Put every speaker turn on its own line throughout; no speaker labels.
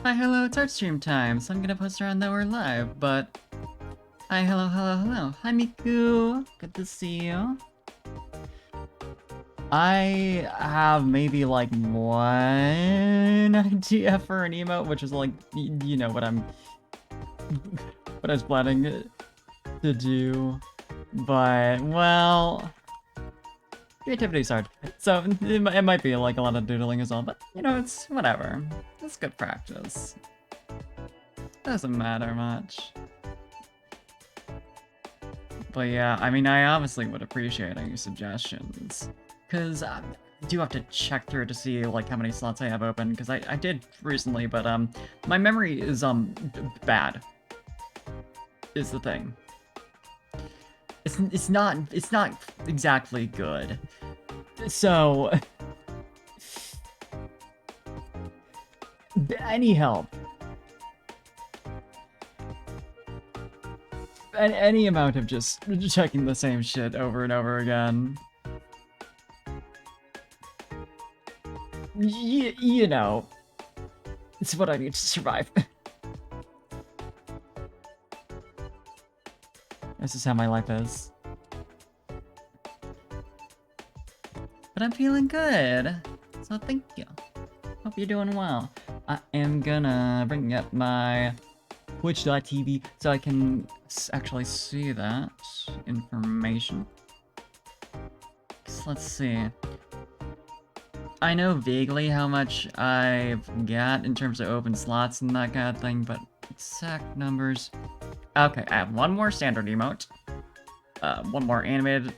Hi, hello, it's art stream time, so I'm gonna post around that we're live, but... Hi, hello, hello, hello. Hi, Miku! Good to see you. I have maybe, like, one idea for an emote, which is, like, you know what what I was planning to do. But, well... Creativity's hard. So, it might be, like, a lot of doodling as well, but, you know, it's whatever. It's good practice. Doesn't matter much. But yeah, I mean, I obviously would appreciate any suggestions. Because I do have to check through to see, like, how many slots I have open, because I did recently, but, my memory is, bad. Is the thing. It's not exactly good. So... any help. Any amount of just checking the same shit over and over again. You know, it's what I need to survive. This is how my life is. But I'm feeling good, so thank you. Hope you're doing well. I am gonna bring up my Twitch.tv so I can actually see that information. So let's see. I know vaguely how much I've got in terms of open slots and that kind of thing, but exact numbers... Okay, I have one more standard emote. One more animated,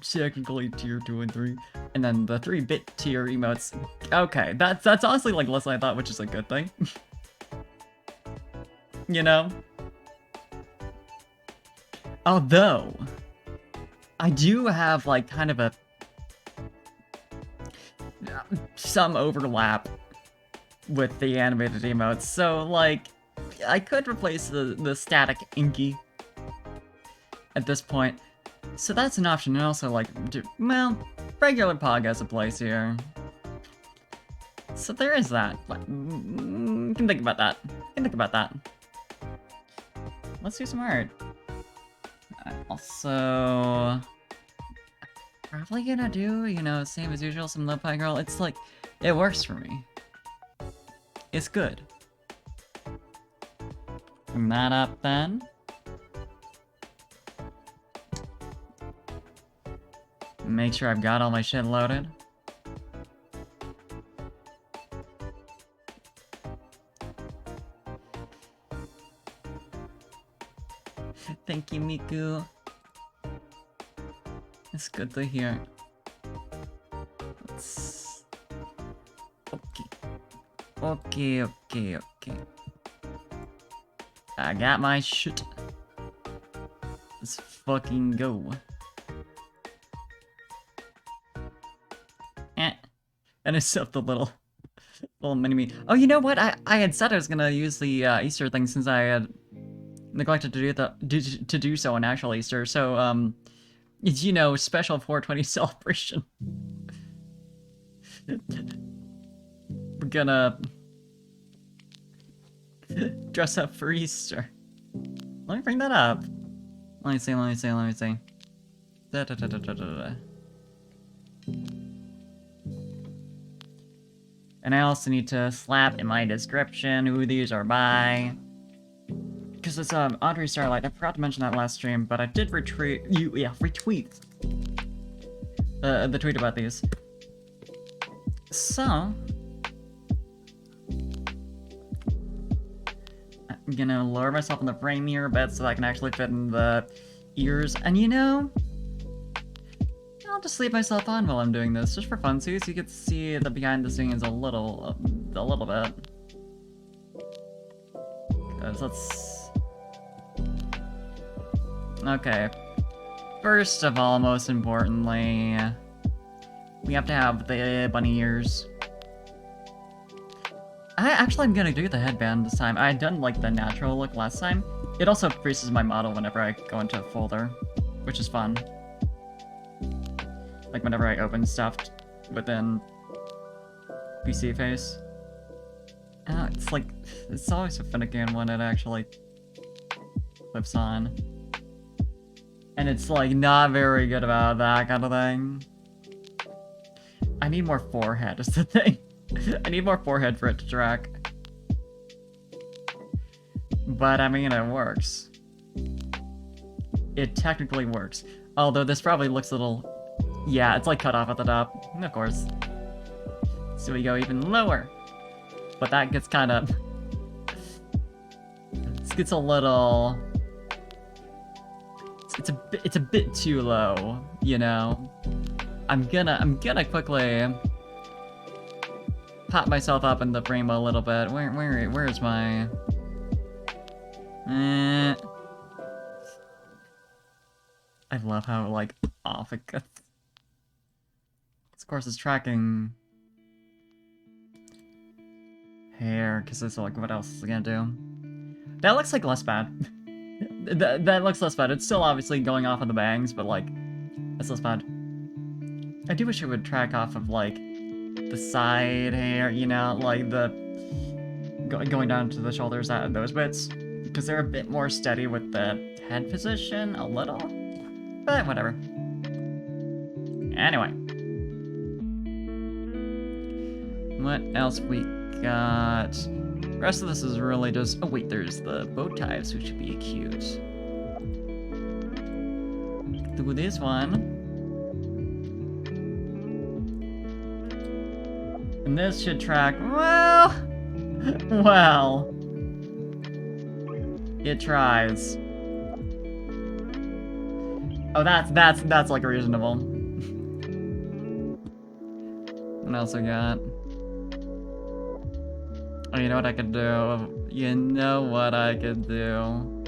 technically tier 2 and 3, and then the 3-bit tier emotes. Okay, that's honestly like less than I thought, which is a good thing. You know? Although, I do have like kind of some overlap with the animated emotes, so like, I could replace the static inky at this point. So that's an option, and also, like, well, regular Pog has a place here. So there is that. Can think about that. Can think about that. Let's do some art. Also... probably gonna do, you know, same as usual, some Lo-Fi Girl. It's like, it works for me. It's good. Bring that up then. Make sure I've got all my shit loaded. Thank you, Miku. It's good to hear. Let's... Okay. Okay. I got my shit. Let's fucking go. And it's up the little mini-me. Oh, you know what? I had said I was gonna use the Easter thing since I had neglected to do so on actual Easter. So, it's, you know, special 420 celebration. We're gonna dress up for Easter. Let me bring that up. Let me see. Da, da, da, da, da, da. And I also need to slap in my description who these are by. Because it's Audrey Starlight. I forgot to mention that last stream, but I did retweet the tweet about these. So I'm gonna lower myself in the frame here a bit so I can actually fit in the ears. And you know, I'll just leave myself on while I'm doing this, just for fun, so you get to see the behind the scenes a little bit. Cause let's... okay. First of all, most importantly, we have to have the bunny ears. I'm gonna do the headband this time. I had done, like, the natural look last time. It also freezes my model whenever I go into a folder, which is fun. Like, whenever I open stuff within PC Face. It's like, it's always so finicky when it actually flips on. And it's like not very good about that kind of thing. I need more forehead is the thing. I need more forehead for it to track. But I mean, it works. It technically works. Although this probably looks a little... Yeah, it's like cut off at the top. Of course. So we go even lower. But that gets kind of... This gets a little... It's a bit too low, you know? I'm gonna quickly pop myself up in the frame a little bit. Where's my... I love how, like, off it gets. Of course, it's tracking hair, because it's like, what else is it gonna do? That looks like less bad. that looks less bad. It's still obviously going off of the bangs, but like, it's less bad. I do wish it would track off of like the side hair, you know, like the going down to the shoulders, those bits, because they're a bit more steady with the head position, a little. But whatever. Anyway. What else we got? The rest of this is really just... Oh wait, there's the bow ties, which should be cute. Do this one. And this should track... Well... Well... It tries. Oh, that's like reasonable. What else I got? Oh, you know what I could do? You know what I could do?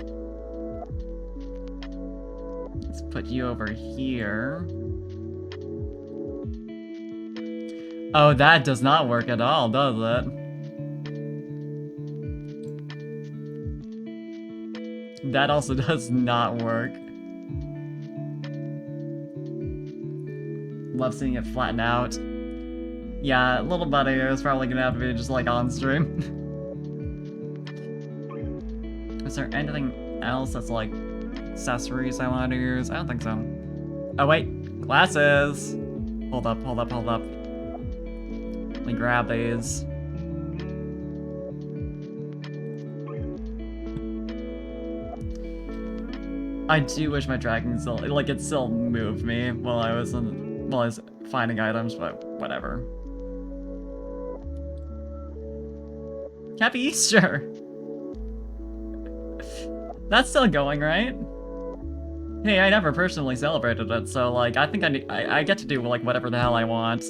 Let's put you over here. Oh, that does not work at all, does it? That also does not work. Love seeing it flatten out. Yeah, little buddy is probably gonna have to be just like on stream. Is there anything else that's like accessories I want to use? I don't think so. Oh wait, glasses! Hold up. Let me grab these. I do wish my tracking still, like, it still moved me while I was finding items, but whatever. Happy Easter! That's still going, right? Hey, I never personally celebrated it, so, like, I think I get to do, like, whatever the hell I want.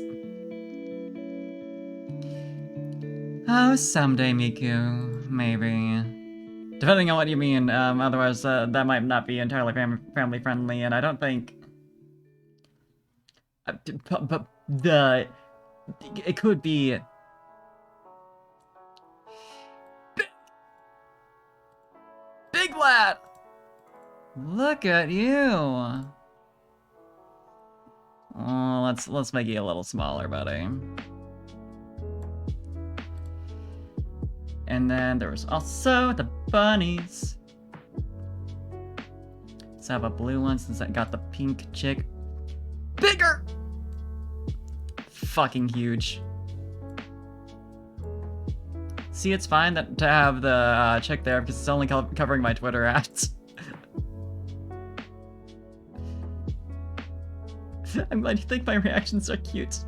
Oh, someday, Miku. Maybe. Depending on what you mean, otherwise, that might not be entirely family-friendly, and I don't think... But it could be... Big lad! Look at you! Oh, let's make you a little smaller, buddy. And then there was also the bunnies. Let's have a blue one since I got the pink chick. Bigger! Fucking huge. See, it's fine to have the chick there because it's only covering my Twitter ads. I'm glad you think my reactions are cute.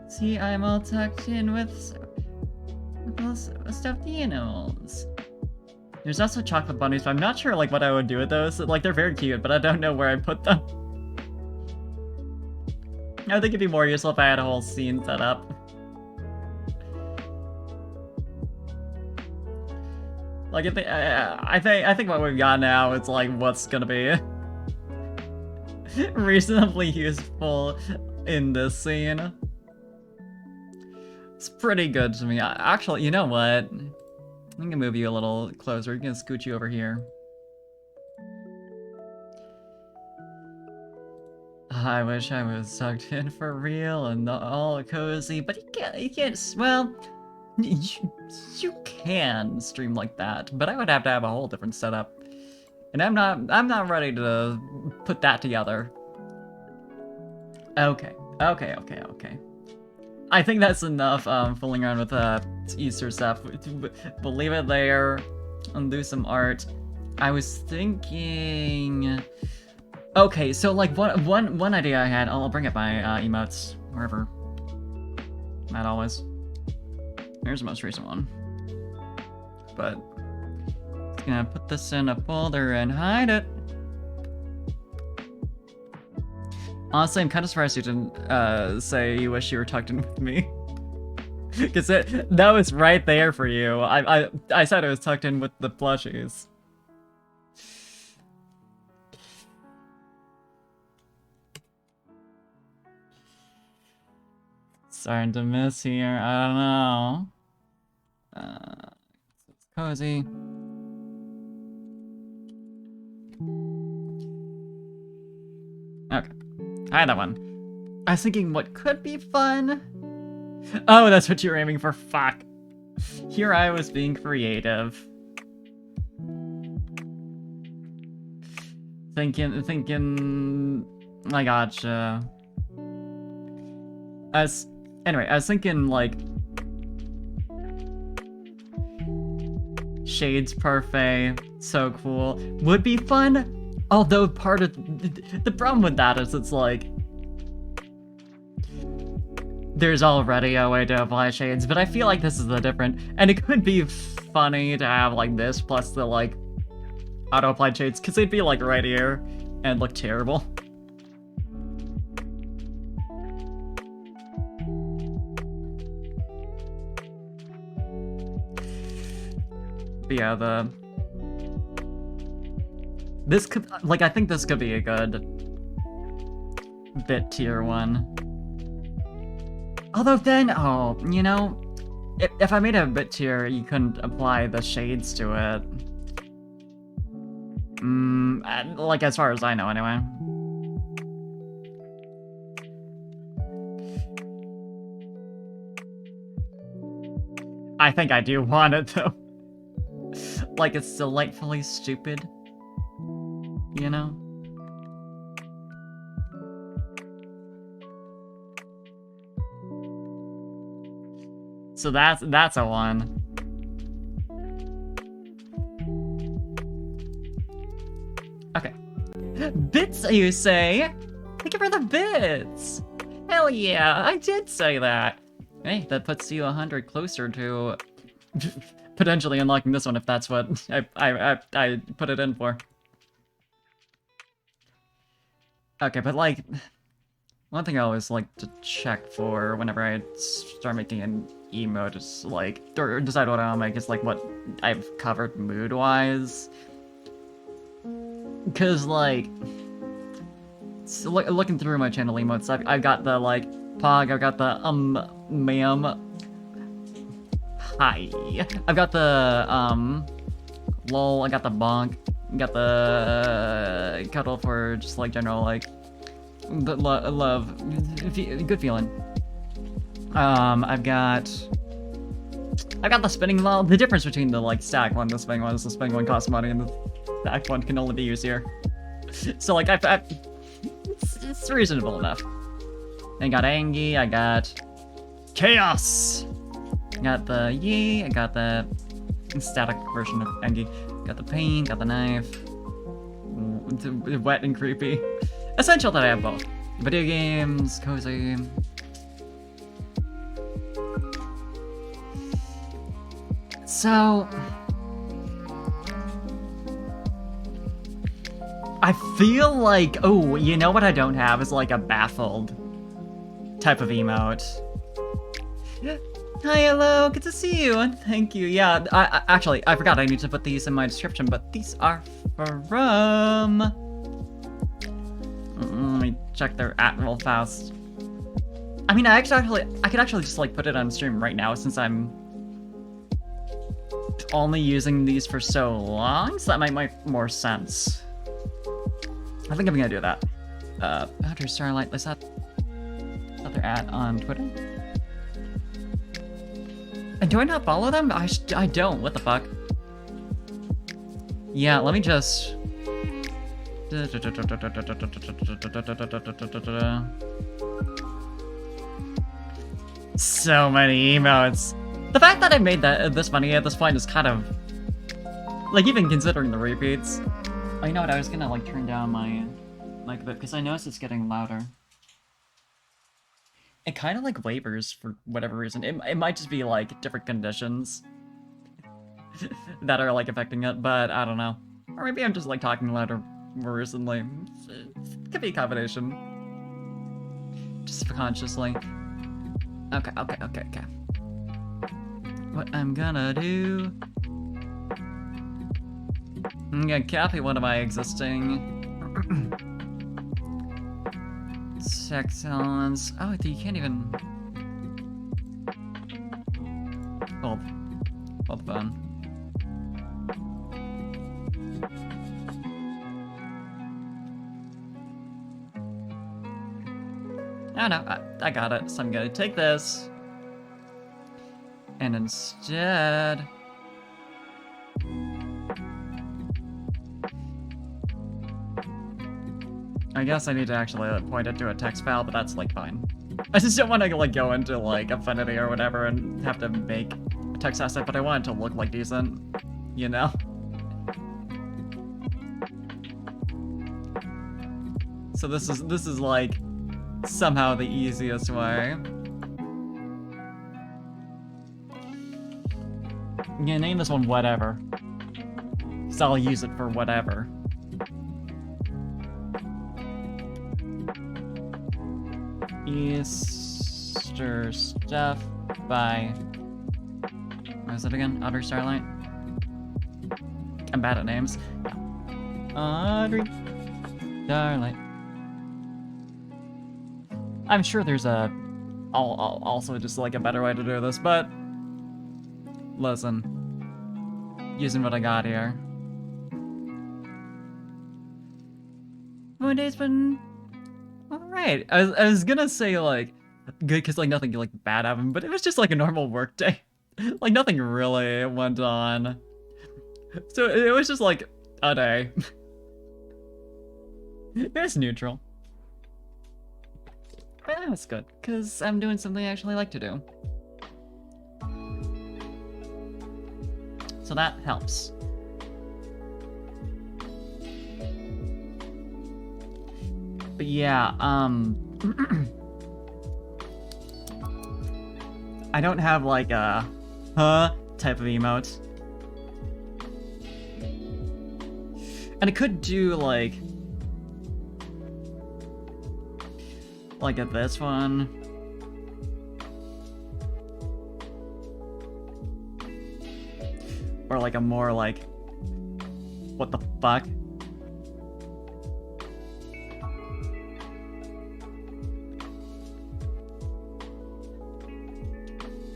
See, I'm all tucked in with those stuffed animals. There's also chocolate bunnies, but I'm not sure like what I would do with those. Like, they're very cute, but I don't know where I put them. I think it'd be more useful if I had a whole scene set up. Like, I think what we've got now is like what's gonna be reasonably useful in this scene. It's pretty good to me. Actually, you know what? I'm gonna move you a little closer. I'm gonna scoot you over here. I wish I was tucked in for real and all cozy, but you can't, well, you can stream like that, but I would have to have a whole different setup. And I'm not ready to put that together. Okay. I think that's enough fooling around with Easter stuff. We'll leave it there and do some art. I was thinking... Okay, so like one idea I had, I'll bring up my emotes, wherever. Not always. Here's the most recent one. But, just gonna put this in a folder and hide it. Honestly, I'm kind of surprised you didn't say you wish you were tucked in with me. Because that was right there for you. I said it was tucked in with the plushies. Starting to miss here. I don't know. It's cozy. Okay. Hi, that one. I was thinking what could be fun. Oh, that's what you were aiming for. Fuck. Here I was being creative. Thinking. I gotcha. Anyway, I was thinking, like, Shades Parfait, so cool. Would be fun, although part of the problem with that is it's like, there's already a way to apply shades, but I feel like this is the different, and it could be funny to have, like, this plus the, like, auto-applied shades, because they'd be, like, right here, and look terrible. But yeah, this could, like, I think this could be a good bit tier one. Although then, oh, you know, if I made a bit tier, you couldn't apply the shades to it. Like, as far as I know, anyway. I think I do want it, though. Like, it's delightfully stupid. You know? So that's a one. Okay. Bits, you say? Thank you for the bits! Hell yeah, I did say that! Hey, that puts you 100 closer to potentially unlocking this one if that's what I put it in for. Okay, but like, one thing I always like to check for whenever I start making an emote is like, or decide what I'll make is like what I've covered mood-wise. Cause like, so looking through my channel emotes, I've got the like, Pog, I've got the ma'am, hi. I've got the lol, I got the bonk, got the cuddle for just like general like love, good feeling. I've got the spinning lol. The difference between the like stack one, the spinning one is the spinning one costs money, and the stack one can only be used here. So like it's reasonable enough. I got Angie, I got Chaos, I got the Yi, I got the static version of Angie, got the pain, got the knife, wet and creepy. Essential that I have both. Video games, cozy. So I feel like, oh, you know what I don't have is like a baffled type of emote. Hi, hello, good to see you. Thank you. Yeah, actually, I forgot I need to put these in my description, but these are from... Let me check their @ real fast. I mean, I could actually just like put it on stream right now since I'm only using these for so long, so that might make more sense. I think I'm gonna do that. Outer Starlight, is that their ad on Twitter? And do I not follow them? I don't, what the fuck? Yeah, let me just... So many emotes. The fact that I made this money at this point is kind of... Like, even considering the repeats. Oh, you know what, I was gonna, like, turn down my mic a bit, because I noticed it's getting louder. It kind of, like, wavers for whatever reason. It might just be, like, different conditions that are, like, affecting it, but I don't know. Or maybe I'm just, like, talking louder more recently. It could be a combination. Just subconsciously. Okay. What I'm gonna do... I'm gonna copy one of my existing... sex elements. Oh, you can't even... Hold the phone. Oh no, I got it. So I'm gonna take this. And instead... I guess I need to actually point it to a text file, but that's like fine. I just don't want to like go into like Affinity or whatever and have to make a text asset, but I want it to look like decent, you know? So this is like somehow the easiest way. I'm gonna name this one whatever. So I'll use it for whatever. Easter stuff by... What is it again? Outer Starlight? I'm bad at names. Outer Starlight. I'm sure there's a... also just like a better way to do this, but... Listen. Using what I got here. One day's been... Alright, I was gonna say, like, good, because, like, nothing, like, bad happened, but it was just, like, a normal work day. Like, nothing really went on. So, it was just, like, a day. It was neutral. But that was good, because I'm doing something I actually like to do. So that helps. But yeah, I don't have like a type of emote. And I could do like at this one. Or like a more like, what the fuck?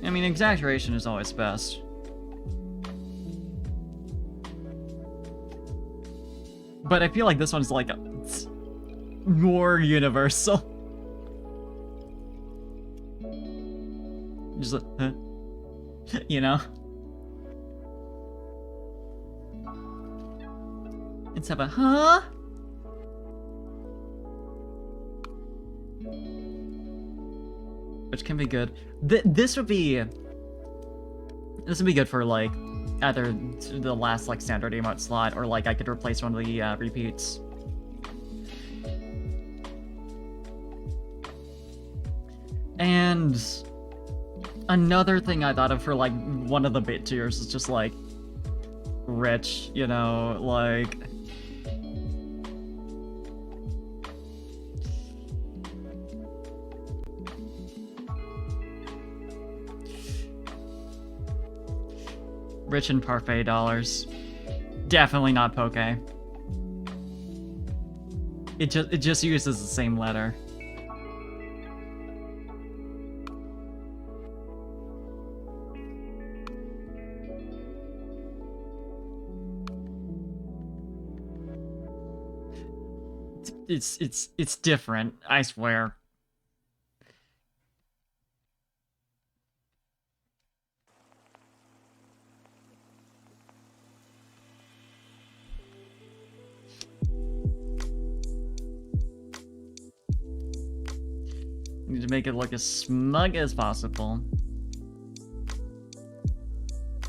I mean, exaggeration is always best. But I feel like this one's like more universal. Just like, huh? You know? Instead of a, huh? Which can be good. This would be good for like either the last like standard emote slot, or like I could replace one of the repeats. And another thing I thought of for like one of the bit tiers is just like rich, you know, like rich in parfait dollars. Definitely not poke. It just uses the same letter. it's different, I swear. Need to make it look as smug as possible.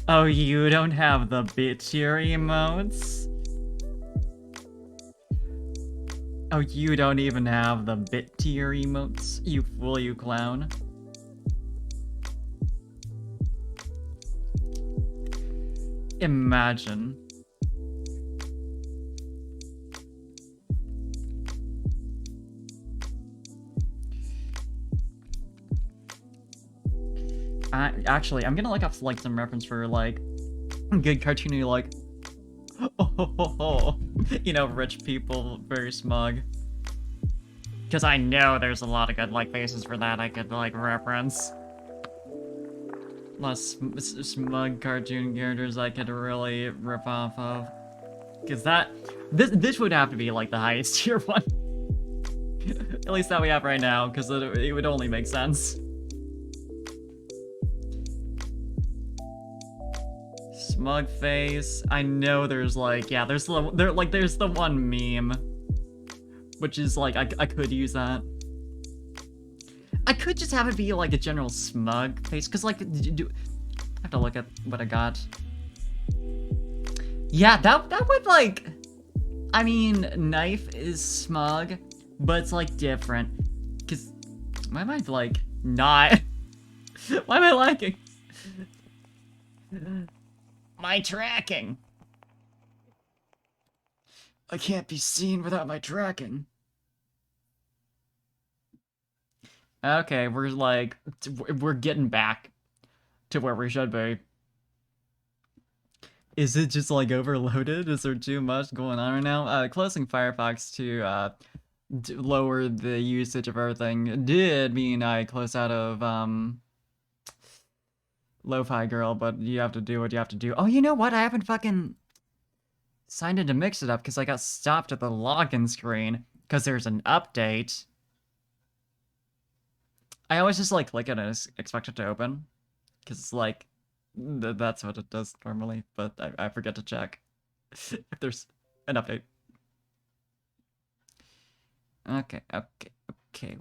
Oh, you don't have the bit tier emotes? Oh, you don't even have the bit tier emotes? You fool, you clown. Imagine. Actually, I'm gonna look up like some reference for like good cartoony like oh, you know, rich people very smug. Because I know there's a lot of good like faces for that I could like reference. A lot of smug cartoon characters I could really rip off of. Because this would have to be like the highest tier one. At least that we have right now, because it would only make sense. Smug face. I know there's like, yeah, there's the one meme, which is like I could use that. I could just have it be like a general smug face, because like I have to look at what I got. Yeah, that would like, I mean, Knife is smug, but it's like different. Because why am I like not? Why am I lagging? My tracking. I can't be seen without my tracking. Okay, we're getting back to where we should be. Is it just like overloaded? Is there too much going on right now? Closing Firefox to lower the usage of everything did mean I closed out of Lo-Fi Girl, but you have to do what you have to do. Oh, you know what? I haven't fucking signed in to mix it up because I got stopped at the login screen because there's an update. I always just like click it and expect it to open because it's like that's what it does normally, but I forget to check if there's an update. Okay.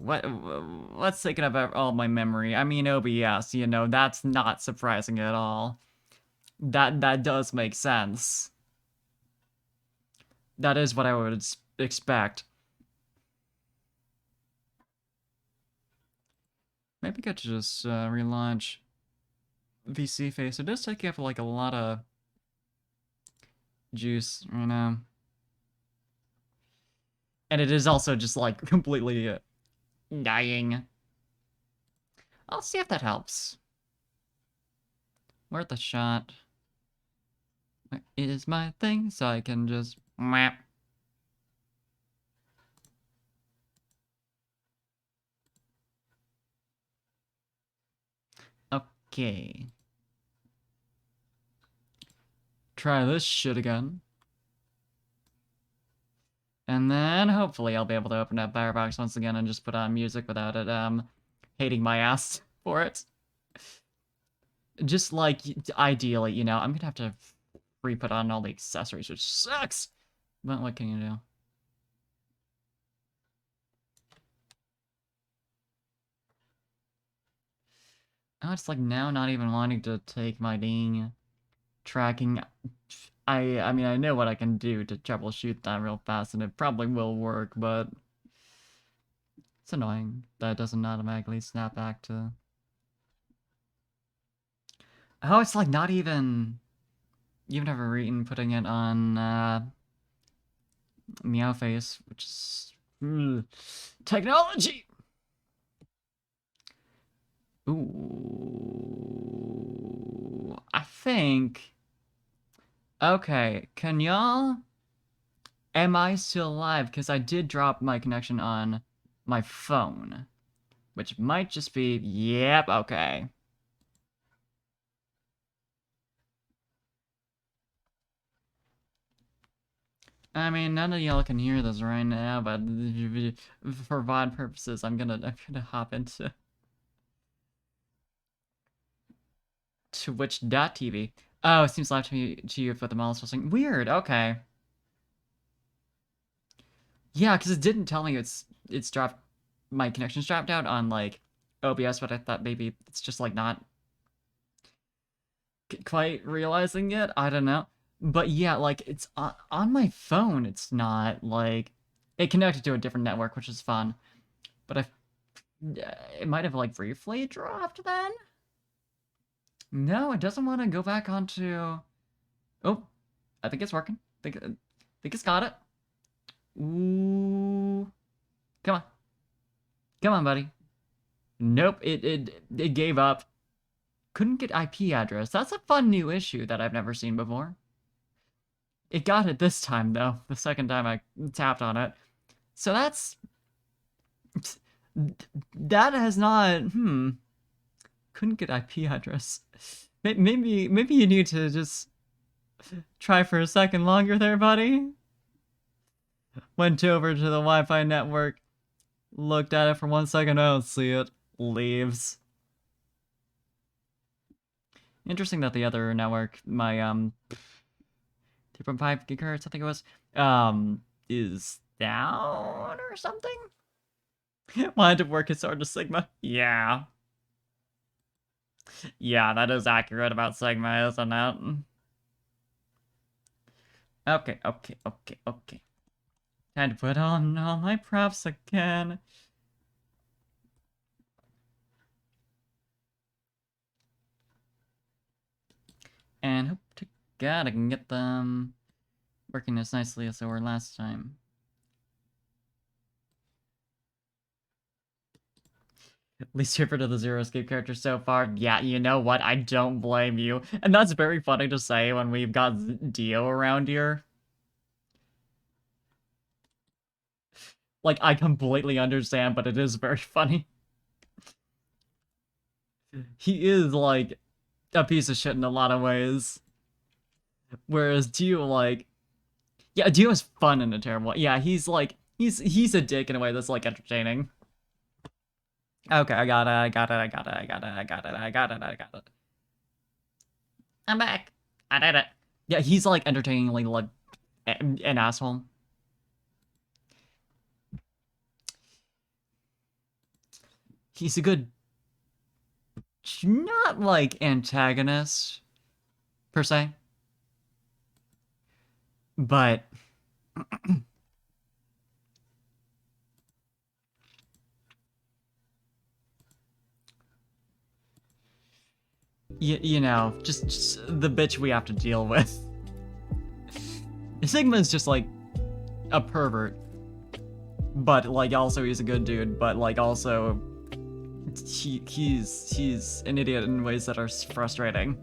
What's taking up all my memory? I mean, OBS, you know, that's not surprising at all. That does make sense. That is what I would expect. Maybe I could just relaunch VC Face. It does take you up like a lot of juice, you know. And it is also just like completely dying. I'll see if that helps. Worth a shot. Where is my thing so I can just map. Okay. Try this shit again. And then hopefully I'll be able to open up Firefox once again and just put on music without it hating my ass for it. Just like ideally, you know, I'm gonna have to re-put on all the accessories, which sucks. But what can you do? Oh, it's like now not even wanting to take my dang tracking. I mean, I know what I can do to troubleshoot that real fast, and it probably will work, but it's annoying that it doesn't automatically snap back to... Oh, it's like not even ever eaten putting it on Meow Face, which is technology. Ooh, I think. Okay, can y'all? Am I still alive? Because I did drop my connection on my phone, which might just be. Yep. Okay. I mean, none of y'all can hear this right now, but for VOD purposes, I'm gonna hop into Twitch.tv. Oh, it seems live to you for the model switching. Weird. Okay. Yeah, because it didn't tell me it's dropped. My connection's dropped out on like OBS, but I thought maybe it's just like not quite realizing it. I don't know. But yeah, like it's on my phone. It's not like it connected to a different network, which is fun. But it might have like briefly dropped then. No, it doesn't want to go back onto. Oh, I think it's working. Think it's got it. Ooh, come on, come on, buddy. Nope, it gave up. Couldn't get IP address. That's a fun new issue that I've never seen before. It got it this time, though. The second time I tapped on it. So that's... That has not... Couldn't get IP address. Maybe you need to just try for a second longer there, buddy. Went over to the Wi-Fi network. Looked at it for 1 second. I don't see it. Leaves. Interesting that the other network, my 3.5 gigahertz, I think it was, is down or something? Wanted to work as hard as Sigma. Yeah. Yeah, that is accurate about Sigma, isn't it? Okay. Time to put on all my props again. And hope to God I can get them working as nicely as they were last time. At least favorite of the Zero Escape characters so far. Yeah, you know what? I don't blame you. And that's very funny to say when we've got Dio around here. Like, I completely understand, but it is very funny. He is, like, a piece of shit in a lot of ways. Whereas Dio, like... Yeah, Dio is fun in a terrible way. Yeah, he's, like... He's a dick in a way that's, like, entertaining. Okay, I got it. I'm back. I did it. Yeah, he's, like, entertainingly, like, an asshole. He's a good... Not, like, antagonist, per se. But... you know, just the bitch we have to deal with. Sigma's just, like, a pervert. But, like, also he's a good dude, but, like, also... He's an idiot in ways that are frustrating.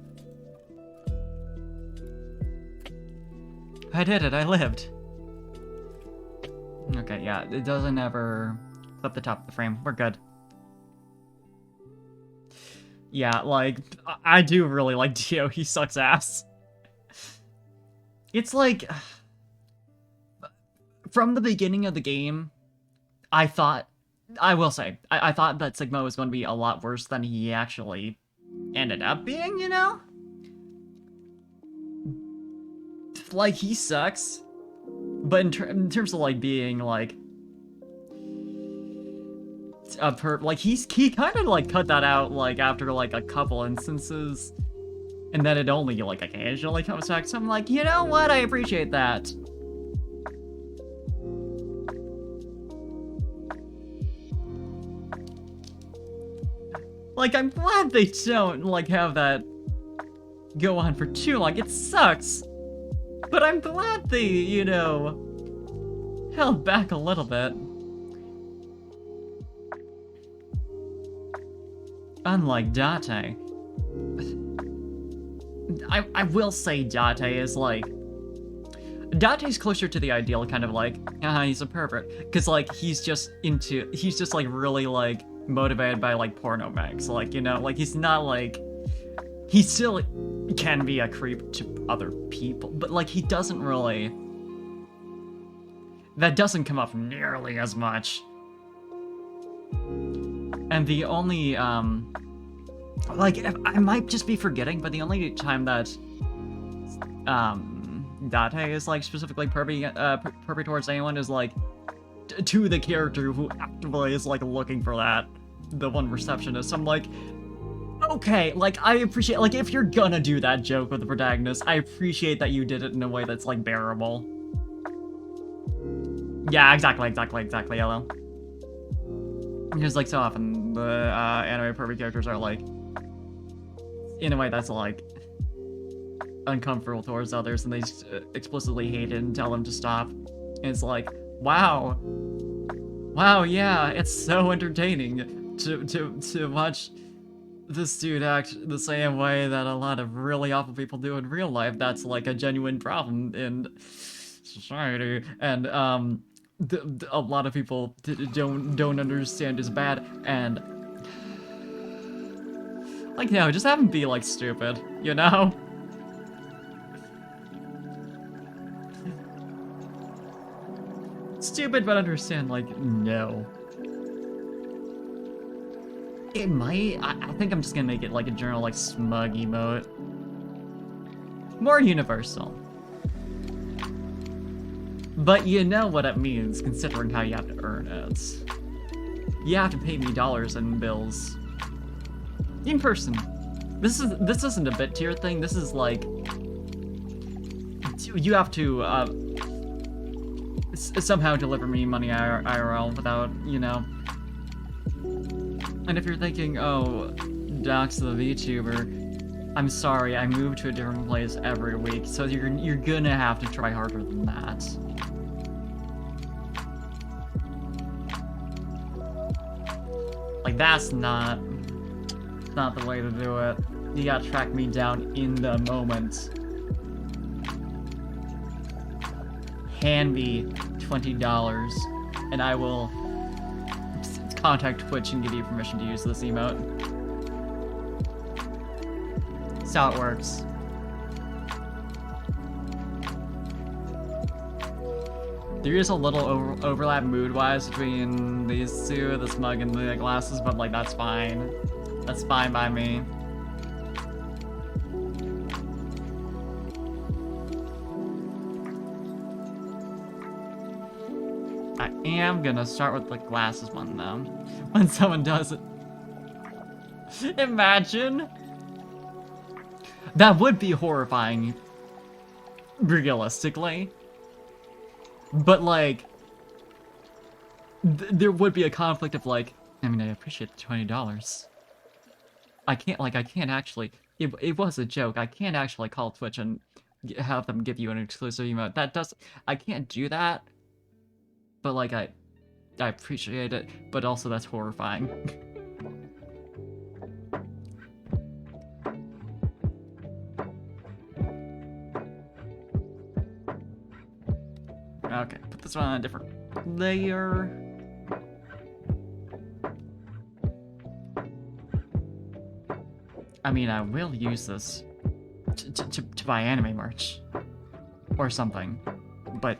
I did it, I lived. Okay, yeah, it doesn't ever clip the top of the frame. We're good. Yeah, like, I do really like Dio. He sucks ass. It's like... From the beginning of the game, I thought... I will say, I thought that Sigma was going to be a lot worse than he actually ended up being, you know? Like, he sucks. But in terms of, like, being, like... he kind of, like, cut that out, like, after, like, a couple instances. And then it only, like, occasionally comes back. So I'm like, you know what? I appreciate that. Like, I'm glad they don't, like, have that go on for too long. It sucks. But I'm glad they, you know, held back a little bit. Unlike Date. I will say Date is, like... Date's closer to the ideal kind of, like, he's a pervert. Because, like, he's just, like, really, like, motivated by, like, porno mags. Like, you know, like, he's not, like... He still can be a creep to other people, but, like, he doesn't really... that doesn't come up nearly as much. And the only, like, I might just be forgetting, but the only time that, Date is, like, specifically pervy towards anyone is, like, to the character who actively is, like, looking for that, the one receptionist. I'm like, okay, like, I appreciate, like, if you're gonna do that joke with the protagonist, I appreciate that you did it in a way that's, like, bearable. Yeah, exactly, Yellow. Because, like, so often, the anime pervy characters are, like, in a way that's, like, uncomfortable towards others, and they explicitly hate it and tell them to stop. And it's like, wow, yeah, it's so entertaining to watch this dude act the same way that a lot of really awful people do in real life. That's, like, a genuine problem in society, and a lot of people don't understand is bad, and like, no, just have him be, like, stupid, you know? Stupid, but understand, like, no. It might, I think I'm just gonna make it, like, a general, like, smug emote. More universal. But you know what it means, considering how you have to earn it. You have to pay me dollars and bills. In person. This isn't a bit tier thing, this is like... You have to, somehow deliver me money IRL without, you know... And if you're thinking, oh, Docs the VTuber, I'm sorry, I move to a different place every week, so you're gonna have to try harder than that. Like, that's not the way to do it. You gotta track me down in the moment. Hand me $20, and I will contact Twitch and give you permission to use this emote. That's how it works. There is a little overlap mood-wise between these two, the smug and the glasses, but, like, that's fine. That's fine by me. I am gonna start with the glasses one, though. When someone does it. Imagine! That would be horrifying. Realistically. But, like... there would be a conflict of, like... I mean, I appreciate the $20. I can't actually... It was a joke. I can't actually call Twitch and have them give you an exclusive emote. I can't do that. But, like, I appreciate it, but also that's horrifying. Okay, put this one on a different layer. I mean, I will use this to buy anime merch. Or something. But...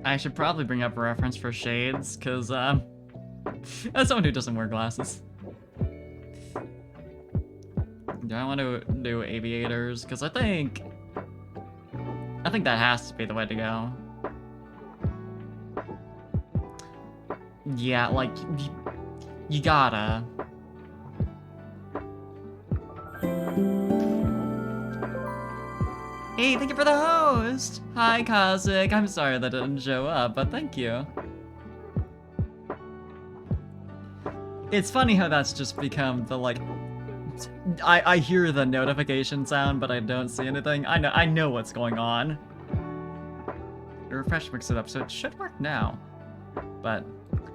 I should probably bring up a reference for shades, because, as someone who doesn't wear glasses. Do I want to do aviators? Because I think that has to be the way to go. Yeah, like, you gotta. Hey, thank you for the host! Hi, Kazik. I'm sorry that didn't show up, but thank you. It's funny how that's just become the, like... I hear the notification sound, but I don't see anything. I know what's going on. The refresh mix it up, so it should work now. But...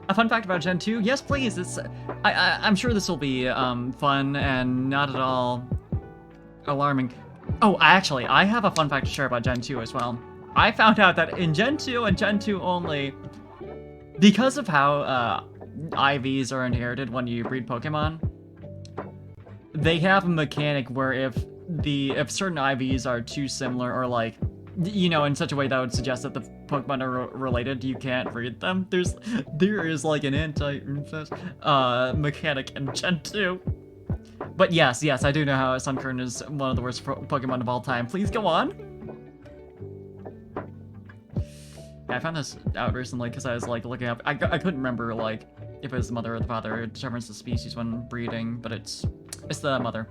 a fun fact about Gen 2? Yes, please! It's... I'm sure this will be, fun and not at all... alarming. Oh, actually, I have a fun fact to share about Gen 2 as well. I found out that in Gen 2 and Gen 2 only, because of how IVs are inherited when you breed Pokemon, they have a mechanic where if certain IVs are too similar or like, you know, in such a way that would suggest that the Pokemon are related, you can't breed them. There is like an anti-incest mechanic in Gen 2. But yes, I do know how Sunkern is one of the worst Pokemon of all time. Please go on. Yeah, I found this out recently because I was like looking up. I couldn't remember like if it was the mother or the father. It determines the species when breeding, but it's the mother.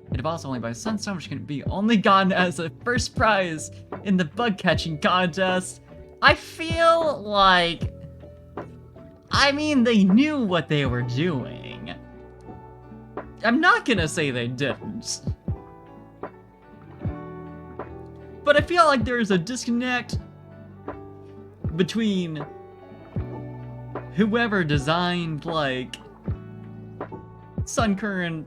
It evolves only by Sunstone, which can be only gotten as a first prize in the bug catching contest. I feel like, I mean, they knew what they were doing. I'm not gonna say they didn't. But I feel like there's a disconnect between whoever designed, like, Sunkern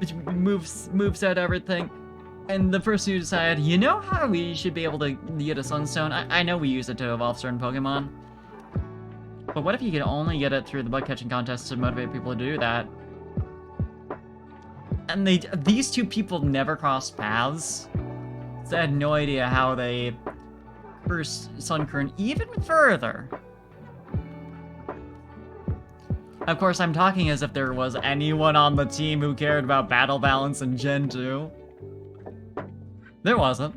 moveset, everything, and the person who decided, you know how we should be able to get a Sunstone? I know we use it to evolve certain Pokemon, but what if you could only get it through the bug catching contest to motivate people to do that? And these two people never crossed paths, so I had no idea how they cursed Sunkern even further. Of course, I'm talking as if there was anyone on the team who cared about battle balance in Gen 2. There wasn't.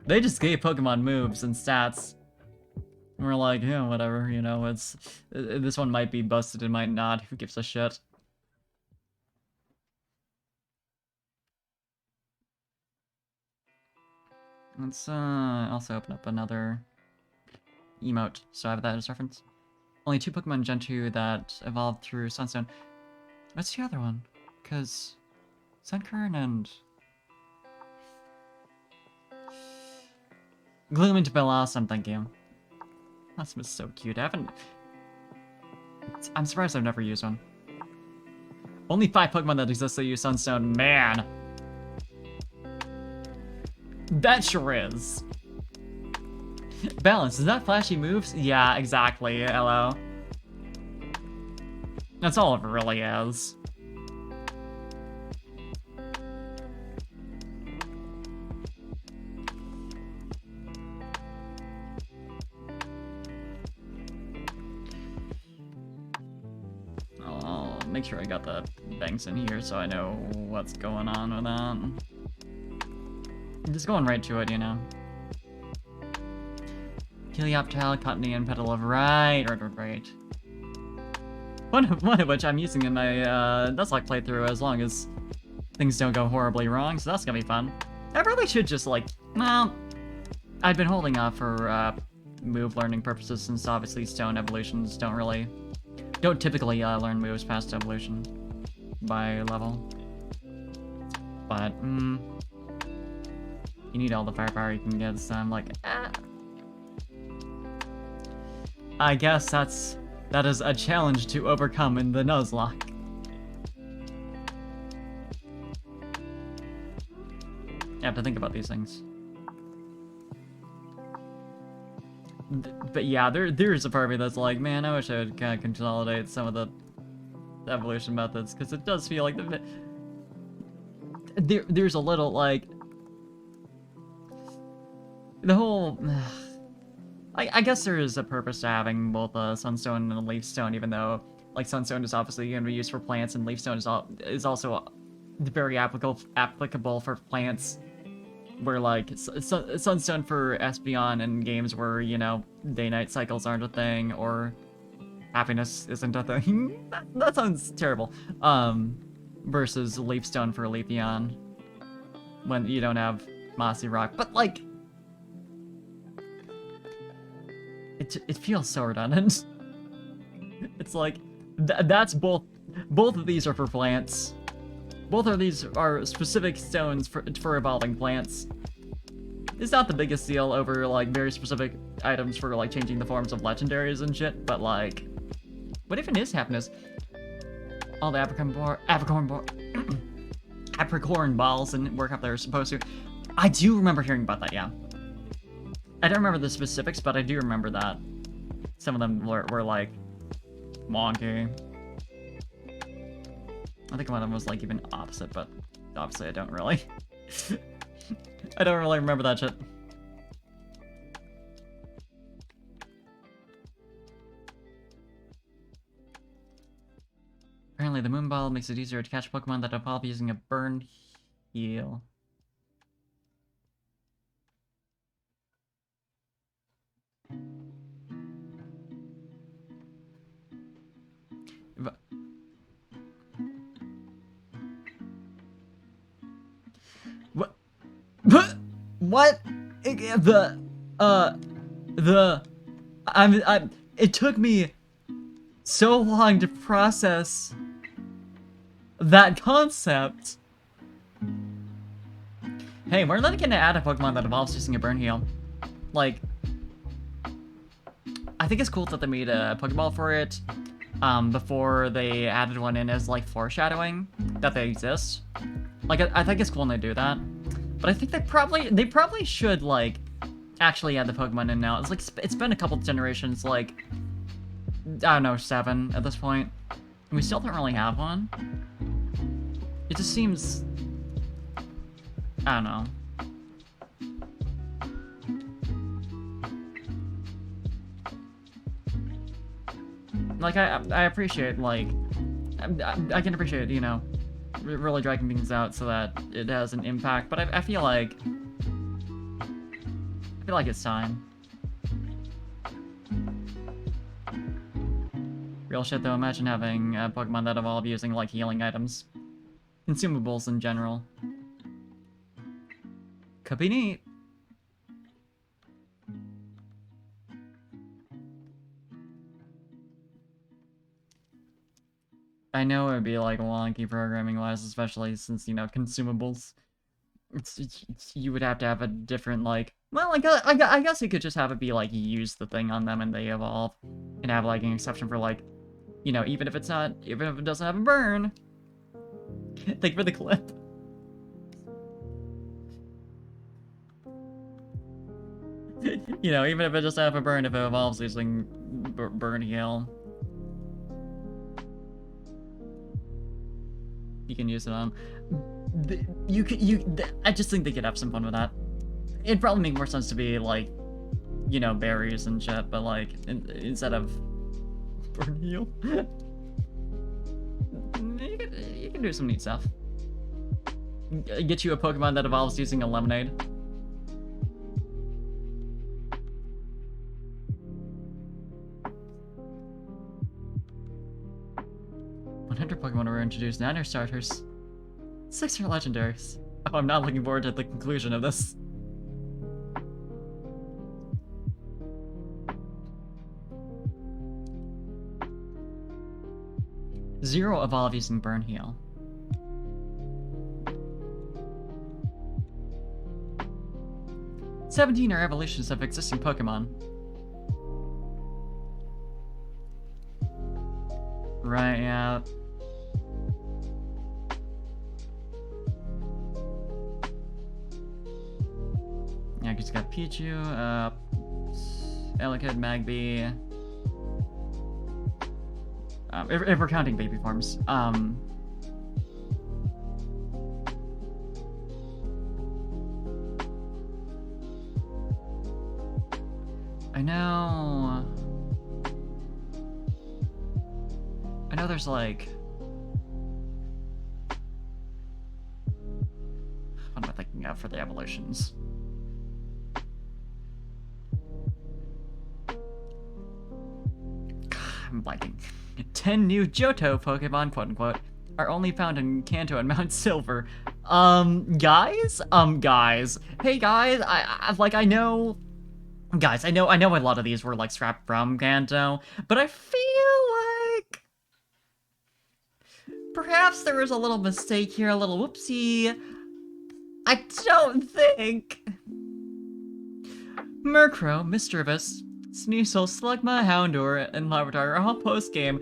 They just gave Pokemon moves and stats. And we're like, yeah, whatever, you know, this one might be busted, it might not, who gives a shit? Let's also open up another emote, so I have that as reference. Only 2 Pokemon in Gen 2 that evolved through Sunstone. What's the other one? Because Sunkern and Gloom into Belas, I'm thinking. That's so cute. I'm surprised I've never used one. Only 5 Pokemon that exist that use Sunstone, man. That sure is. Balance, is that flashy moves? Yeah, exactly, hello. That's all it really is. I'll make sure I got the banks in here so I know what's going on with that. Just going right to it, you know. Helioptile, Cottony, and Petalov, right. One of which I'm using in my Nuzlocke playthrough as long as things don't go horribly wrong, so that's gonna be fun. I really should just like, well, I've been holding off for move learning purposes since obviously stone evolutions don't typically learn moves past evolution by level. But, you need all the firepower you can get, so I'm like, I guess that is a challenge to overcome in the Nuzlocke. I have to think about these things. But yeah, there's a part of me that's like, man, I wish I would kind of consolidate some of the evolution methods, because it does feel like there's a little, like, the whole... I guess there is a purpose to having both a Sunstone and a Leaf Stone, even though, like, Sunstone is obviously going to be used for plants, and Leaf Stone is also very applicable for plants, where, like, Sunstone for Espeon in games where, you know, day-night cycles aren't a thing, or happiness isn't a thing. that sounds terrible. Versus Leaf Stone for Leafeon, when you don't have Mossy Rock. But, like... It feels so redundant. It's like, that's both of these are for plants. Both of these are specific stones for evolving plants. It's not the biggest deal over, like, very specific items for, like, changing the forms of legendaries and shit, but, like, what even is happiness? All the apricorn balls and work up they're supposed to. I do remember hearing about that, yeah. I don't remember the specifics, but I do remember that. Some of them were like wonky. I think one of them was like even opposite, but obviously I don't really. I don't really remember that shit. Apparently the Moon Ball makes it easier to catch Pokemon that evolve using a burn heal. What? What? It took me so long to process that concept. Hey, we're not gonna add a Pokemon that evolves using a burn heal. Like, I think it's cool that they made a Pokeball for it, before they added one in as, like, foreshadowing that they exist. Like, I think it's cool when they do that. But I think they probably should, like, actually add the Pokemon in now. It's like, it's been a couple generations, like, I don't know, 7 at this point. And we still don't really have one. It just seems, I don't know. Like, I appreciate, like, I can appreciate, you know, really dragging things out so that it has an impact, but I feel like it's time. Real shit though, imagine having a Pokemon that evolve using, like, healing items. Consumables in general. Could be neat. I know it would be, like, wonky programming-wise, especially since, you know, consumables. You would have to have a different, like... Well, I guess you could just have it be, like, you use the thing on them and they evolve. And have, like, an exception for, like, you know, even if it doesn't have a burn. Thank you for the clip. You know, even if it doesn't have a burn, if it evolves using burn heal. You can use it on. I just think they could have some fun with that. It'd probably make more sense to be like, you know, berries and shit, but like instead of burn heal, you can do some neat stuff. Get you a Pokemon that evolves using a lemonade. Pokemon were introduced, 9 are starters, 6 are legendaries. Oh, I'm not looking forward to the conclusion of this. Zero evolve using burn heal. "17 are evolutions of existing Pokemon." Right, yeah. Yeah, just got Pichu, Elekid, Magby. If we're counting baby forms. I know there's like... What am I thinking of for the evolutions? I'm blanking. 10 new Johto Pokemon, quote-unquote, are only found in Kanto and Mount Silver. Guys? Guys. Hey, guys, I know... Guys, I know a lot of these were, like, scrapped from Kanto, but I feel like... perhaps there was a little mistake here, a little whoopsie. I don't think... Murkrow, Mischievous, Sneasel, Slugma, Houndour, and Larvitar are all post-game.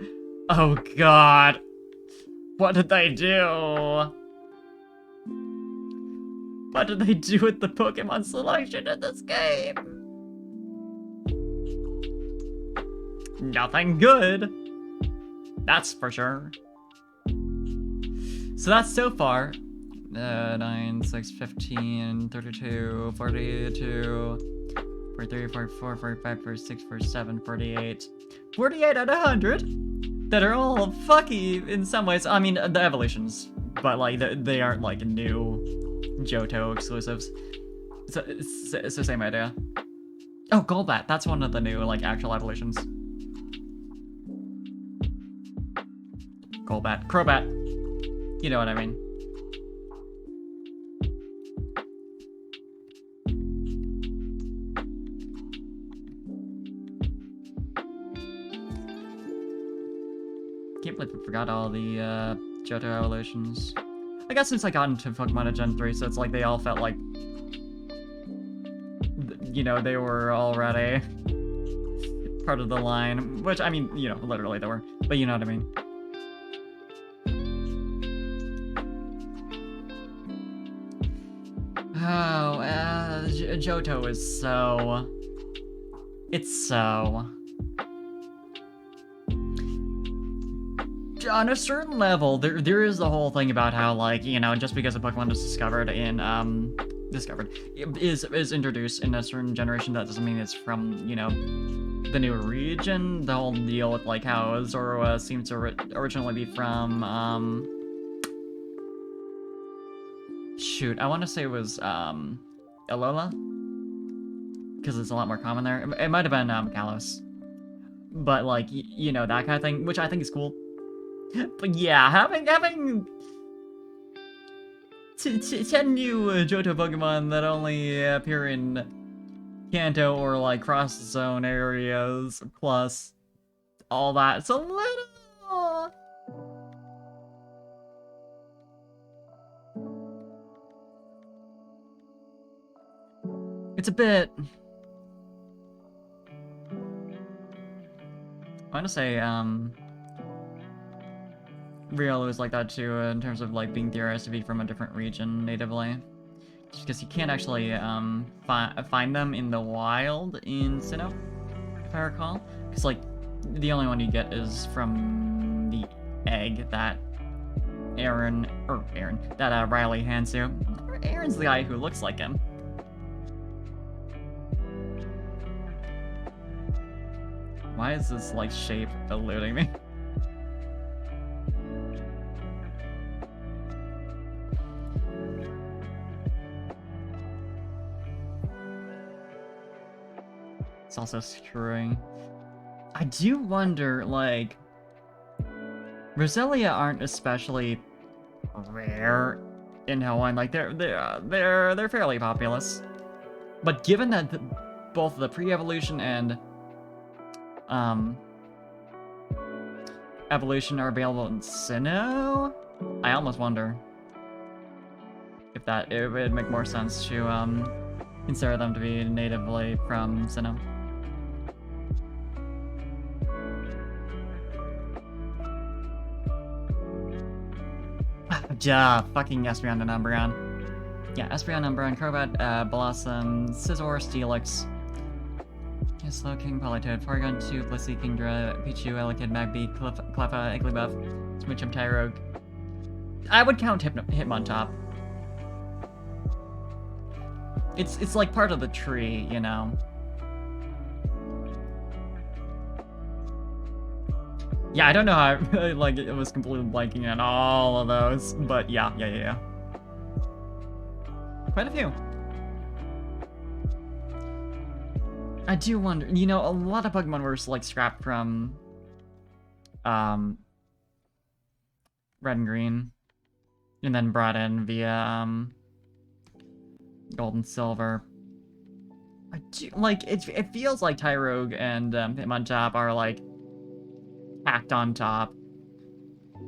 Oh god. What did they do? What did they do with the Pokemon selection in this game? nothing good. That's for sure. So that's so far. 9, 6, 15, 32, 42, 43, 44, 45, 46, 47, 48. 48 out of 100 that are all fucky in some ways. I mean, the evolutions, but like they aren't like new Johto exclusives. So it's the same idea. Oh, Golbat, that's one of the new like actual evolutions. Golbat, Crobat, you know what I mean. Can't believe I forgot all the Johto evolutions. I guess since I got into Pokemon at Gen 3, so it's like they all felt like, you know, they were already part of the line. Which, I mean, you know, literally they were. But you know what I mean. Oh, Johto is so... It's so... On a certain level, there is the whole thing about how, like, you know, just because a Pokemon is discovered in, is introduced in a certain generation, that doesn't mean it's from, you know, the new region. The whole deal with, like, how Zorua seems to originally be from, shoot, I want to say it was, Alola? Because it's a lot more common there. It might have been, Kalos. But, like, you know, that kind of thing, which I think is cool. But yeah, having 10 new Johto Pokemon that only appear in Kanto or like cross zone areas, plus all that, it's a little... It's a bit... I want to say, Riolu is like that too, in terms of like being theorized to be from a different region natively. Just because you can't actually find them in the wild in Sinnoh, if I recall. Because like the only one you get is from the egg that Riley hands you. Aaron's the guy who looks like him. Why is this like shape eluding me? It's also screwing. I do wonder, like, Roselia aren't especially rare in Hawaii. Like they're fairly populous. But given that both the pre-evolution and evolution are available in Sinnoh, I almost wonder if it would make more sense to consider them to be natively from Sinnoh. Fucking Espeon and Umbreon. Yeah, Espeon, Umbreon, Crobat, Blossom, Scizor, Steelix, Slowking, Politoed, Porygon, Chew, Blissey, Kingdra, Pichu, Elekid, Magby, Cleffa, Igglybuff, Smoochum, Tyrogue. I would count Hitmontop. It's like part of the tree, you know. Yeah, I don't know how I like it was completely blanking on all of those, but yeah. Quite a few. I do wonder, you know, a lot of Pokemon were like scrapped from Red and Green and then brought in via Gold and Silver. I do like it feels like Tyrogue and Hitmontop are like packed on top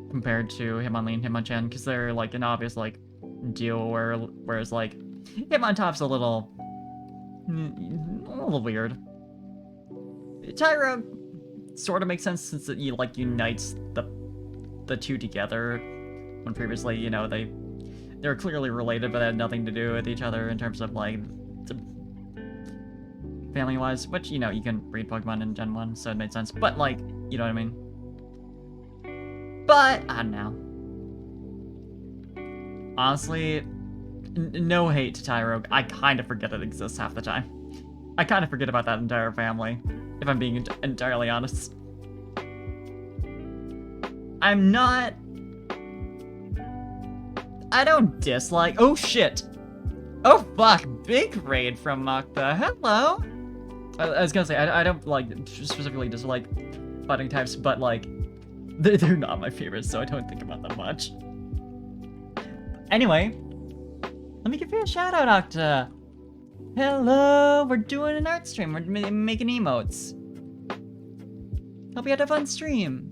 compared to Hitmonlee and Hitmonchan, because they're like an obvious like deal whereas like Hitmontop's a little weird. Tyrogue sort of makes sense since it like unites the two together, when previously, you know, they were clearly related but had nothing to do with each other in terms of like family-wise, which, you know, you can breed Pokemon in Gen 1, so it made sense. But, like, you know what I mean? But, I don't know. Honestly, no hate to Tyrogue. I kind of forget it exists half the time. I kind of forget about that entire family, if I'm being entirely honest. I'm not... I don't dislike... Oh, shit! Oh, fuck! Big raid from Mokta. Hello! I was gonna say, I don't, like, specifically dislike fighting types, but, like, they're not my favorites, so I don't think about them much. Anyway, let me give you a shout-out, Octa! Hello! We're doing an art stream. We're making emotes. Hope you had a fun stream.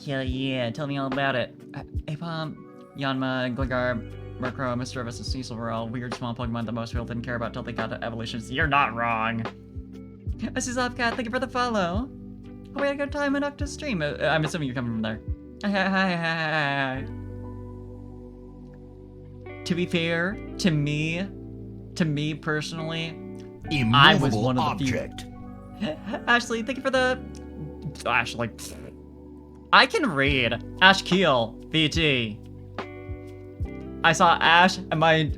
Hell yeah, tell me all about it. Aipom, Yanma, Gligar, Murkrow, Mr. Rivas, and Cecil were all weird small Pokemon that most people didn't care about till they got to evolutions. You're not wrong! Cat, thank you for the follow. Oh, we had a good time in Octa's stream. I'm assuming you're coming from there. Hi. To be fair, to me personally, I was one of the few. Ashley, thank you for the... Ashley. I can read. Ash Keel, VT. I saw Ash and my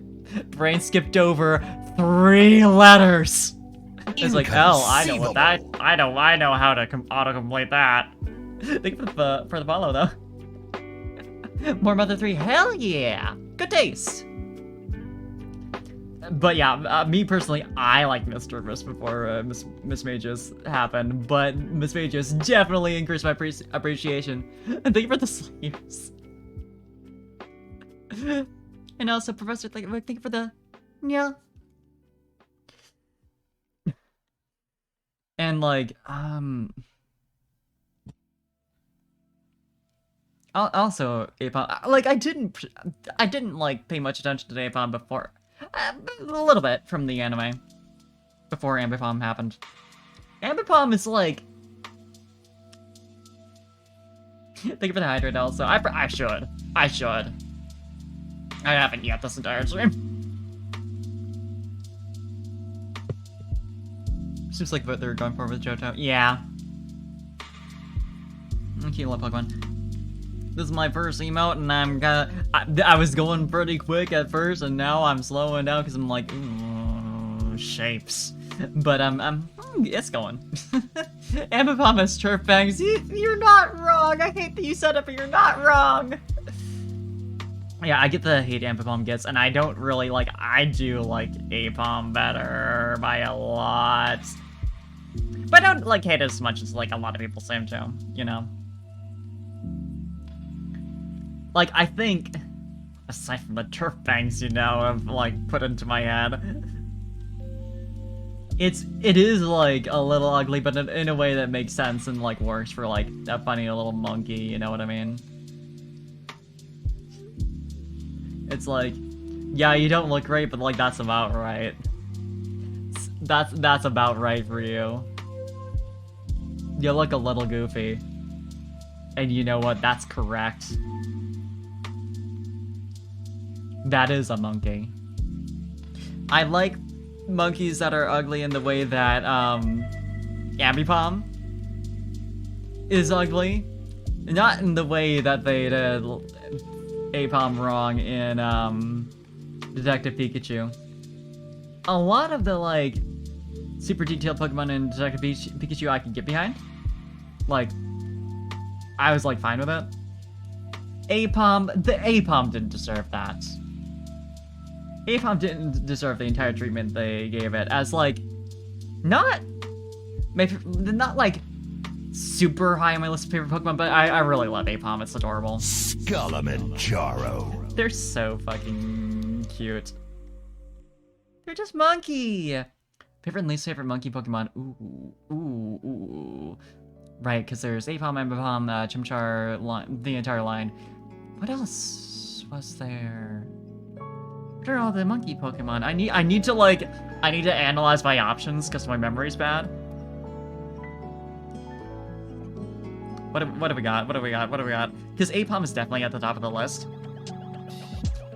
brain skipped over 3 letters. It's like, oh, I know what that. I know how to autocomplete that. Thank you for the follow though. More Mother 3, hell yeah! Good taste. But yeah, me personally, I like Mr. Miss before Miss Mages happened, but Miss Mages definitely increased my appreciation. And thank you for the sleeves. And also, Professor, thank you for the yeah. And like, also Aipom, like I didn't like pay much attention to Aipom before. A little bit from the anime. Before Ambipom happened. Ambipom is like... Thank you for the hydrate also. I should. I haven't yet this entire stream. Seems like what they're going for with Johto. Yeah. Okay, love Pokemon. This is my first emote, and I was going pretty quick at first, and now I'm slowing down because I'm like, ooh, shapes. But it's going. Ambipom has turf fangs. You're not wrong. I hate that you said it, but you're not wrong. Yeah, I get the hate Ambipom gets, and I don't really like. I do like Aipom better by a lot, but I don't like hate it as much as like a lot of people say him too. You know. Like, I think, aside from the turf bangs, you know, I've, like, put into my head, it is, like, a little ugly, but in a way that makes sense and, like, works for, like, a funny little monkey, you know what I mean? It's like, yeah, you don't look great, but, like, that's about right. That's about right for you. You look a little goofy. And you know what? That's correct. That is a monkey. I like monkeys that are ugly in the way that, Ambipom is ugly. Not in the way that they did Aipom wrong in, Detective Pikachu. A lot of the, like, super detailed Pokemon in Detective Pikachu I can get behind. Like, I was, like, fine with it. Aipom didn't deserve that. Aipom didn't deserve the entire treatment they gave it, as, like, not like, super high on my list of favorite Pokemon, but I really love Aipom, it's adorable.
Skullamanjaro.
They're so fucking cute. They're just monkey! Favorite and least favorite monkey Pokemon? Ooh. Right, because there's Aipom, Ambipom, Chimchar, the entire line. What else was there? What are all the monkey Pokemon? I need to analyze my options because my memory's bad. What have we got? Because Aipom is definitely at the top of the list.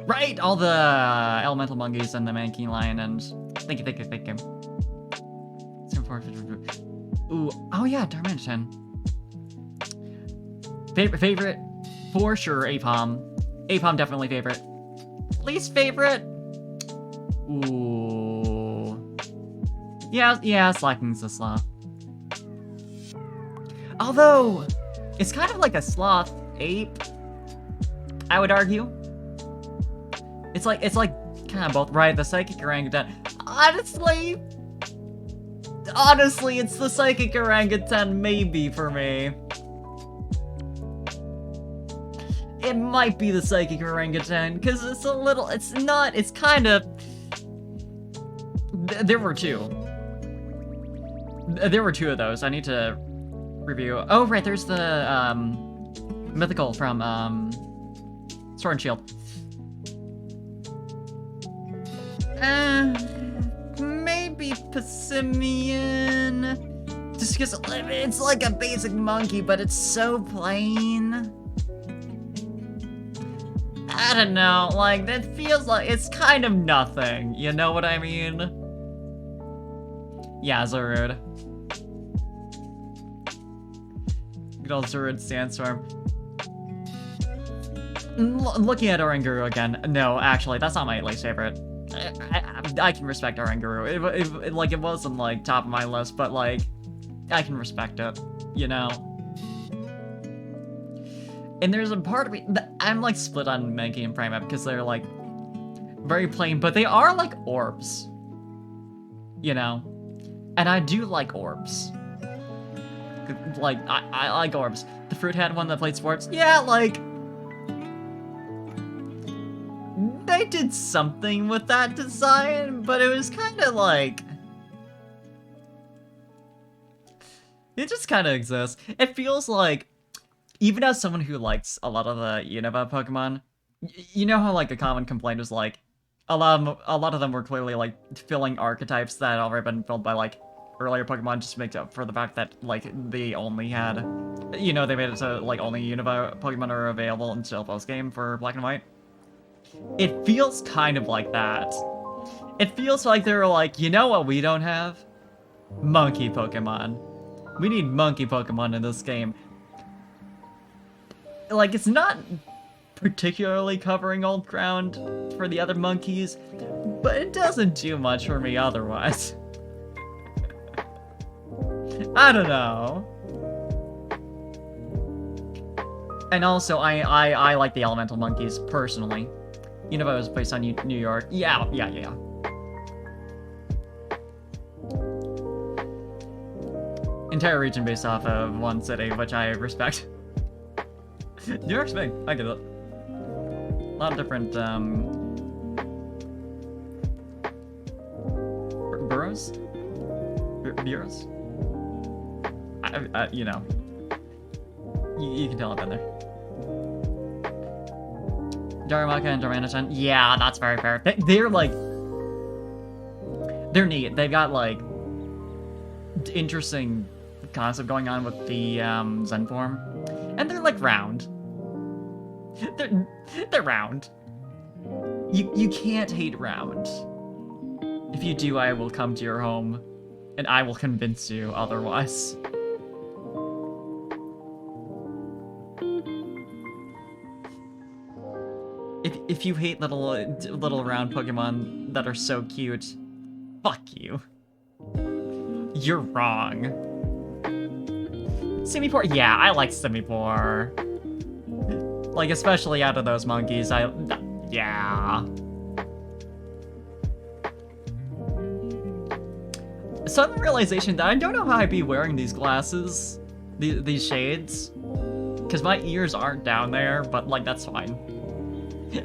Right, all the elemental monkeys and the Mankey Lion and thank you. Ooh, oh yeah, Darmanitan. Favorite, for sure, Apom. Apom definitely favorite. Least favorite? Ooh. Yeah, Slacking's a sloth. Although, it's kind of like a sloth ape, I would argue. It's like kind of both, right? The psychic orangutan. Honestly, it's the psychic orangutan maybe for me. It might be the psychic orangutan, because it's kind of... There were two. There were two of those. I need to review. Oh, right, there's the, mythical from, Sword and Shield. Maybe Passimian. Just because it's like a basic monkey, but it's so plain. I don't know, like, that feels like it's kind of nothing, you know what I mean? Yeah, Zorud. Good old Zorud Sandstorm. Looking at Oranguru again, no, actually, that's not my least favorite. I can respect Oranguru. It wasn't, like, top of my list, but, like, I can respect it, you know? And there's a part of me that I'm like split on Mankey and Primeape because they're like very plain, but they are like orbs, you know? And I do like orbs. Like, I like orbs. The fruit had one that played sports. Yeah, like, they did something with that design, but it was kind of like... It just kind of exists. It feels like, even as someone who likes a lot of the Unova Pokemon, you know how, like, a common complaint was, like, a lot of them were clearly, like, filling archetypes that had already been filled by, like, earlier Pokemon just to make up for the fact that, like, they only had, you know, they made it so, like, only Unova Pokemon are available until post-game for Black and White. It feels kind of like that. It feels like they were like, you know what we don't have? Monkey Pokemon. We need monkey Pokemon in this game. Like, it's not particularly covering old ground for the other monkeys, but it doesn't do much for me otherwise. I don't know. And also, I like the elemental monkeys, personally. You know, if I was based on New York. Yeah. Entire region based off of one city, which I respect. New York's big, I get it. A lot of different, boroughs? Bureaus? You know. You can tell I've been there. Darumaka and Darmanitan. Yeah, that's very fair. They're like... They're neat. They've got, like, interesting concept going on with the, Zen form. And they're, like, round. They're round. You can't hate round. If you do, I will come to your home, and I will convince you otherwise. If you hate little round Pokemon that are so cute, fuck you. You're wrong. Simipour, yeah, I like Simipour. Like, especially out of those monkeys, yeah. Sudden realization that I don't know how I'd be wearing these glasses, these shades, because my ears aren't down there, but, like, that's fine.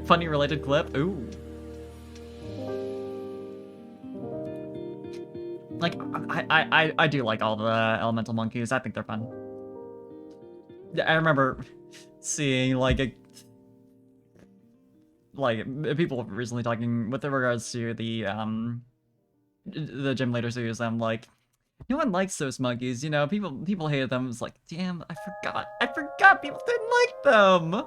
Funny related clip, ooh. Like, I do like all the elemental monkeys. I think they're fun. I remember seeing, like, people recently talking with regards to the gym leaders who use them, like, no one likes those monkeys, you know, people hated them. It's like, damn, I forgot people didn't like them.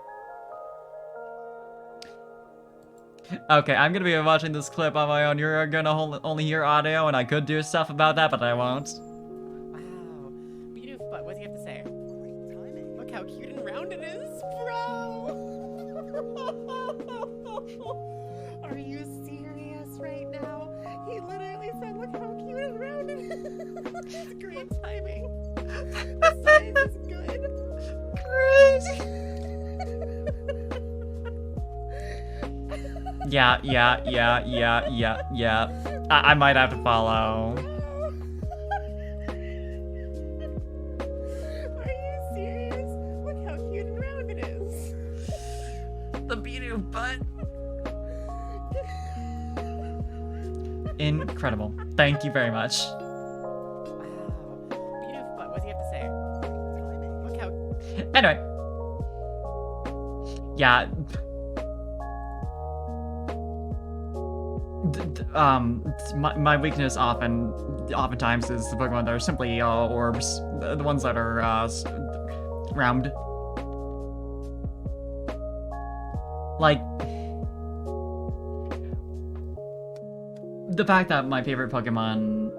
Okay, I'm gonna be watching this clip on my own. You're gonna only hear audio, and I could do stuff about that, but I won't.
Wow. Beautiful, but what does he have to say? Great timing. Look how cute and round it is, bro! Are you serious right now? He literally said, look how cute and round it is. It's great timing. The size is good.
Great. Yeah. I might have to follow.
Are you serious? Look how cute and round it is.
The beauty of butt. Incredible. Thank you very much.
Wow. Beautiful, but what does he have to say? Look how...
Anyway. Yeah. My weakness oftentimes is the Pokemon that are simply orbs, the ones that are round. Like the fact that my favorite Pokemon,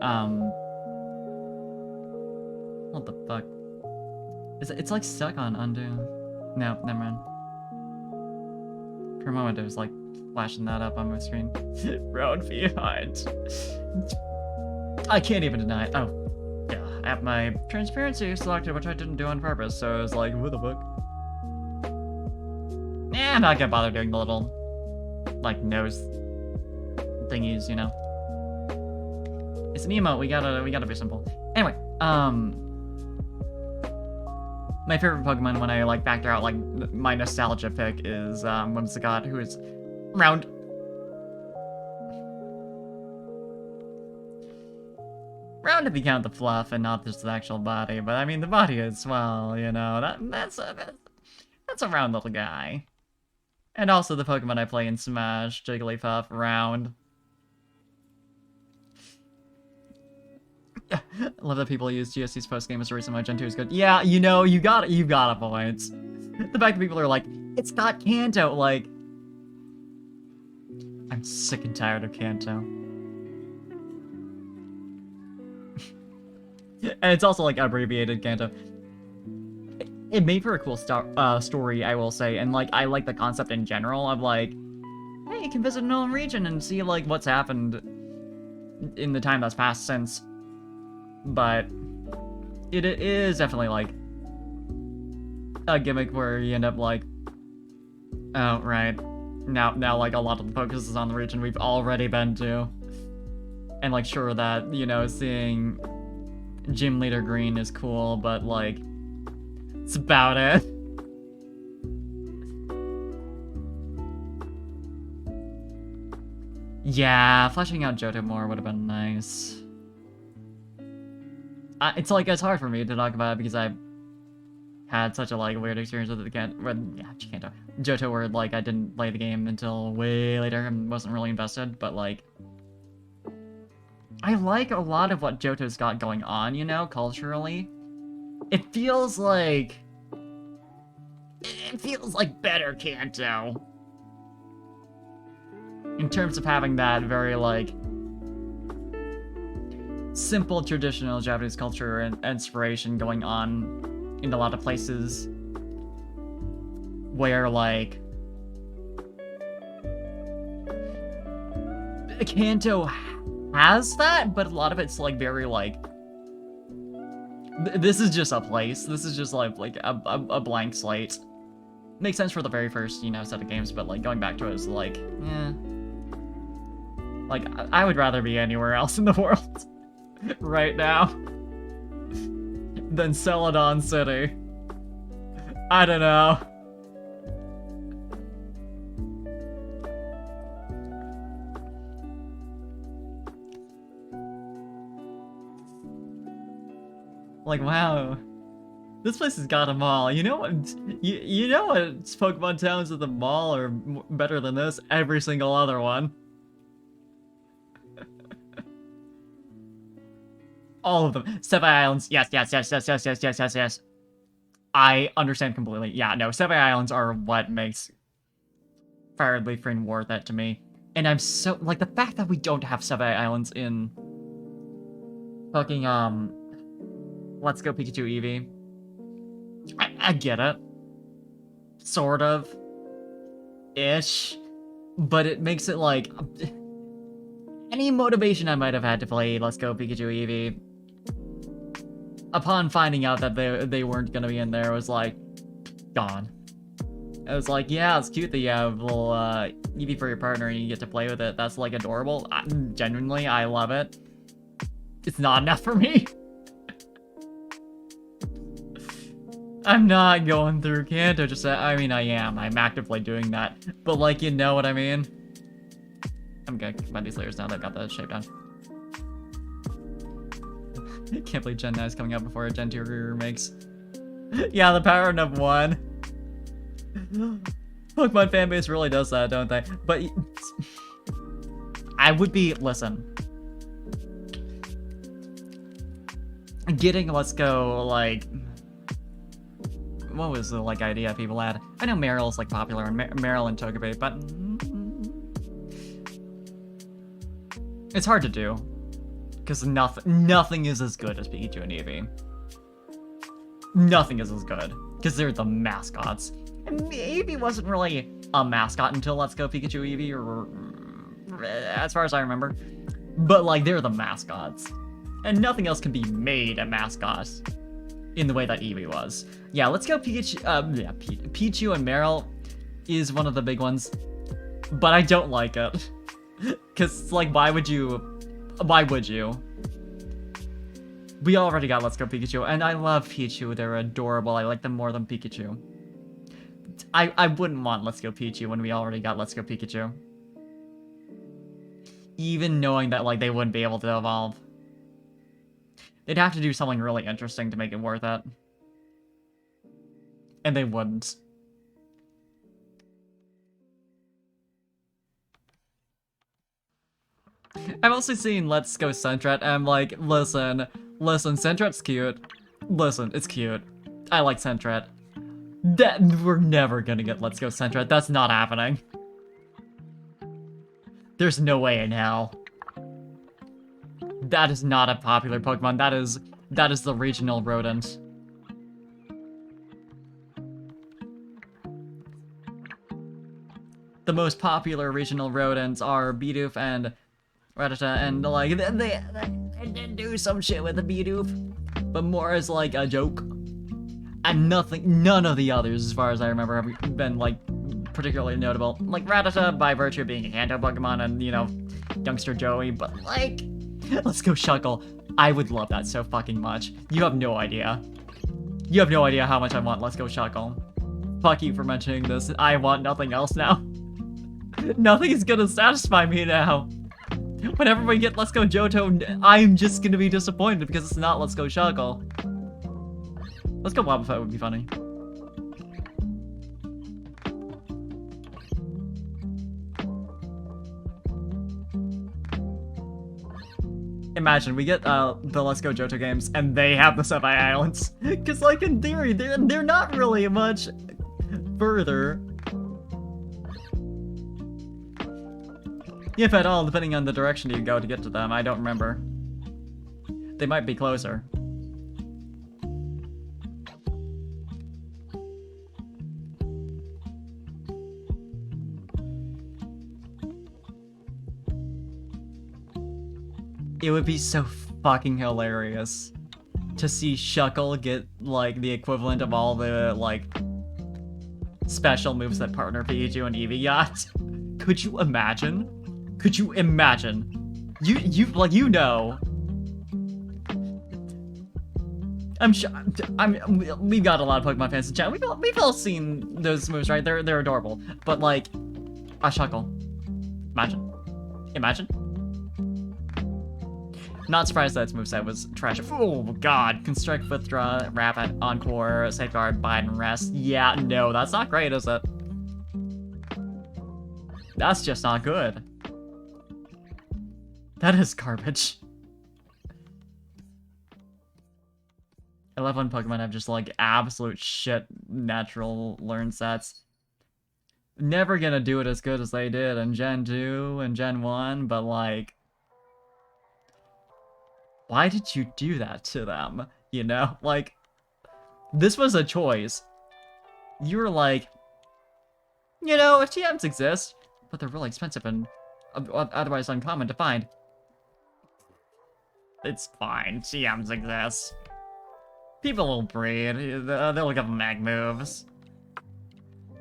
what the fuck? It's like stuck on undo. No, never mind. For a moment, it was like flashing that up on my screen. Round behind. I can't even deny it. Oh, yeah. I have my transparency selected, which I didn't do on purpose, so I was like, what the fuck? I'm not gonna bother doing the little, like, nose thingies, you know? It's an emote, we gotta be simple. Anyway, my favorite Pokemon when I, like, factor out, like, my nostalgia pick is, Whimsicott, who is round. Round if you count the fluff and not just the actual body, but I mean, the body as well, you know? That's a round little guy. And also the Pokemon I play in Smash, Jigglypuff, round. I love that people use GSC's post-game as a reason why Gen 2 is good. Yeah, you know, you got a point. The fact that people are like, it's got Kanto, like... I'm sick and tired of Kanto. And it's also, like, abbreviated Kanto. It made for a cool story, I will say, and, like, I like the concept in general of, like, hey, you can visit an own region and see, like, what's happened in the time that's passed since. But it is definitely, like, a gimmick where you end up, like, oh, right, now, like, a lot of the focus is on the region we've already been to. And, like, sure that, you know, seeing Gym Leader Green is cool, but, like, it's about it. Yeah, fleshing out Johto more would have been nice. It's like, it's hard for me to talk about it because I had such a, like, weird experience with the Johto where, like, I didn't play the game until way later and wasn't really invested, but, like, I like a lot of what Johto's got going on, you know, culturally. It feels like better Kanto. In terms of having that very, like, simple traditional Japanese culture and inspiration going on in a lot of places where, like, Kanto has that, but a lot of it's, like, very, like, this is just a place. This is just, like a blank slate. Makes sense for the very first, you know, set of games, but, like, going back to it is, like, eh. Like, I would rather be anywhere else in the world right now than Celadon City. I don't know. Like, wow. This place has got them all. You know what? You know what Pokemon towns at the mall are better than this? Every single other one. All of them. Sevi Islands. Yes. I understand completely. Yeah, no, Sevi Islands are what makes Fire Leaf Rain worth it to me. And I'm so, like, the fact that we don't have Sebai Islands in fucking, Let's Go Pikachu Eevee. I get it. Sort of. Ish. But it makes it, like, any motivation I might have had to play Let's Go Pikachu Eevee, upon finding out that they weren't gonna be in there, was like, gone. I was like, yeah, it's cute that you have a little Eevee for your partner and you get to play with it. That's, like, adorable. Genuinely, I love it. It's not enough for me. I'm not going through Kanto, I mean, I am. I'm actively doing that. But, like, you know what I mean? I'm gonna combine these layers now that I've got the shape down. I can't believe Gen 9 is coming out before a Gen 2 remakes. Yeah, the power of 1. Pokemon fanbase really does that, don't they? But I would be, listen. Getting Let's Go, like, what was the, like, idea people had? I know Meryl's, like, popular, and Meryl and Togepi, but it's hard to do. Because nothing is as good as Pikachu and Eevee. Nothing is as good. Because they're the mascots. And Eevee wasn't really a mascot until Let's Go Pikachu Eevee, or as far as I remember. But, like, they're the mascots. And nothing else can be made a mascot in the way that Eevee was. Yeah, Let's Go Pikachu, Pichu and Meryl is one of the big ones. But I don't like it. Because, like, why would you? We already got Let's Go Pikachu, and I love Pichu. They're adorable. I like them more than Pikachu. I wouldn't want Let's Go Pichu when we already got Let's Go Pikachu. Even knowing that, like, they wouldn't be able to evolve. They'd have to do something really interesting to make it worth it. And they wouldn't. I've also seen Let's Go Sentret, and I'm like, listen, Sentret's cute. Listen, it's cute. I like Sentret. We're never gonna get Let's Go Sentret. That's not happening. There's no way in hell. That is not a popular Pokemon. That is the regional rodent. The most popular regional rodents are Bidoof and Rattata, and like they did do some shit with the Bidoof, but more as like a joke. And none of the others, as far as I remember, have been like particularly notable. Like Rattata, by virtue of being a Kanto Pokemon, and you know, Youngster Joey. But like, Let's Go Shuckle. I would love that so fucking much. You have no idea. You have no idea how much I want Let's Go Shuckle. Fuck you for mentioning this. I want nothing else now. Nothing is gonna satisfy me now. Whenever we get Let's Go Johto, I'm just gonna be disappointed because it's not Let's Go Shuckle. Let's Go Wobbuffet would be funny. Imagine we get the Let's Go Johto games and they have the Sebai Islands. Cause like in theory, they're not really much further. If at all, depending on the direction you go to get to them, I don't remember. They might be closer. It would be so fucking hilarious to see Shuckle get, like, the equivalent of all the, like, special moves that partner Pikachu and Eevee got. Could you imagine? Could you imagine? You know. I'm sure. We've got a lot of Pokemon fans in chat. We've all seen those moves, right? They're adorable. But like, a Shuckle. Imagine. Not surprised that its moveset was trash. Oh god. Constrict, Withdraw, Rapid, Encore, Safeguard, Bide, and Rest. Yeah, no, that's not great, is it? That's just not good. That is garbage. I love when Pokemon have just like absolute shit natural learn sets. Never gonna do it as good as they did in Gen 2 and Gen 1, but like, why did you do that to them? You know? Like, this was a choice. You were like, you know, if TMs exist, but they're really expensive and otherwise uncommon to find. It's fine, TMs exist. People will breed, they'll give mag moves.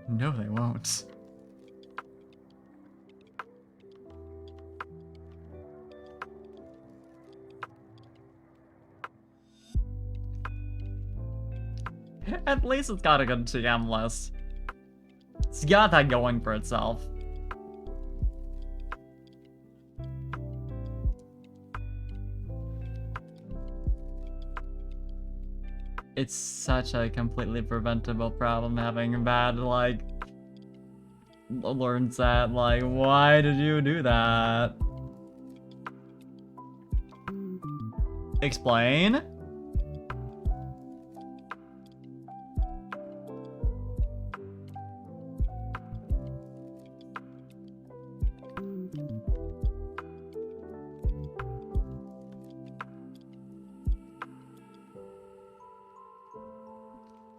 No, they won't. At least it's got a good TM list. It's got that going for itself. It's such a completely preventable problem having a bad, like, learn set. Like, why did you do that? Explain?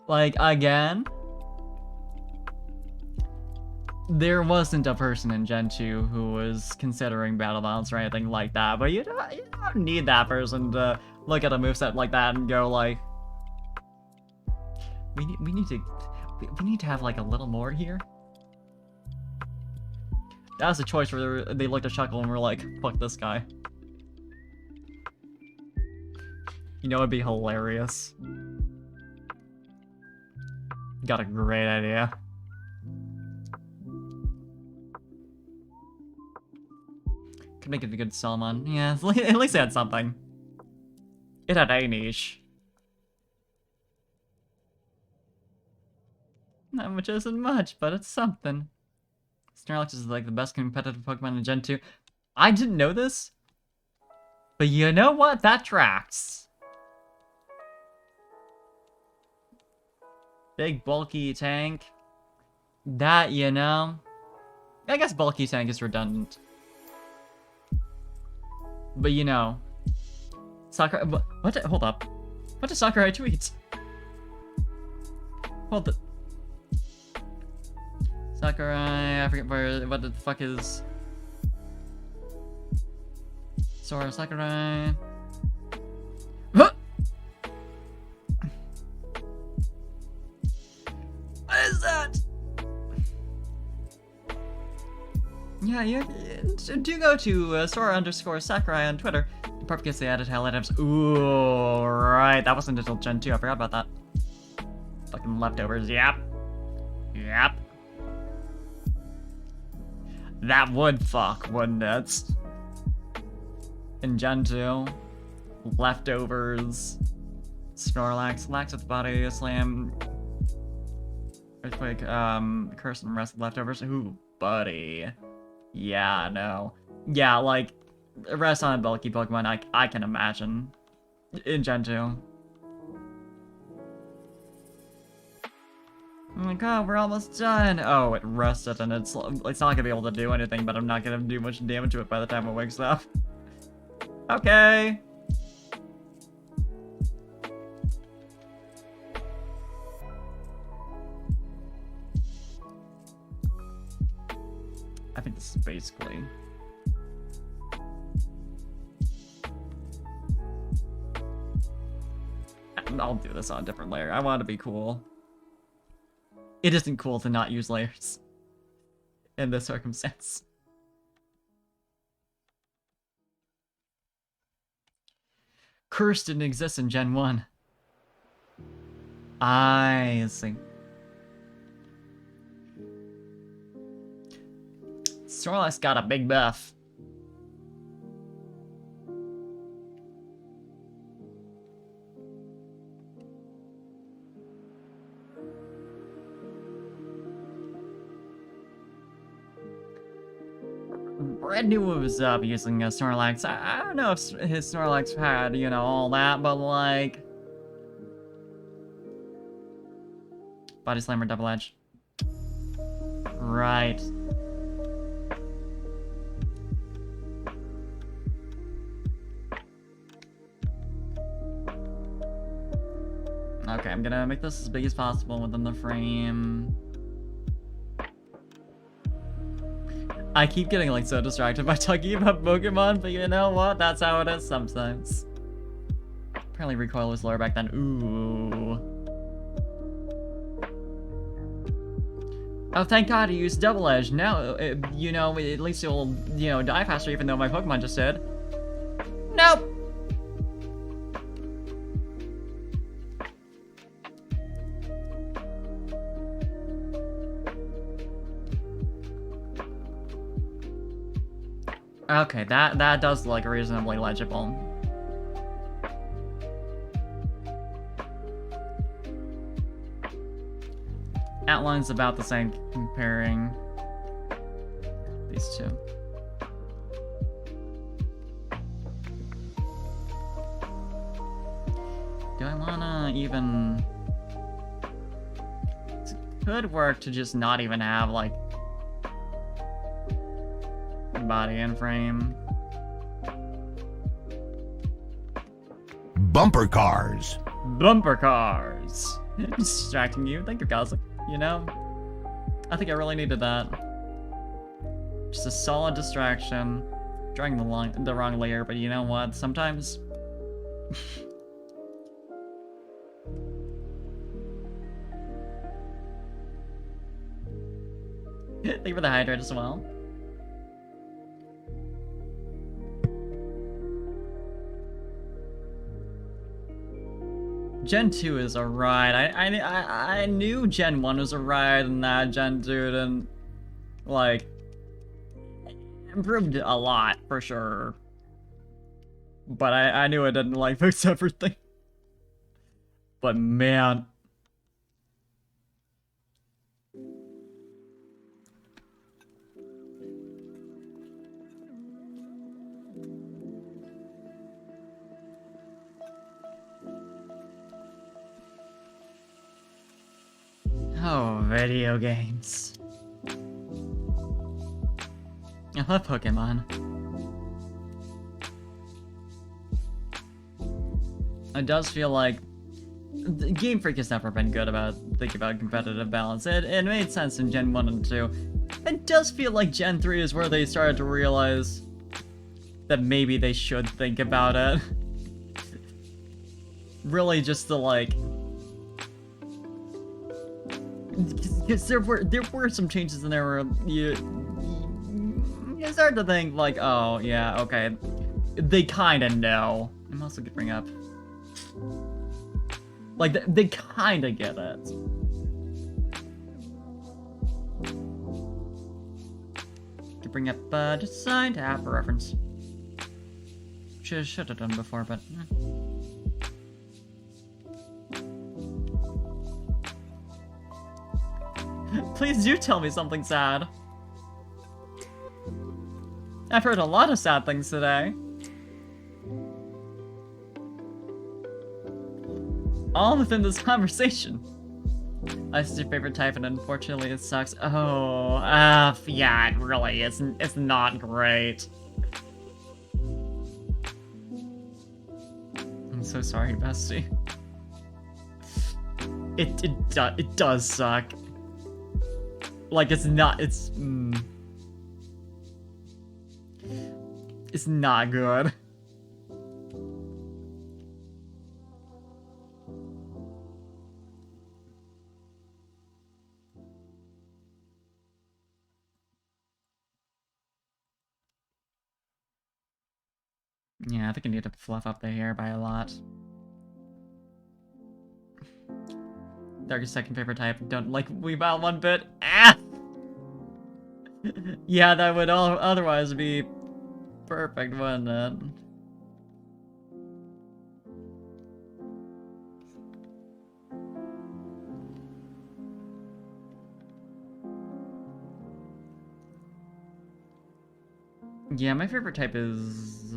Like, again, there wasn't a person in Gen 2 who was considering battle balance or anything like that, but you don't need that person to look at a moveset like that and go like, we need to have like a little more here. That was a choice where they looked at Shuckle and were like, fuck this guy. You know, it'd be hilarious. Got a great idea. Could make it a good Salmon. Yeah, at least it had something. It had a niche. Not which isn't much, but it's something. Snorlax is like the best competitive Pokemon in Gen 2. I didn't know this, but you know what? That tracks. Big bulky tank. That, you know. I guess bulky tank is redundant. But you know. Sakurai. What? Hold up. What did Sakurai tweet? Hold the. Sakurai. I forget where. What the fuck is. Sora Sakurai. Huh! What is that? Yeah, you do go to Sora_Sakurai on Twitter. Probably gets the added highlight. Ooh, right. That wasn't until Gen 2. I forgot about that. Fucking leftovers. Yep. Yep. That would fuck, wouldn't it? In Gen 2. Leftovers. Snorlax. Lax with body slam. Earthquake, curse and rest of leftovers. Ooh, buddy. Yeah, no. Yeah, like, rest on a bulky Pokemon, I can imagine. In Gen 2. Oh my god, we're almost done. Oh, it rested and it's not gonna be able to do anything, but I'm not gonna do much damage to it by the time it wakes up. Okay. I think this is basically... I'll do this on a different layer. I want to be cool. It isn't cool to not use layers in this circumstance. Curse didn't exist in Gen 1. I see. Snorlax got a big buff. Brand new was up using Snorlax. I don't know if his Snorlax had, you know, all that, but like... Body Slammer Double Edge. Right. Okay, I'm gonna make this as big as possible within the frame. I keep getting like so distracted by talking about Pokemon, but you know what? That's how it is sometimes. Apparently recoil was lower back then. Ooh. Oh, thank God you used Double Edge. Now, you know, at least you'll, you know, die faster even though my Pokemon just did. Nope. Okay, that does look reasonably legible. Outline's about the same comparing these two. Do I wanna even... It could work to just not even have, like, body and frame.
Bumper cars.
Bumper cars! Distracting you. Thank you, Cosmic. You know? I think I really needed that. Just a solid distraction. Drawing the wrong layer, but you know what? Sometimes... Thank you for the hydrate as well. Gen 2 is a ride. I knew Gen 1 was a ride and that Gen 2 didn't, like, improved a lot, for sure. But I knew it didn't, like, fix everything. But man... Oh, video games. I love Pokemon. It does feel like Game Freak has never been good about thinking about competitive balance. It made sense in Gen 1 and 2. It does feel like Gen 3 is where they started to realize that maybe they should think about it. Really just to like... Because there were some changes in there where you start to think like, oh yeah, okay, they kind of know. I'm also gonna bring up, like they kind of get it. To bring up design tab for reference. Should have done before, but. Please do tell me something sad. I've heard a lot of sad things today. All within this conversation. Ice is your favorite type, and unfortunately it sucks. Oh, yeah, it really is. It's not great. I'm so sorry, bestie. It does suck. Like, it's not, it's not good. Yeah, I think I need to fluff up the hair by a lot. Darkest second favorite type. Don't like weave out one bit. Ah! Yeah, that would otherwise be perfect, wouldn't it? Yeah, my favorite type is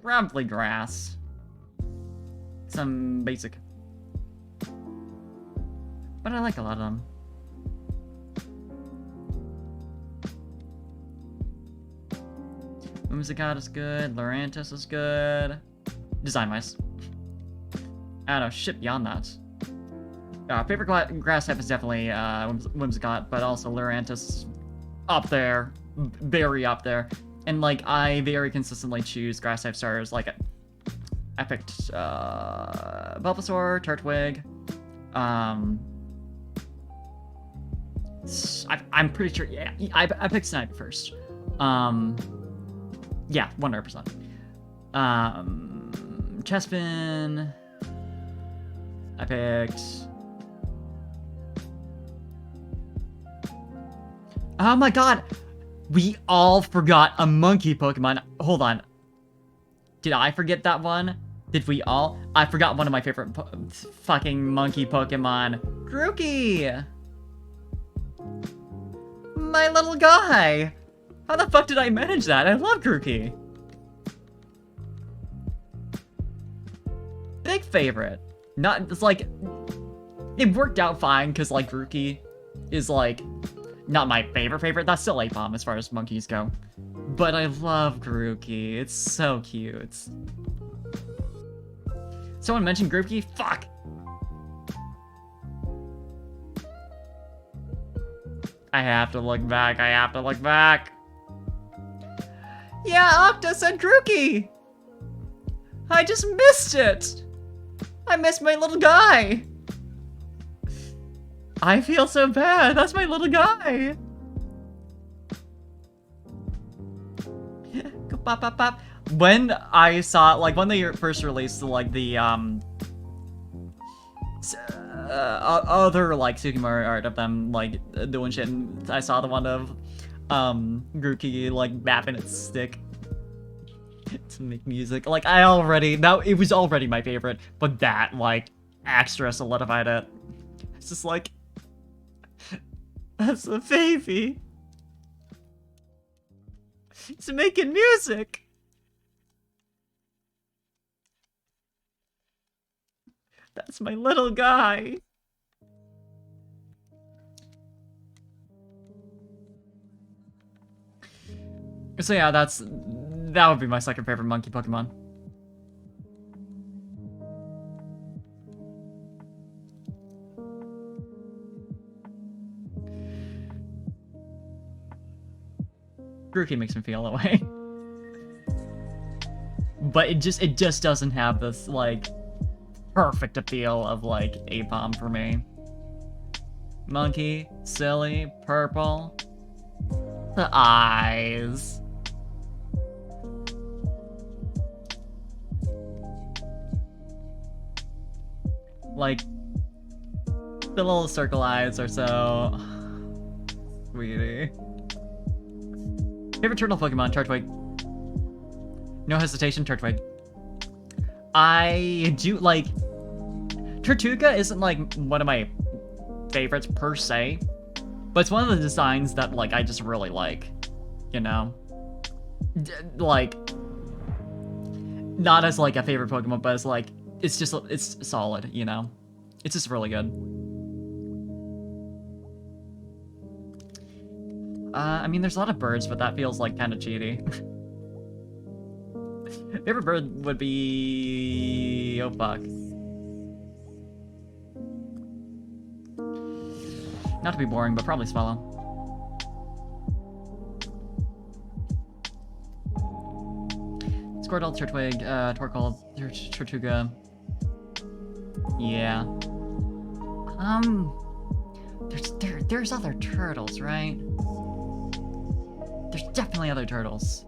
probably grass. Some basic. But I like a lot of them. Whimsicott is good. Lurantis is good. Design-wise. I don't know, shit beyond that. Favorite grass type is definitely Whimsicott, but also Lurantis up there. Very up there. And, like, I very consistently choose grass type starters. Like, I picked Bulbasaur, Turtwig. I'm pretty sure, yeah, I picked Snipe first. Yeah, 100%. Chespin. I picked. Oh my god! We all forgot a monkey Pokemon. Hold on. Did I forget that one? Did we all? I forgot one of my favorite fucking monkey Pokemon. Grookey! My little guy! How the fuck did I manage that? I love Grookey. Big favorite. Not, it's like, it worked out fine, because, like, Grookey is, like, not my favorite. That's still Aipom as far as monkeys go. But I love Grookey. It's so cute. Someone mentioned Grookey? Fuck! I have to look back. Yeah, Octa said Grookey! I just missed it! I missed my little guy! I feel so bad. That's my little guy! When I saw, like, when they first released, like, the, other, like, Sukimori art of them, like, doing shit, and I saw the one of, Grookey, like, mapping its stick to make music. Like, it was already my favorite, but that, like, extra solidified it. It's just like, that's a baby. It's making music. That's my little guy. So yeah, that would be my second favorite monkey Pokemon. Grookey makes me feel that way. But it just doesn't have this, like, perfect appeal of, like, Aipom for me. Monkey, silly, purple. The eyes. Like, the little circle eyes are so... Sweetie. Favorite turtle Pokemon, Turtwig. No hesitation, Turtwig. I do, like... Tortuga isn't, like, one of my favorites per se, but it's one of the designs that, like, I just really like, you know? Like, not as, like, a favorite Pokemon, but it's, like, it's solid, you know? It's just really good. I mean, there's a lot of birds, but that feels, like, kind of cheaty. Favorite bird would be... Oh, fuck. Not to be boring, but probably Swallow. Squirtle, Turtwig, Torkoal, Tortuga. Yeah. There's other turtles, right? There's definitely other turtles.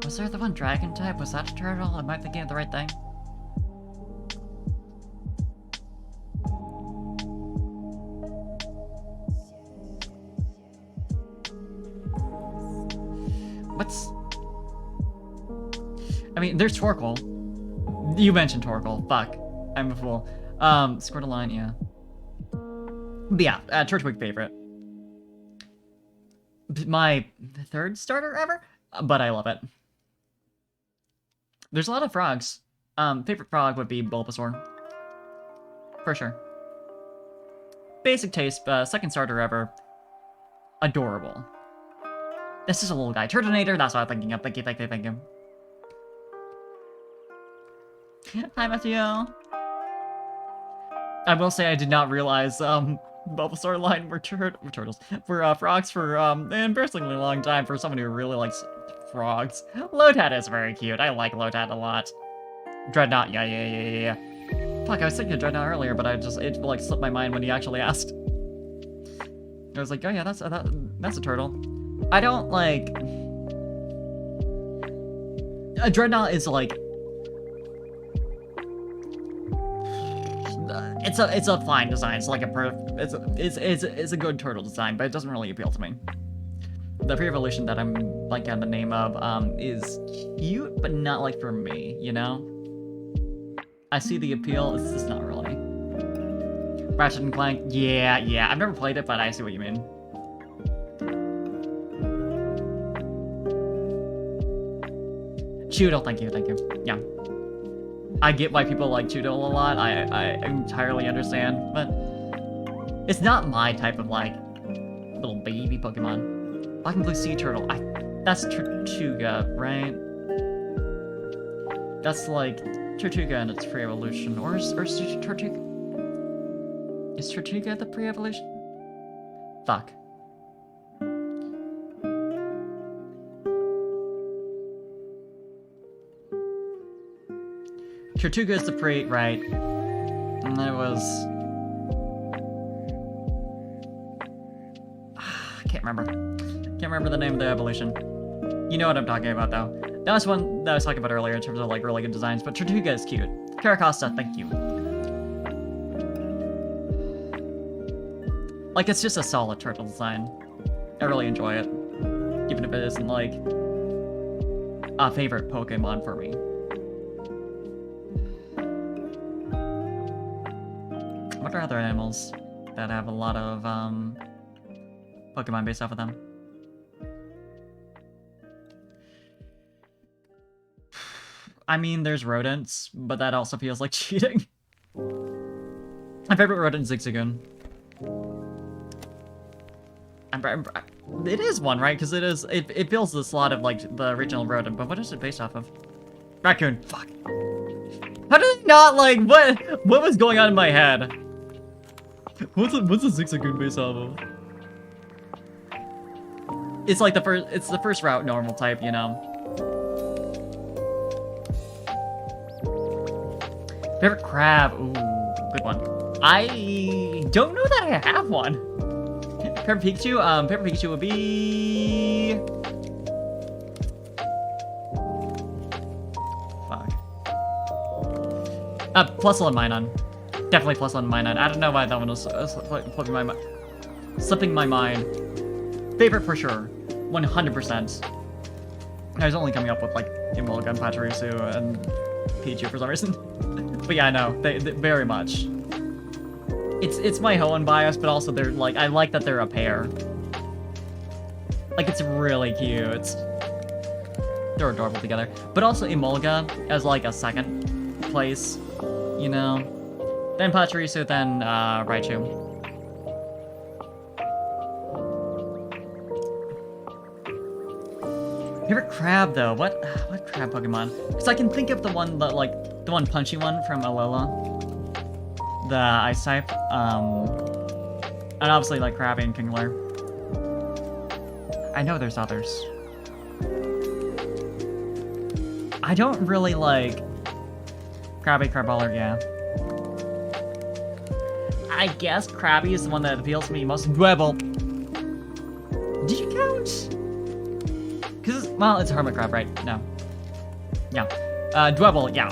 Was there the one dragon type? Was that a turtle? Am I thinking of the right thing? I mean, there's Torkoal. You mentioned Torkoal. Fuck. I'm a fool. Squirtle, yeah. But yeah, Turtwig favorite. My third starter ever? But I love it. There's a lot of frogs. Favorite frog would be Bulbasaur. For sure. Basic taste, second starter ever. Adorable. This is a little guy. Turtonator, that's what I'm thinking of. Thank you, thank you, thank you. Hi, Matthew. I will say I did not realize, Bulbasaur line were turtles. For, frogs for, an embarrassingly long time for someone who really likes frogs. Lotad is very cute. I like Lotad a lot. Dreadnought, yeah. Fuck, I was thinking of Dreadnought earlier, but it, like, slipped my mind when he actually asked. I was like, oh yeah, that's a turtle. I don't, like... A Dreadnought is, like... It's a fine design. It's like it's a good turtle design, but it doesn't really appeal to me. The pre-evolution that I'm blanking on the name of is cute, but not like for me, you know? I see the appeal, it's just not really. Ratchet and Clank, yeah. I've never played it, but I see what you mean. Chewdle, thank you. Yeah. I get why people like Chewdle a lot, I entirely understand, but it's not my type of, like, little baby Pokemon. Black and Blue Sea Turtle, that's Tortuga, right? That's, like, Tortuga in its pre-evolution, or is Tortuga... Is Tortuga the pre-evolution? Fuck. Tortuga is the pre, right? And then it was... I can't remember. Can't remember the name of the evolution. You know what I'm talking about, though. That was one that I was talking about earlier in terms of, like, really good designs, but Tortuga is cute. Caracosta, thank you. Like, it's just a solid turtle design. I really enjoy it. Even if it isn't, like, a favorite Pokemon for me. What are other animals that have a lot of, Pokemon based off of them? I mean, there's rodents, but that also feels like cheating. My favorite rodent is Zigzagoon. It is one, right? Because it fills the slot of, like, the original rodent, but what is it based off of? Raccoon. Fuck. How did it not, like, what was going on in my head? What's a Zigzagoon based off of? It's like it's the first route normal type, you know. Favorite crab, ooh, good one. I don't know that I have one. Favorite Pikachu, favorite Pikachu would be... Fuck. Plus one Minun. Definitely plus one Minun. I don't know why that one was slipping my mind. Favorite for sure. 100%. I was only coming up with, like, Emolga and Pachirisu and Pichu for some reason. But yeah, no, they very much. It's my Hoenn bias, but also they're, like, I like that they're a pair. Like, it's really cute. They're adorable together. But also Emolga as, like, a second place, you know? Then Pachirisu, then, Raichu. Favorite crab, though? What crab Pokemon? Because I can think of the one that, like, the one punchy one from Alola. The ice type. And obviously, like, Krabby and Kingler. I know there's others. I don't really like Krabby, Crabballer, yeah. I guess Krabby is the one that appeals to me most. Dwebble. Did you count? Because, well, it's a hermit crab, right? No. Yeah. Dwebble, yeah,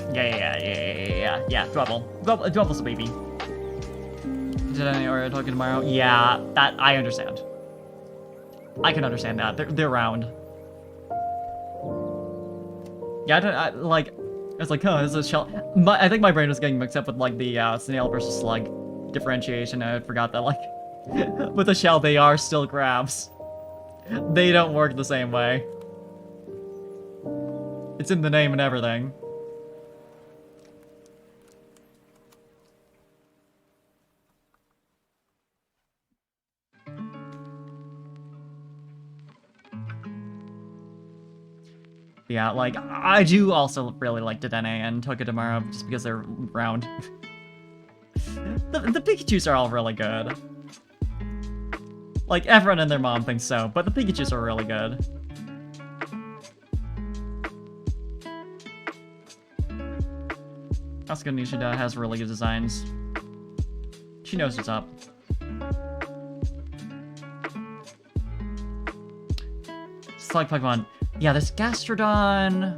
Dwebble. Dwebble's a baby. Did I or talking tomorrow? Yeah, that, I understand. I can understand that. They're round. Yeah, I was like, oh, it's a shell. I think my brain was getting mixed up with, like, the, snail versus slug differentiation. I forgot that, like, with a shell, they are still crabs. They don't work the same way. It's in the name and everything. Yeah, like, I do also really like Dedenne and Togedemaru just because they're round. The Pikachus are all really good. Like, everyone and their mom thinks so, but the Pikachus are really good. Asuka Nishida has really good designs. She knows what's up. Slug Pokemon. Yeah, this Gastrodon.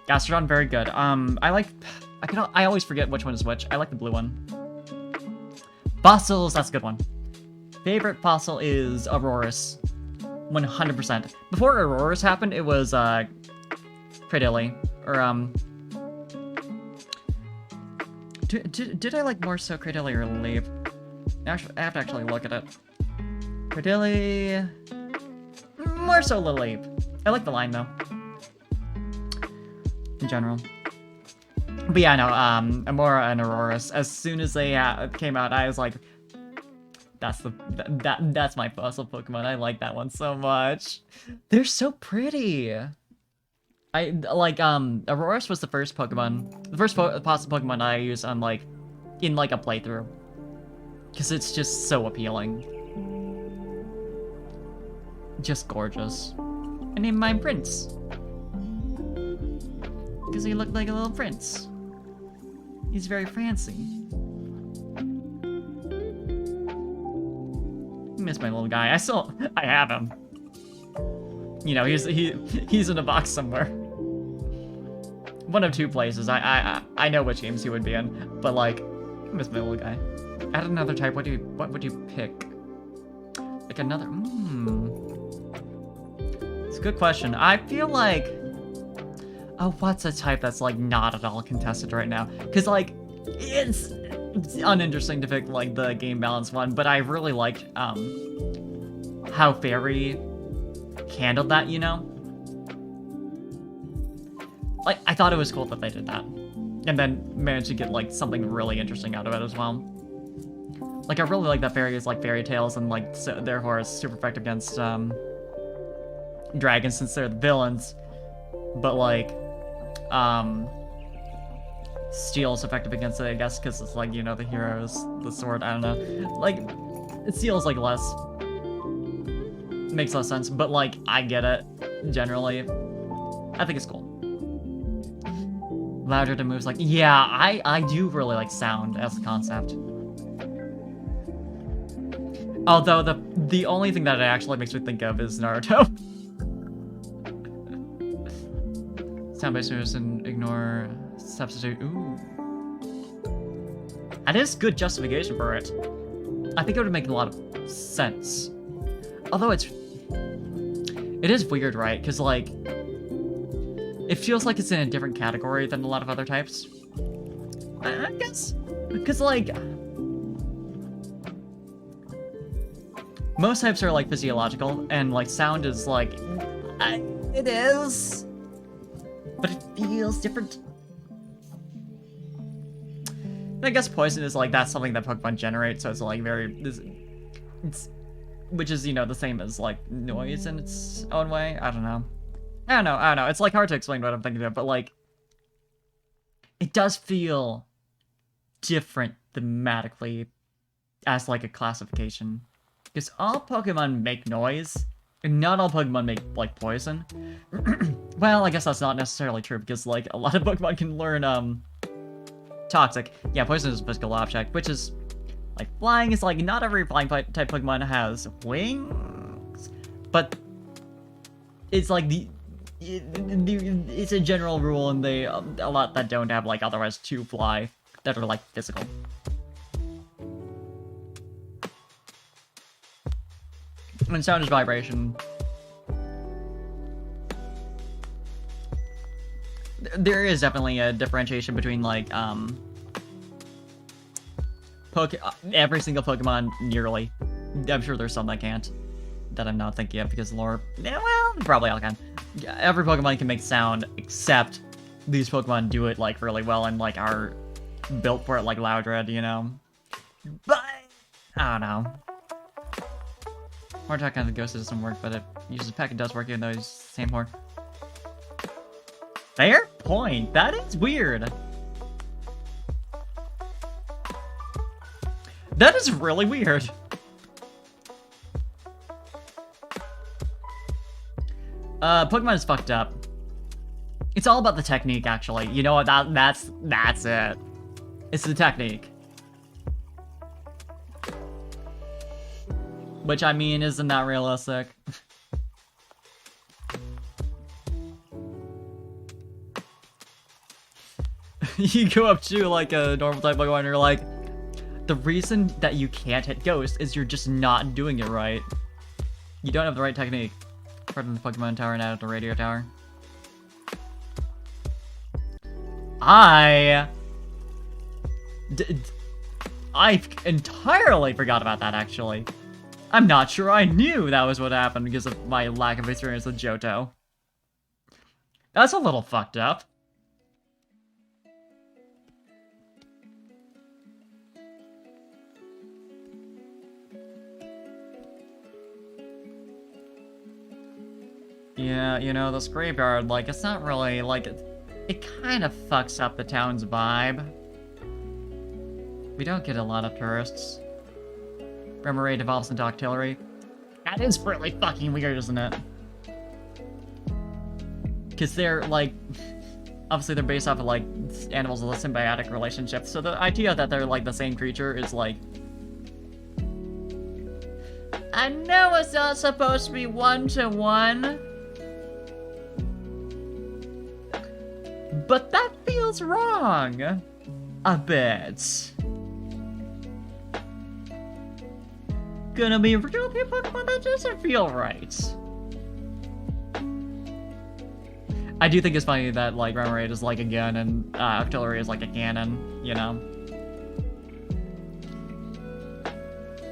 Gastrodon, very good. I always forget which one is which. I like the blue one. Fossils, that's a good one. Favorite fossil is Aurorus. 100%. Before Aurorus happened, it was, Cradily. Or, Did I like more so Cradily or Leap? Actually, I have to actually look at it. Cradily... More so Leap. I like the line, though. In general. But yeah, no, Amora and Aurorus, as soon as they came out, I was like, that's my fossil Pokemon. I like that one so much. They're so pretty. I like Aurorus was the first Pokemon, the first fossil Pokemon I used on like in like a playthrough, because it's just so appealing, just gorgeous. I named mine Prince because he looked like a little prince. He's very fancy. I miss my little guy. I have him. You know, he's in a box somewhere. One of two places. I know which games he would be in, but like, I miss my little guy. Add another type. What would you pick? Like another. It's a good question. I feel like. Oh, what's a type that's like not at all contested right now? Because like, it's uninteresting to pick like the game balance one, but I really liked how Fairy handled that, you know? Like, I thought it was cool that they did that. And then managed to get, like, something really interesting out of it as well. Like, I really like that Fairy is, like, Fairy Tales and, like, so therefore is super effective against, dragons since they're the villains. But, like, Steel is effective against it, I guess, because it's, like, you know, the heroes, the sword, I don't know. Like, Steel is, like, less... Makes less sense, but like, I get it, generally. I think it's cool. Louder to moves like, yeah, I do really like sound as a concept. Although the only thing that it actually makes me think of is Naruto. Sound-based moves and ignore substitute. Ooh. That is good justification for it. I think it would make a lot of sense. Although it is weird, right? Because, like, it feels like it's in a different category than a lot of other types. I guess. Because, like, most types are, like, physiological, and, like, sound is, like, it is, but it feels different. And I guess poison is, like, that's something that Pokemon generate, so it's, like, which is, you know, the same as, like, noise in its own way. I don't know. It's, like, hard to explain what I'm thinking of, but, like, it does feel different thematically as, like, a classification. Because all Pokemon make noise, and not all Pokemon make, like, poison. Well, I guess that's not necessarily true, because, like, a lot of Pokemon can learn, Toxic. Yeah, poison is a physical object, which is... Like, flying is, like, not every flying type Pokemon has wings, but it's, like, it's a general rule, and a lot that don't have, like, otherwise to fly, that are, like, physical. And sound is vibration. There is definitely a differentiation between, like, every single Pokemon, nearly. I'm sure there's some that can't. That I'm not thinking of because lore... Yeah, well, probably all can. Yeah, every Pokemon can make sound, except these Pokemon do it, like, really well and, like, are built for it, like Loudred, you know? But... I don't know. More attack on the Ghost doesn't work, but it uses Peck, it does work even though he's the same horn. Fair point. That is weird. That is really weird. Pokemon is fucked up. It's all about the technique, actually. You know what? That's it. It's the technique. Which, I mean, isn't that realistic? You go up to, like, a normal type Pokemon and you're like, the reason that you can't hit Ghost is you're just not doing it right. You don't have the right technique. From the Pokemon Tower and out of the Radio Tower. I entirely forgot about that, actually. I'm not sure I knew that was what happened because of my lack of experience with Johto. That's a little fucked up. Yeah, you know, this graveyard, like, it's not really, like, it kind of fucks up the town's vibe. We don't get a lot of tourists. Remoraid devolves into Octillery. That is really fucking weird, isn't it? Because they're, like, obviously they're based off of, like, animals with a symbiotic relationship, so the idea that they're, like, the same creature is, like... I know it's not supposed to be one-to-one. But that feels wrong. A bit. Gonna be real Pokemon, that doesn't feel right. I do think it's funny that, like, Remoraid is like a gun and Octillery is like a cannon, you know?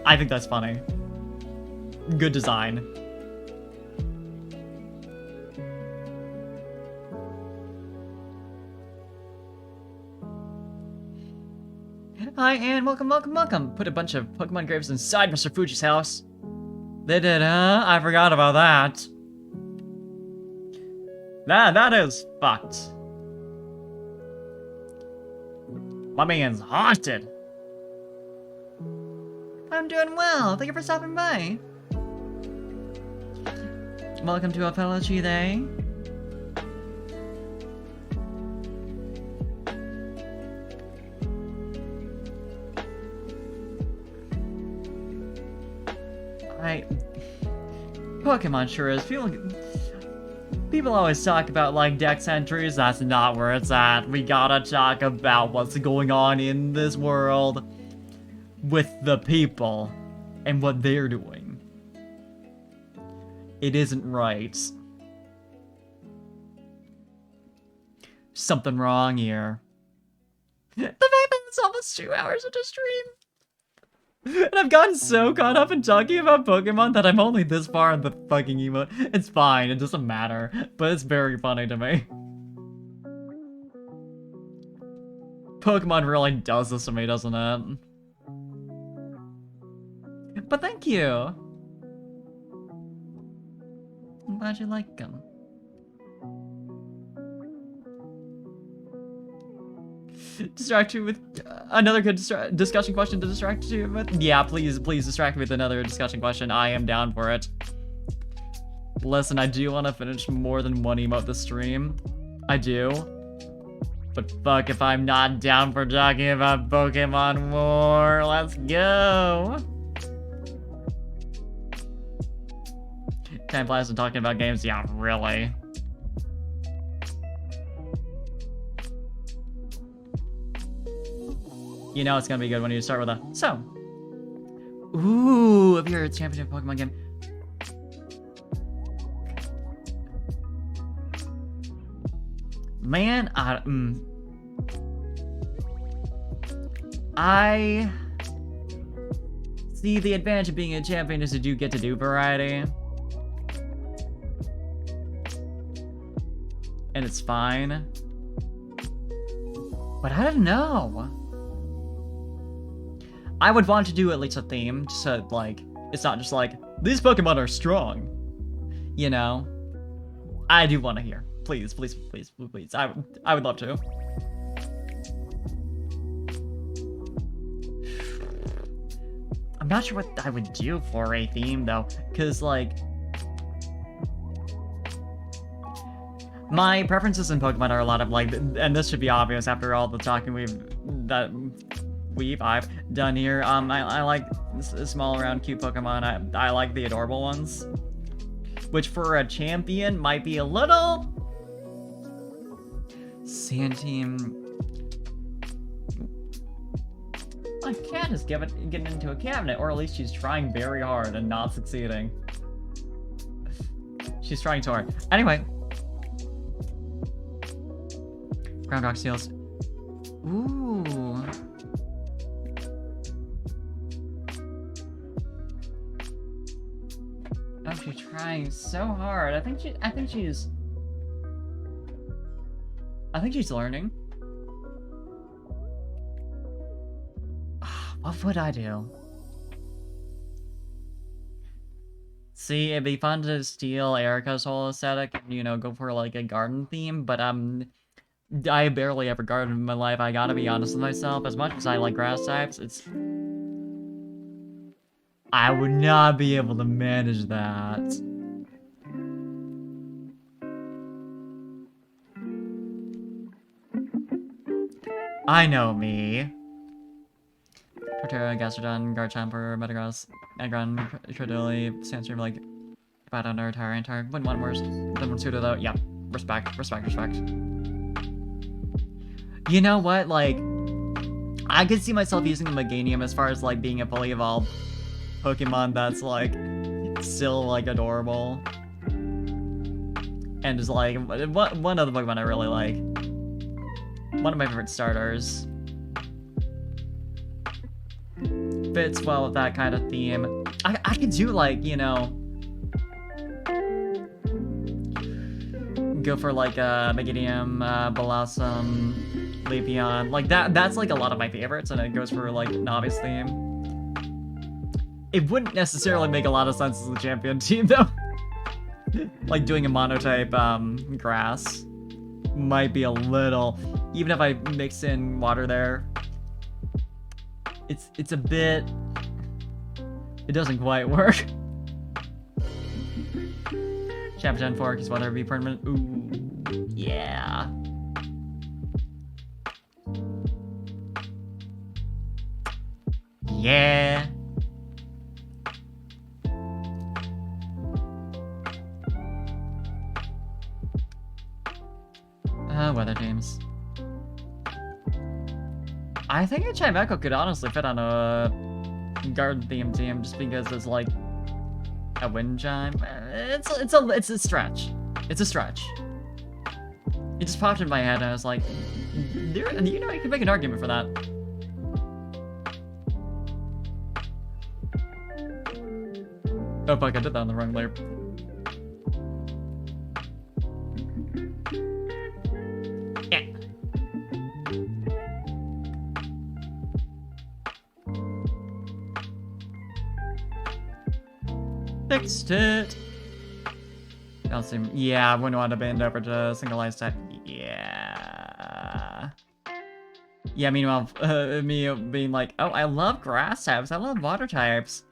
I think that's funny. Good design. Hi, and welcome, welcome, welcome. Put a bunch of Pokemon graves inside Mr. Fuji's house. They did, huh? I forgot about that. That is fucked. My man's haunted. I'm doing well. Thank you for stopping by. Welcome to Apology Day. Pokemon sure is feeling... People always talk about, like, Dex entries. That's not where it's at. We gotta talk about what's going on in this world with the people and what they're doing. It isn't right. Something wrong here. The fact that it's almost 2 hours into stream. And I've gotten so caught up in talking about Pokemon that I'm only this far in the fucking emote. It's fine, it doesn't matter. But it's very funny to me. Pokemon really does this to me, doesn't it? But thank you! I'm glad you like them. Distract you with another good discussion question to distract you with? Yeah, please distract me with another discussion question. I am down for it. Listen, I do want to finish more than one emote this stream. I do. But fuck if I'm not down for talking about Pokemon more. Let's go! Time flies when talking about games. Yeah, really. You know it's gonna be good when you start with a so. Ooh, if you're a champion Pokemon game. Man, I see the advantage of being a champion is you get to do variety. And it's fine. But I don't know. I would want to do at least a theme, so, like, it's not just like, these Pokemon are strong. You know? I do want to hear. please, please, please, please. I would love to. I'm not sure what I would do for a theme though, because like my preferences in Pokemon are a lot of like, and this should be obvious after all the talking I've done here. I like small, round, cute Pokemon. I like the adorable ones, which for a champion might be a little. Sand Team. My cat is getting into a cabinet, or at least she's trying very hard and not succeeding. She's trying too hard. Anyway. Groundhog Seals. Ooh. Oh, she's trying so hard. I think she's learning. What would I do? See, it'd be fun to steal Erica's whole aesthetic and, you know, go for like a garden theme, but I barely ever garden in my life. I gotta be honest with myself. As much as I like grass types, I would not be able to manage that. I know me. Torterra, Gastrodon, Garchomper, Metagross, Aggron, Cradily, Sandstream, like, about under Tyranitar. Wouldn't want worse than Pseudo though. Yeah, respect, respect, respect. You know what, like, I could see myself using the Meganium as far as, like, being a fully evolved Pokemon that's, like, still, like, adorable. And just, like, one of the Pokemon I really like. One of my favorite starters. Fits well with that kind of theme. I could do, like, you know, go for, like, Meganium, Blossom, Leafeon. Like, that's, like, a lot of my favorites, and it goes for, like, an obvious theme. It wouldn't necessarily make a lot of sense as a champion team, though. Like, doing a monotype, grass might be a little... Even if I mix in water there, it's a bit... It doesn't quite work. Champ Gen 4, because whether it be permanent... Ooh, yeah. Yeah. Weather teams. I think a Chimecho could honestly fit on a garden theme team just because it's like a wind chime. It's a stretch. It's a stretch. It just popped in my head and I was like, you know, you could make an argument for that. Oh fuck, I did that on the wrong layer. Fixed it. Calcium. Yeah, I wouldn't want to bend over to single ice type. Yeah. Yeah, meanwhile, me being like, oh, I love grass types. I love water types.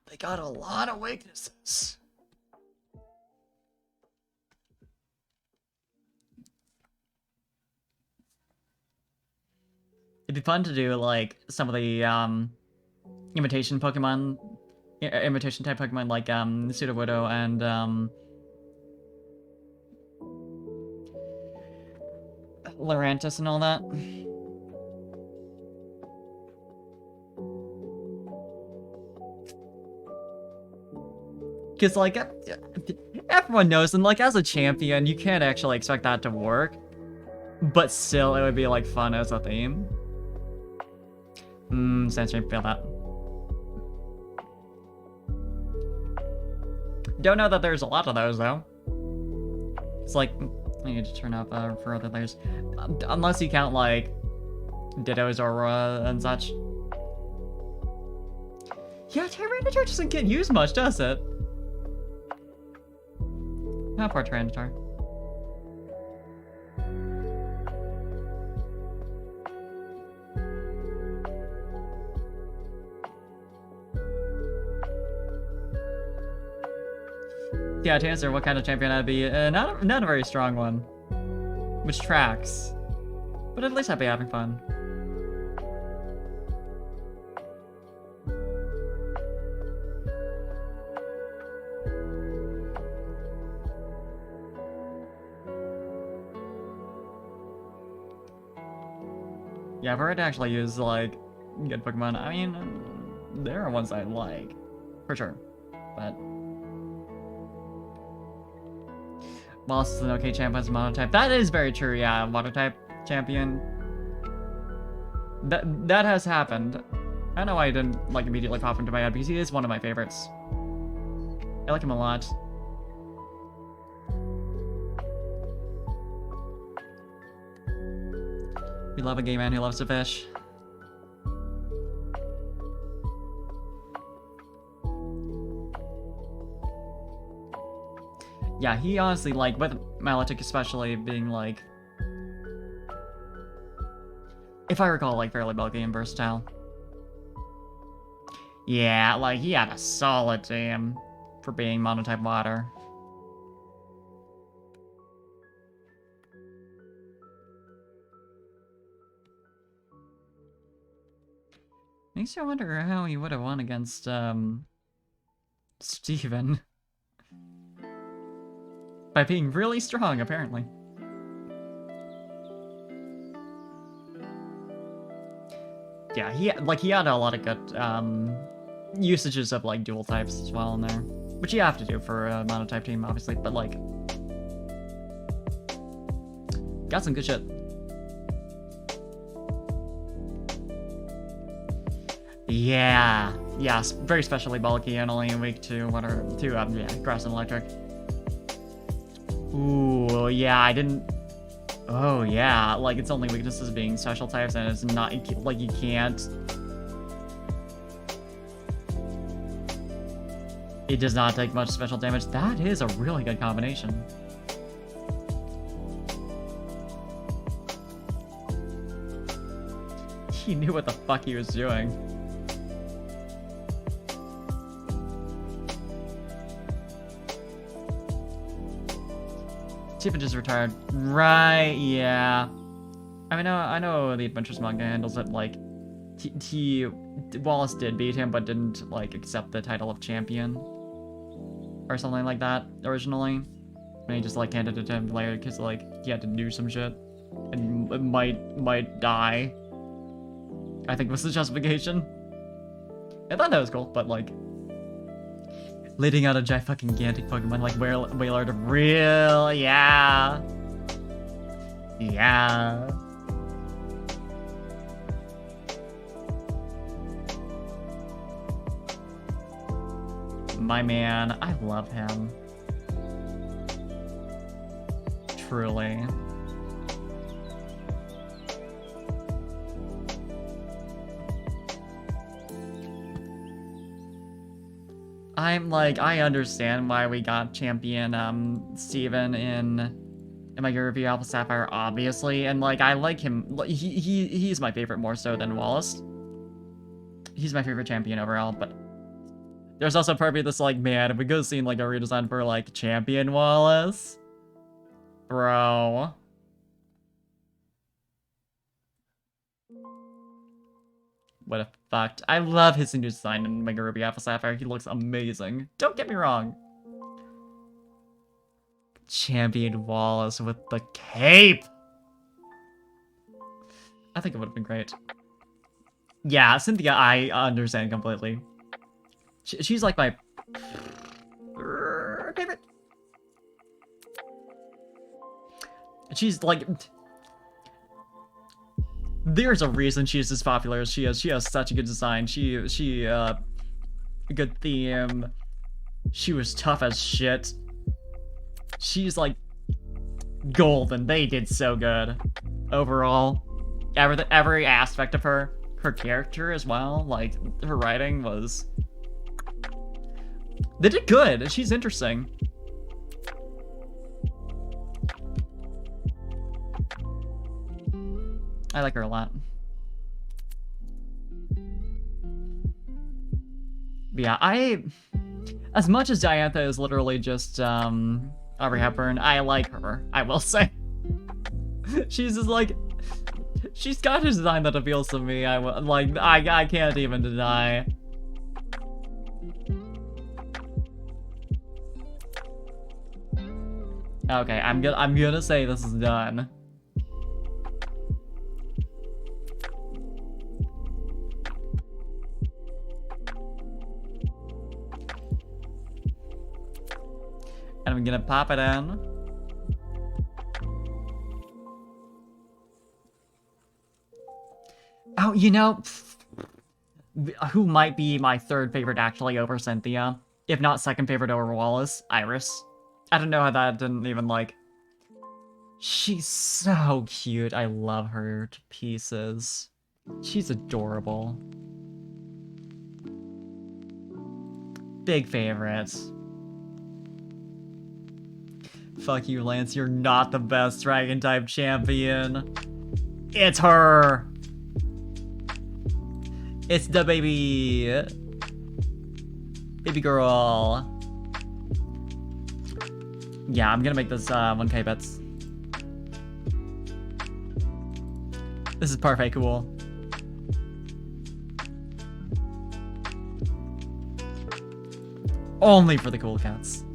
They got a lot of weaknesses. It'd be fun to do, like, some of the, imitation Pokemon... imitation type Pokemon like Sudowoodo and Lurantis and all that. Cause like everyone knows, and like as a champion, you can't actually expect that to work, but still it would be like fun as a theme. Sandstream, feel that. Don't know that there's a lot of those, though. It's like, I need to turn up for other layers. Unless you count, like, Dittos or and such. Yeah, Tyranitar doesn't get used much, does it? How far Tyranitar? Yeah, to answer what kind of champion I'd be, not a very strong one. Which tracks. But at least I'd be having fun. Yeah, if I were to actually use, like, good Pokemon, I mean, there are ones I like. For sure. But Wallace is an okay champion as a mono-type. That is very true, yeah, mono-type champion. That has happened. I don't know why he didn't, like, immediately pop into my head, because he is one of my favorites. I like him a lot. We love a gay man who loves to fish. Yeah, he honestly, like, with Milotic especially being, like, if I recall, like, fairly bulky and versatile. Yeah, like, he had a solid team for being monotype water. Makes you wonder how he would have won against, Steven. By being really strong, apparently. Yeah, he had a lot of good, usages of, like, dual types as well in there. Which you have to do for a monotype team, obviously, but, like, got some good shit. Yeah, very specially bulky and only in week 2, yeah, Grass and Electric. Ooh, yeah, I didn't... Oh, yeah, like, its only weaknesses being special types, and it's not, like, you can't... It does not take much special damage. That is a really good combination. He knew what the fuck he was doing. Steven just retired. Right, yeah. I mean, I know the Adventures manga handles it, like, Wallace did beat him, but didn't, like, accept the title of champion. Or something like that, originally. And he just, like, handed it to him later, because, like, he had to do some shit. And might die. I think was the justification. I thought that was cool, but, like, leading out a gigantic Pokemon like Wailord, real, yeah. Yeah. My man, I love him. Truly. I'm like, I understand why we got champion Steven in my review Alpha Sapphire, obviously, and like I like him. He's my favorite more so than Wallace. He's my favorite champion overall, but there's also part of me that's like, man, if we go see like a redesign for like champion Wallace, bro. What a fucked. I love his new design in Mega Ruby Alpha Sapphire. He looks amazing. Don't get me wrong. Champion Wallace with the cape. I think it would have been great. Yeah, Cynthia, I understand completely. She's like my favorite. She's like... There's a reason she's as popular as she is. She has such a good design. A good theme. She was tough as shit. She's like golden. They did so good. Overall. Every aspect of her character as well, like her writing was... They did good. She's interesting. I like her a lot. But yeah, As much as Diantha is literally just, Aubrey Hepburn, I like her, I will say. She's just like, she's got a design that appeals to me, I can't even deny. Okay, I'm gonna say this is done. And I'm gonna pop it in. Oh, you know, who might be my third favorite actually over Cynthia? If not second favorite over Wallace? Iris. I don't know how that didn't even, like... She's so cute. I love her to pieces. She's adorable. Big favorites. Fuck you, Lance. You're not the best dragon type champion. It's her. It's the baby. Baby girl. Yeah, I'm gonna make this 1k bets. This is perfect, cool. Only for the cool cats.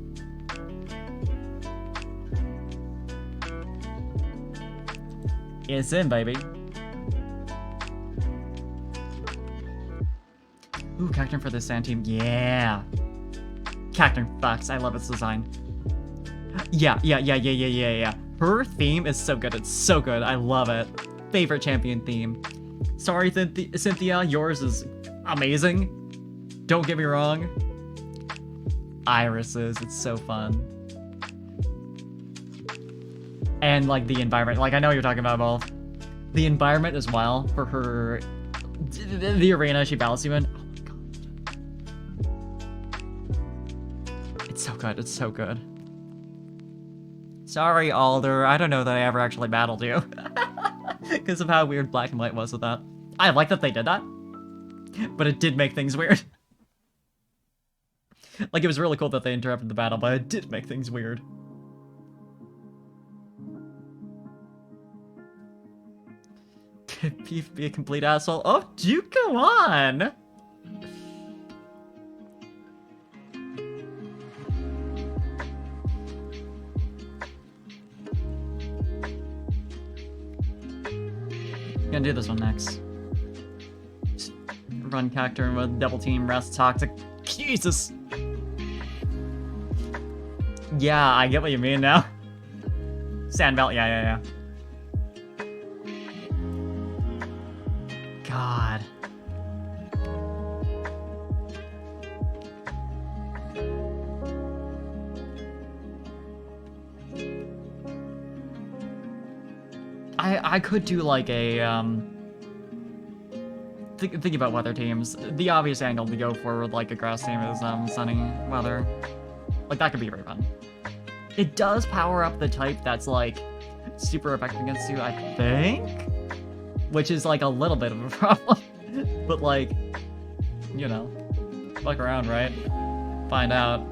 It's in, baby. Ooh, Cacturn for the sand team. Yeah. Cacturn fucks. I love its design. Yeah. Her theme is so good. It's so good. I love it. Favorite champion theme. Sorry, Cynthia. Yours is amazing. Don't get me wrong. Iris's. It's so fun. And, like, the environment. Like, I know you're talking about both. The environment as well for her... The arena she battles you in. Oh my god. It's so good. It's so good. Sorry, Alder. I don't know that I ever actually battled you. Because of how weird Black and White was with that. I like that they did that. But it did make things weird. Like, it was really cool that they interrupted the battle, but it did make things weird. Could be a complete asshole. Oh, do go on! I'm gonna do this one next. Just run Cacturn with double team, rest toxic. Jesus! Yeah, I get what you mean now. Sandbelt, yeah. God. I could do like a think about weather teams. The obvious angle to go for with like a grass team is sunny weather. Like that could be very fun. It does power up the type that's like super effective against you, I think. Which is like a little bit of a problem. But like, you know, fuck around, right? Find out.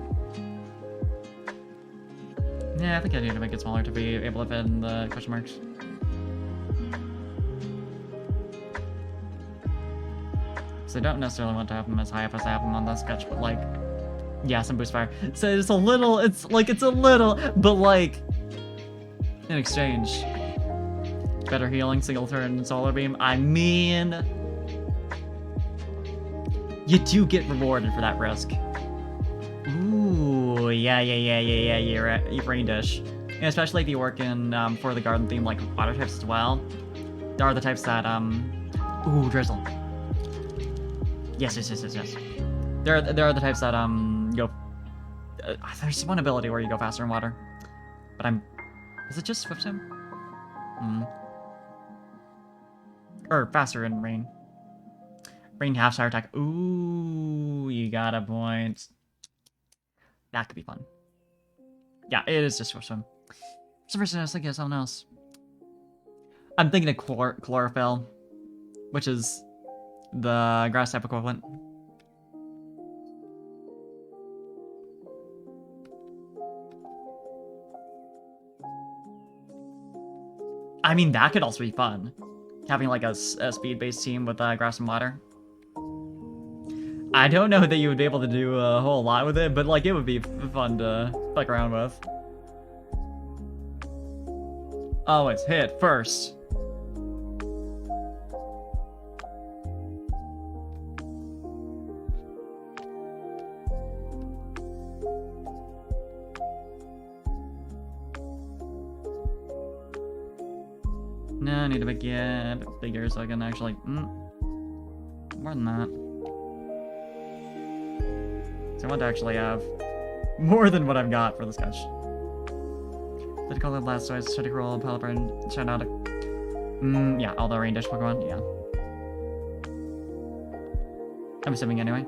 Yeah, I think I need to make it smaller to be able to fit in the question marks. So I don't necessarily want to have them as high up as I have them on that sketch, but like, yeah, some boost fire. So it's a little, but like, in exchange, better healing, single turn, solar beam. I mean, you do get rewarded for that risk. Ooh, yeah, you're right, Rain Dish. And especially if you work in, for the garden theme, like water types as well. There are the types that, ooh, Drizzle. Yes. There are the types that, go, there's one ability where you go faster in water. But is it just Swift Swim? Or faster in rain. Rain half shower attack. Ooh, you got a point. That could be fun. Yeah, it is just Swift Swim. For some reason I was thinking of something else. I'm thinking of Chlorophyll, which is the grass type equivalent. I mean, that could also be fun. Having like a speed-based team with grass and water. I don't know that you would be able to do a whole lot with it, but like it would be fun to fuck around with. Oh, it's hit first. No, I need to make it bigger so I can actually... more than that. So I want to actually have more than what I've got for this sketch. Did I call it Blastoise, Tentacruel, Pelipper, and Shiinotic? Yeah, all the Rain Dish Pokemon, yeah. I'm assuming anyway.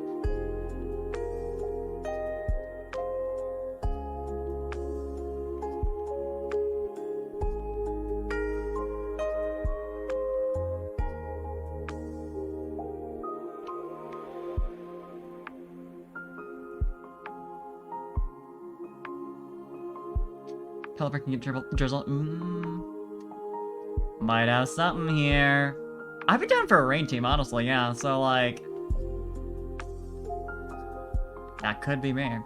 Pelipper can get Drizzle. Might have something here. I'd be down for a rain team, honestly, yeah. So, like... that could be me.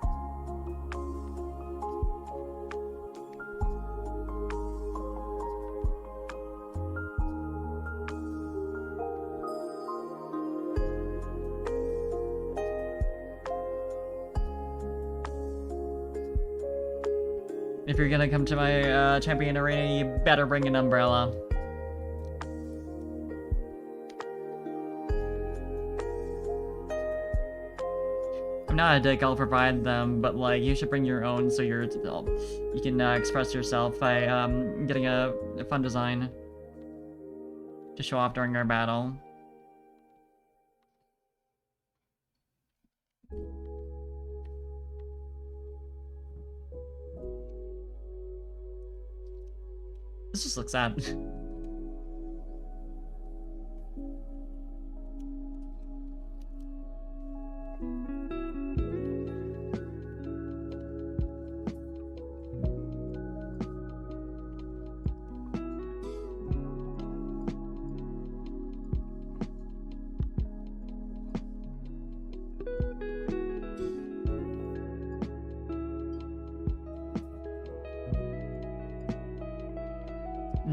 If you're gonna come to my champion arena, you better bring an umbrella. I'm not a dick, I'll provide them, but like you should bring your own so you can express yourself by getting a fun design to show off during our battle. This just looks sad.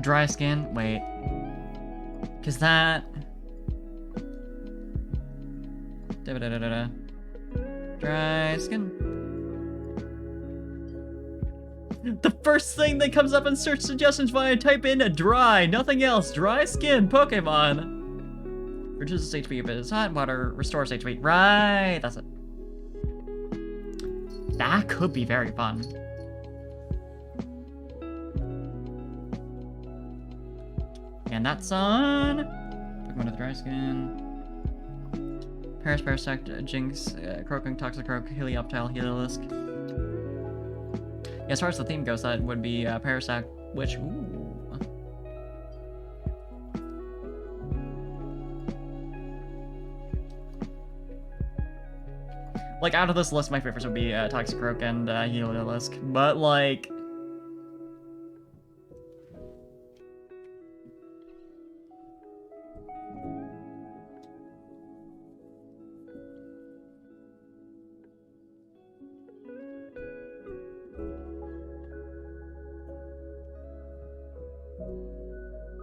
Dry skin? Wait. Cause that... Dry skin. The first thing that comes up in search suggestions when I type in a dry, nothing else, dry skin Pokemon. Reduces HP if it is hot, water restores HP. Right, that's it. That could be very fun. And that's on Pokemon with dry skin. Paris, Parasect, Jinx, Croakunk, Toxicroak, Helioptile, Heliolisk. Yeah, as far as the theme goes, that would be Parasect, which, ooh. Like, out of this list, my favorites would be Toxicroak and Heliolisk, but like...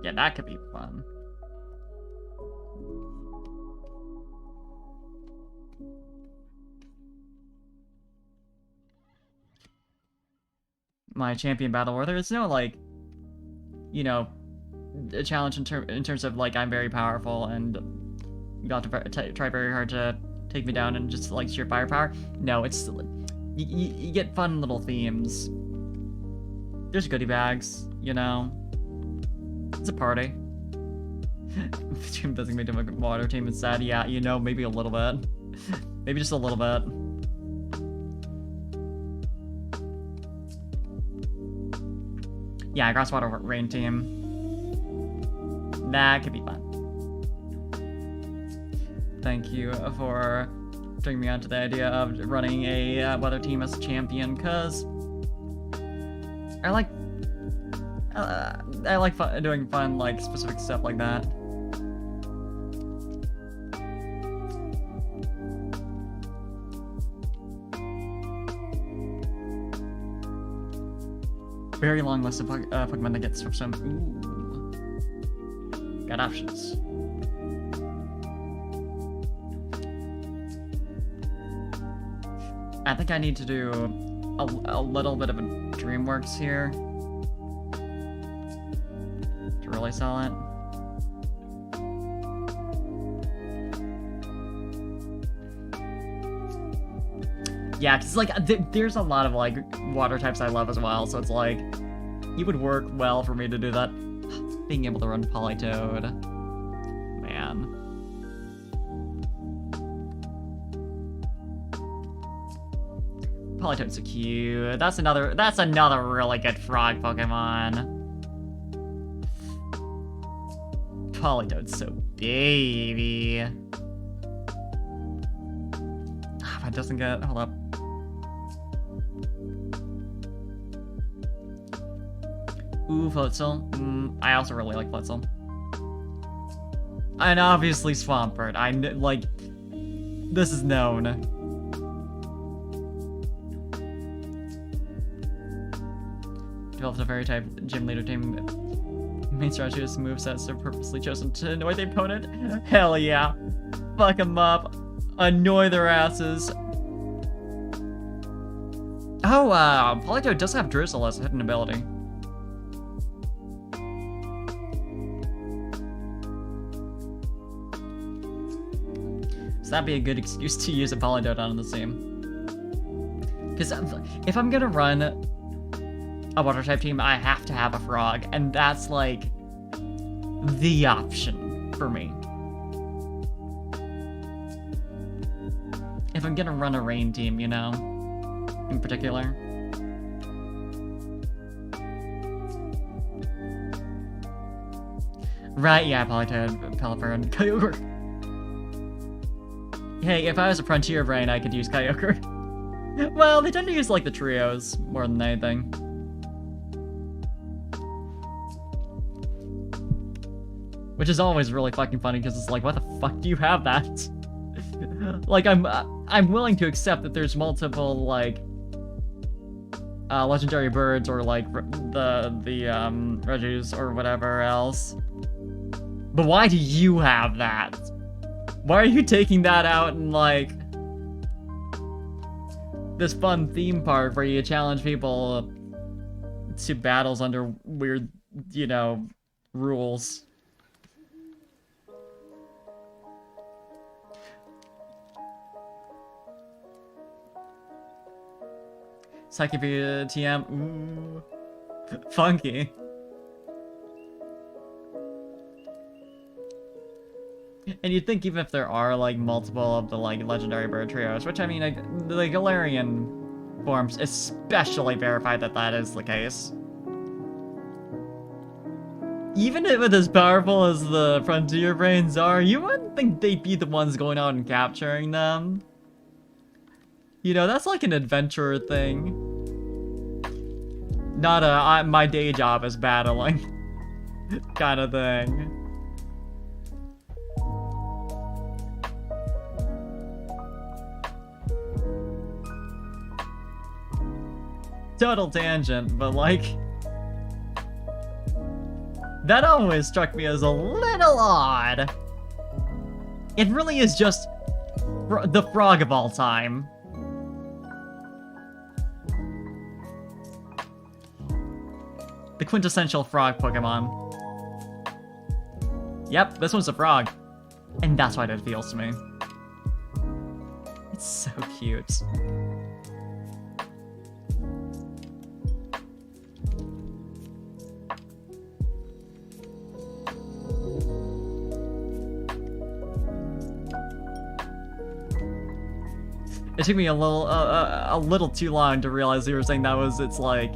yeah, that could be fun. My champion battle, where there's no, like, you know, a challenge in terms of, like, I'm very powerful and you got to try very hard to take me down and just, like, sheer firepower. No, it's, you get fun little themes. There's goodie bags, you know. It's a party. The team doesn't make a water team is sad. Yeah, you know, maybe a little bit. Maybe just a little bit. Yeah, grass water rain team. That could be fun. Thank you for bringing me onto the idea of running a weather team as a champion, cause I like I like doing fun, like, specific stuff like that. Very long list of Pokemon that get switched on. Ooh. Got options. I think I need to do a little bit of a DreamWorks here to really sell it. Yeah, because like there's a lot of like water types I love as well, so it's like it would work well for me to do that. Being able to run Politoed, man. Politoed's so cute. That's another really good frog Pokemon. Politoed's so baby. If it doesn't get, hold up. Ooh, Floatzel. I also really like Floatzel. And obviously Swampert. like, this is known. Developed a fairy type gym leader team. Main strategy is movesets are purposely chosen to annoy the opponent. Hell yeah. Fuck them up. Annoy their asses. Oh, Politoed does have Drizzle as a hidden ability. So that'd be a good excuse to use a Politoed on the team. Because if I'm gonna run a water type team, I have to have a frog, and that's like the option for me. If I'm gonna run a rain team, you know, in particular. Right, yeah, Politoed, Pelipper, and Kyogre. Hey, if I was a Frontier Brain, I could use Kyogre. Well, they tend to use, like, the trios more than anything. Which is always really fucking funny, because it's like, what the fuck do you have that? Like, I'm willing to accept that there's multiple, like, legendary birds, or, like, the Regis, or whatever else. But why do you have that? Why are you taking that out in, like, this fun theme park where you challenge people to battles under weird, you know, rules? Psychopia TM, ooh, funky. And you'd think even if there are, like, multiple of the, like, legendary bird trios, which, I mean, the Galarian forms especially verify that that is the case. Even if it's as powerful as the Frontier Brains are, you wouldn't think they'd be the ones going out and capturing them. You know, that's like an adventurer thing. Not a, my day job is battling kind of thing. Total tangent, but like, that always struck me as a little odd. It really is just the frog of all time. The quintessential frog Pokemon. Yep, this one's a frog. And that's why it appeals to me. It's so cute. It took me a little too long to realize you were saying that was its, like,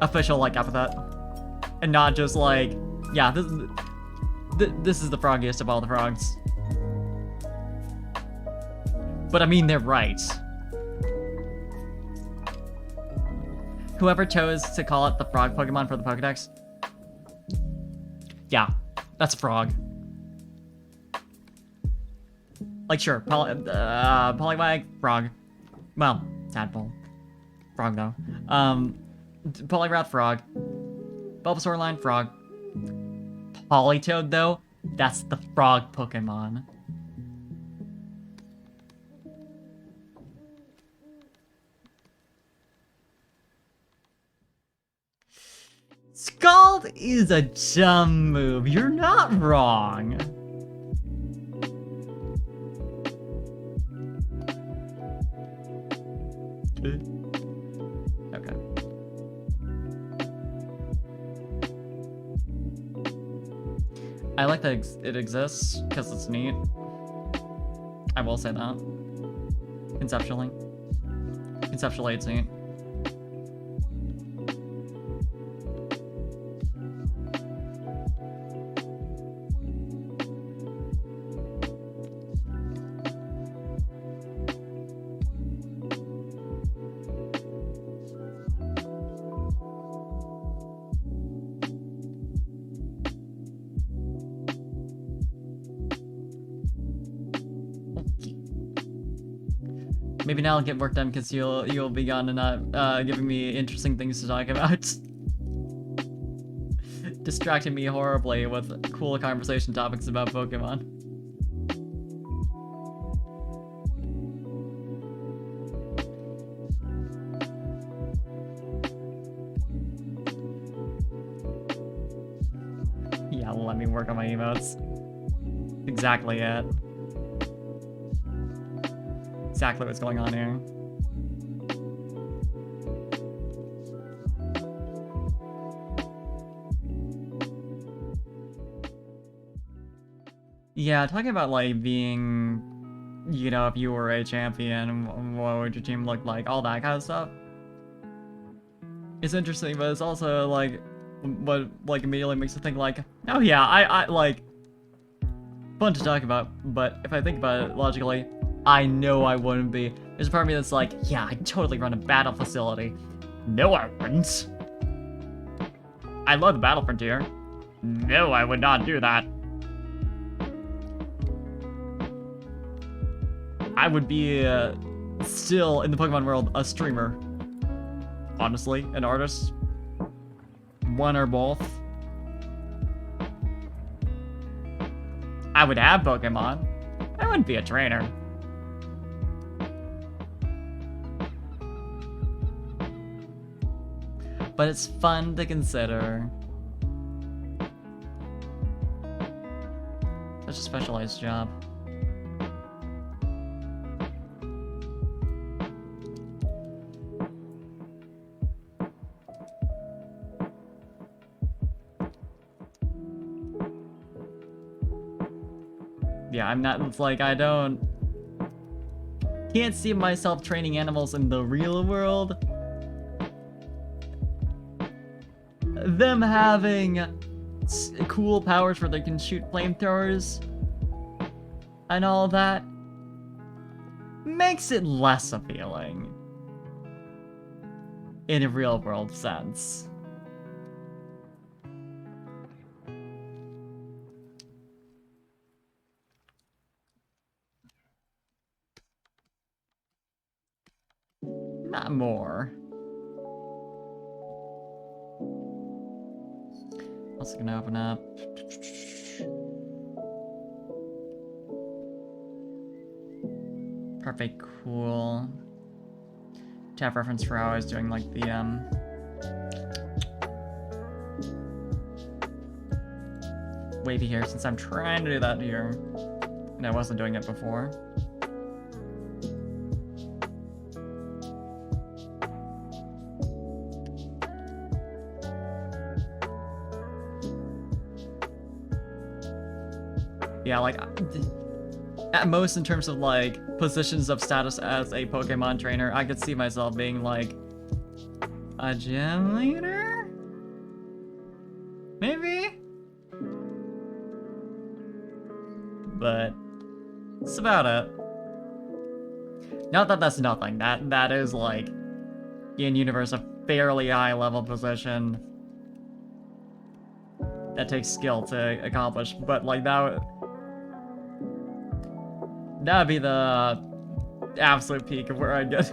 official, like, epithet. And not just, like, yeah, this is the froggiest of all the frogs. But I mean, they're right. Whoever chose to call it the frog Pokemon for the Pokedex, Yeah, that's a frog. Like, sure, Poliwag, frog. Well, tadpole. Frog, though. Poliwrath, frog. Bulbasaur line, frog. Politoed, though, that's the frog Pokemon. Scald is a dumb move. You're not wrong. Okay. I like that it exists because it's neat. I will say that. Conceptually. Conceptually, it's neat. Maybe now I'll get work done because you'll be gone and not giving me interesting things to talk about. Distracting me horribly with cool conversation topics about Pokemon. Yeah, let me work on my emotes. Exactly it. Exactly what's going on here. Yeah, talking about like being, you know, if you were a champion, what would your team look like? All that kind of stuff. It's interesting, but it's also like what like immediately makes you think like, oh yeah, I like fun to talk about, but if I think about it logically, I know I wouldn't be. There's a part of me that's like, yeah, I totally run a battle facility. No, I wouldn't. I love the Battle Frontier. No, I would not do that. I would be still in the Pokemon world a streamer. Honestly, an artist. One or both. I would have Pokemon. I wouldn't be a trainer. But it's fun to consider. Such a specialized job. Yeah, I'm not, it's like, I can't see myself training animals in the real world. Them having cool powers where they can shoot flamethrowers and all that makes it less appealing in a real world sense. Not more. Also gonna open up. Perfect, cool. Tab reference for how I was doing like the wavy here since I'm trying to do that here. And I wasn't doing it before. Yeah, like, at most in terms of, like, positions of status as a Pokemon trainer, I could see myself being, like, a gym leader? Maybe? But that's about it. Not that that's nothing. That is, like, in universe, a fairly high level position. that takes skill to accomplish, but like that would be the absolute peak of where I'd get.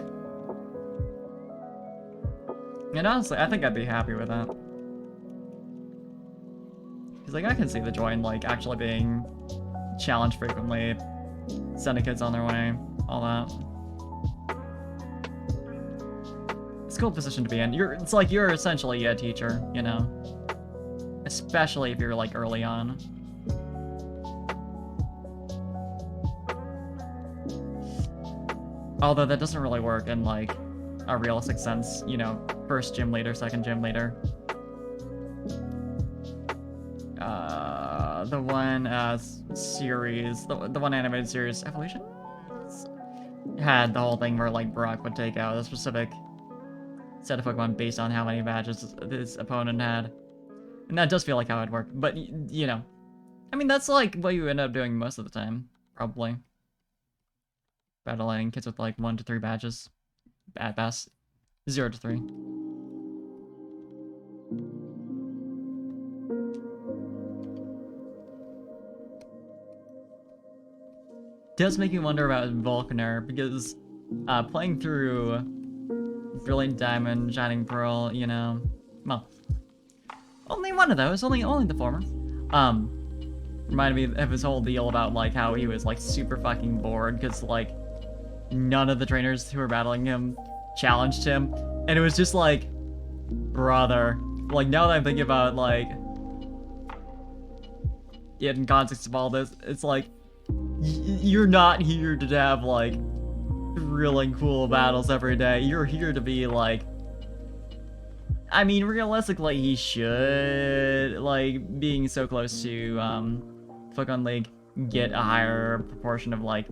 And honestly, I think I'd be happy with that. Because like I can see the joy in like actually being challenged frequently, sending kids on their way, all that. It's a cool position to be in. It's like you're essentially a teacher, you know? Especially if you're like early on. Although that doesn't really work in like a realistic sense, you know, first gym leader, second gym leader. The one series, the one animated series, Evolution, had the whole thing where like Brock would take out a specific set of Pokemon based on how many badges his opponent had. And that does feel like how it worked, but you know, I mean that's like what you end up doing most of the time, probably. Battling kids with like 1 to 3 badges, at best, 0 to 3. Does make me wonder about Volkner, because playing through Brilliant Diamond, Shining Pearl, you know, well, only one of those, only the former. Reminded me of his whole deal about like how he was like super fucking bored because like none of the trainers who were battling him challenged him, and it was just like, brother, like now that I'm thinking about like it in context of all this, it's like you're not here to have like thrilling cool battles every day. You're here to be like, I mean realistically he should, like being so close to Pokemon League, get a higher proportion of like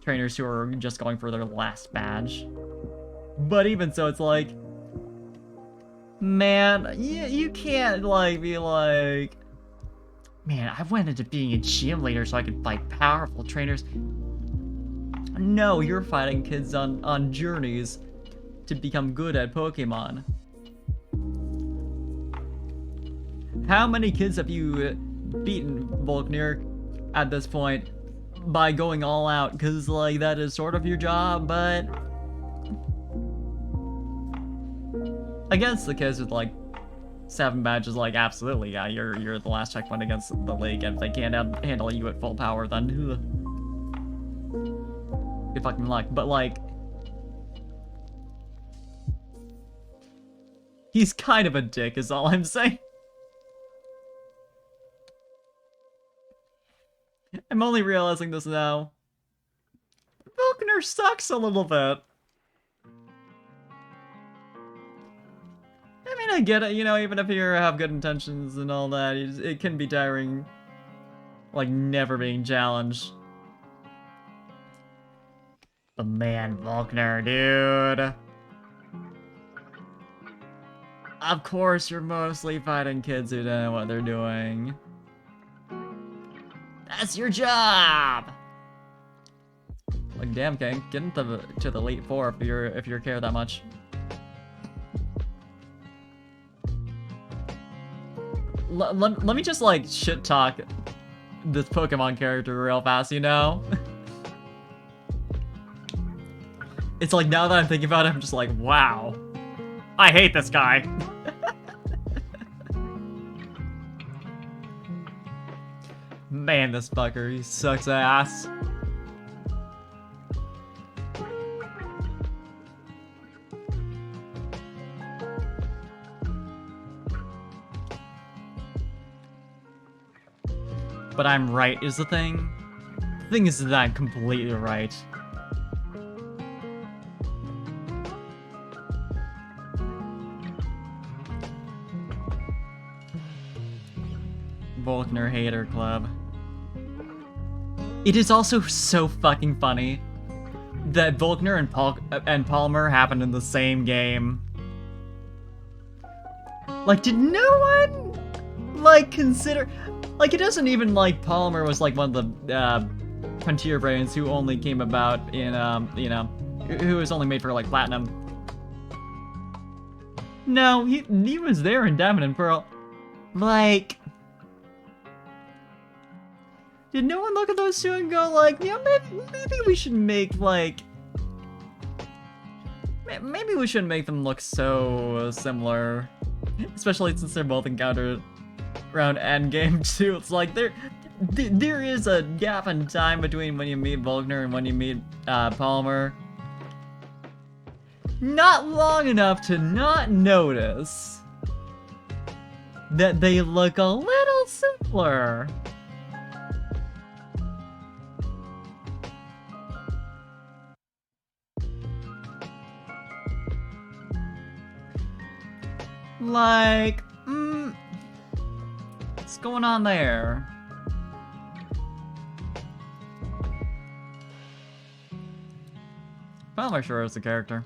trainers who are just going for their last badge. But even so, it's like, man, you can't like be like, man, I went into being a gym leader so I could fight powerful trainers. No, you're fighting kids on journeys to become good at Pokemon. How many kids have you beaten, Volkner, at this point by going all out? Because like that is sort of your job, but against the kids with like 7 badges, like absolutely, yeah, you're the last checkpoint against the league, and if they can't handle you at full power, then good fucking luck. But like, he's kind of a dick is all I'm saying. I'm only realizing this now. Volkner sucks a little bit. I mean, I get it, you know, even if you have good intentions and all that, it can be tiring, like, never being challenged. But man, Volkner, dude. Of course you're mostly fighting kids who don't know what they're doing. That's your job! Like, damn, gang, get into the Elite Four if you care that much. Let me just like shit talk this Pokemon character real fast, you know? It's like now that I'm thinking about it, I'm just like, wow, I hate this guy. Man, this fucker, he sucks ass. But I'm right is the thing. The thing is that I'm completely right. Volkner Hater Club. It is also so fucking funny that Volkner and Palmer happened in the same game. Like, did no one, like, consider... Like, it doesn't even, like, Palmer was, like, one of the, Frontier Brains who only came about in, you know, who was only made for, like, Platinum. No, he was there in Diamond and Pearl. Like, did no one look at those two and go like, you know, maybe we should make like, maybe we shouldn't make them look so similar, especially since they're both encountered around Endgame too. It's like there is a gap in time between when you meet Volkner and when you meet Palmer. Not long enough to not notice that they look a little similar. Like, what's going on there? Palmer sure is the character.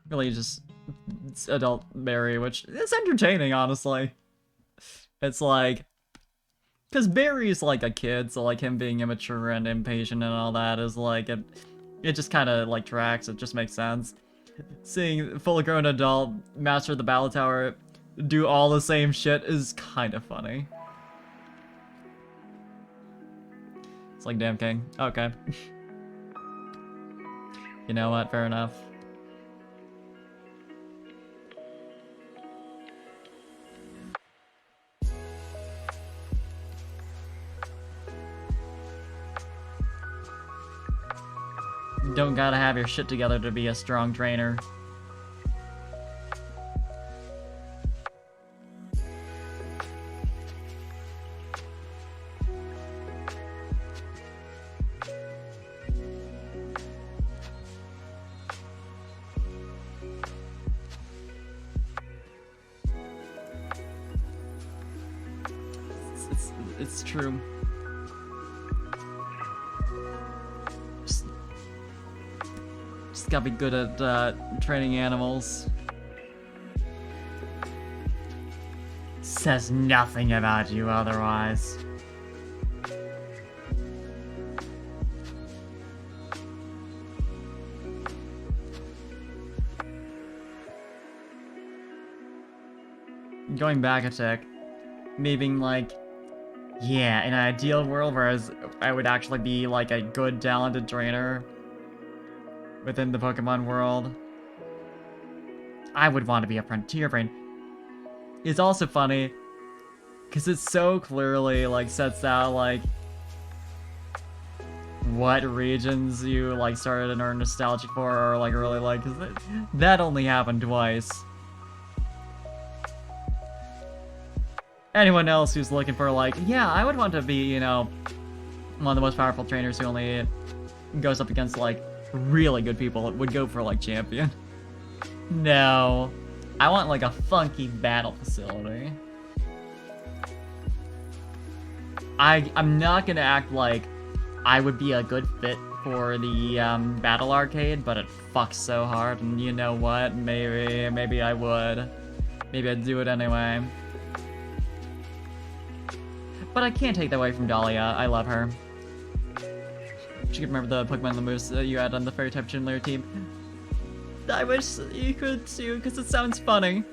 Really just it's adult Barry, which is entertaining, honestly. It's like, because Barry's like a kid, so like him being immature and impatient and all that is like, it just kind of like tracks, it just makes sense. Seeing full grown adult master the battle tower do all the same shit is kind of funny. It's like, damn king. Okay. You know what, fair enough. Don't gotta have your shit together to be a strong trainer. It's true. Just gotta be good at training animals. Says nothing about you otherwise. Going back a tick, me being like, yeah, in an ideal world where I would actually be like a good, talented trainer within the Pokemon world, I would want to be a Frontier Brain. It's also funny, because it so clearly, like, sets out, like, what regions you, like, started and are nostalgic for, or, like, really like, because that only happened twice. Anyone else who's looking for, like, yeah, I would want to be, you know, one of the most powerful trainers who only goes up against, like, really good people, would go for, like, champion. No. I want, like, a funky battle facility. I'm not gonna act like I would be a good fit for the battle arcade, but it fucks so hard, and you know what? Maybe I would. Maybe I'd do it anyway. But I can't take that away from Dahlia. I love her. You can remember the Pokemon the moves that you had on the Fairy type Gym Leader team. I wish you could too, because it sounds funny.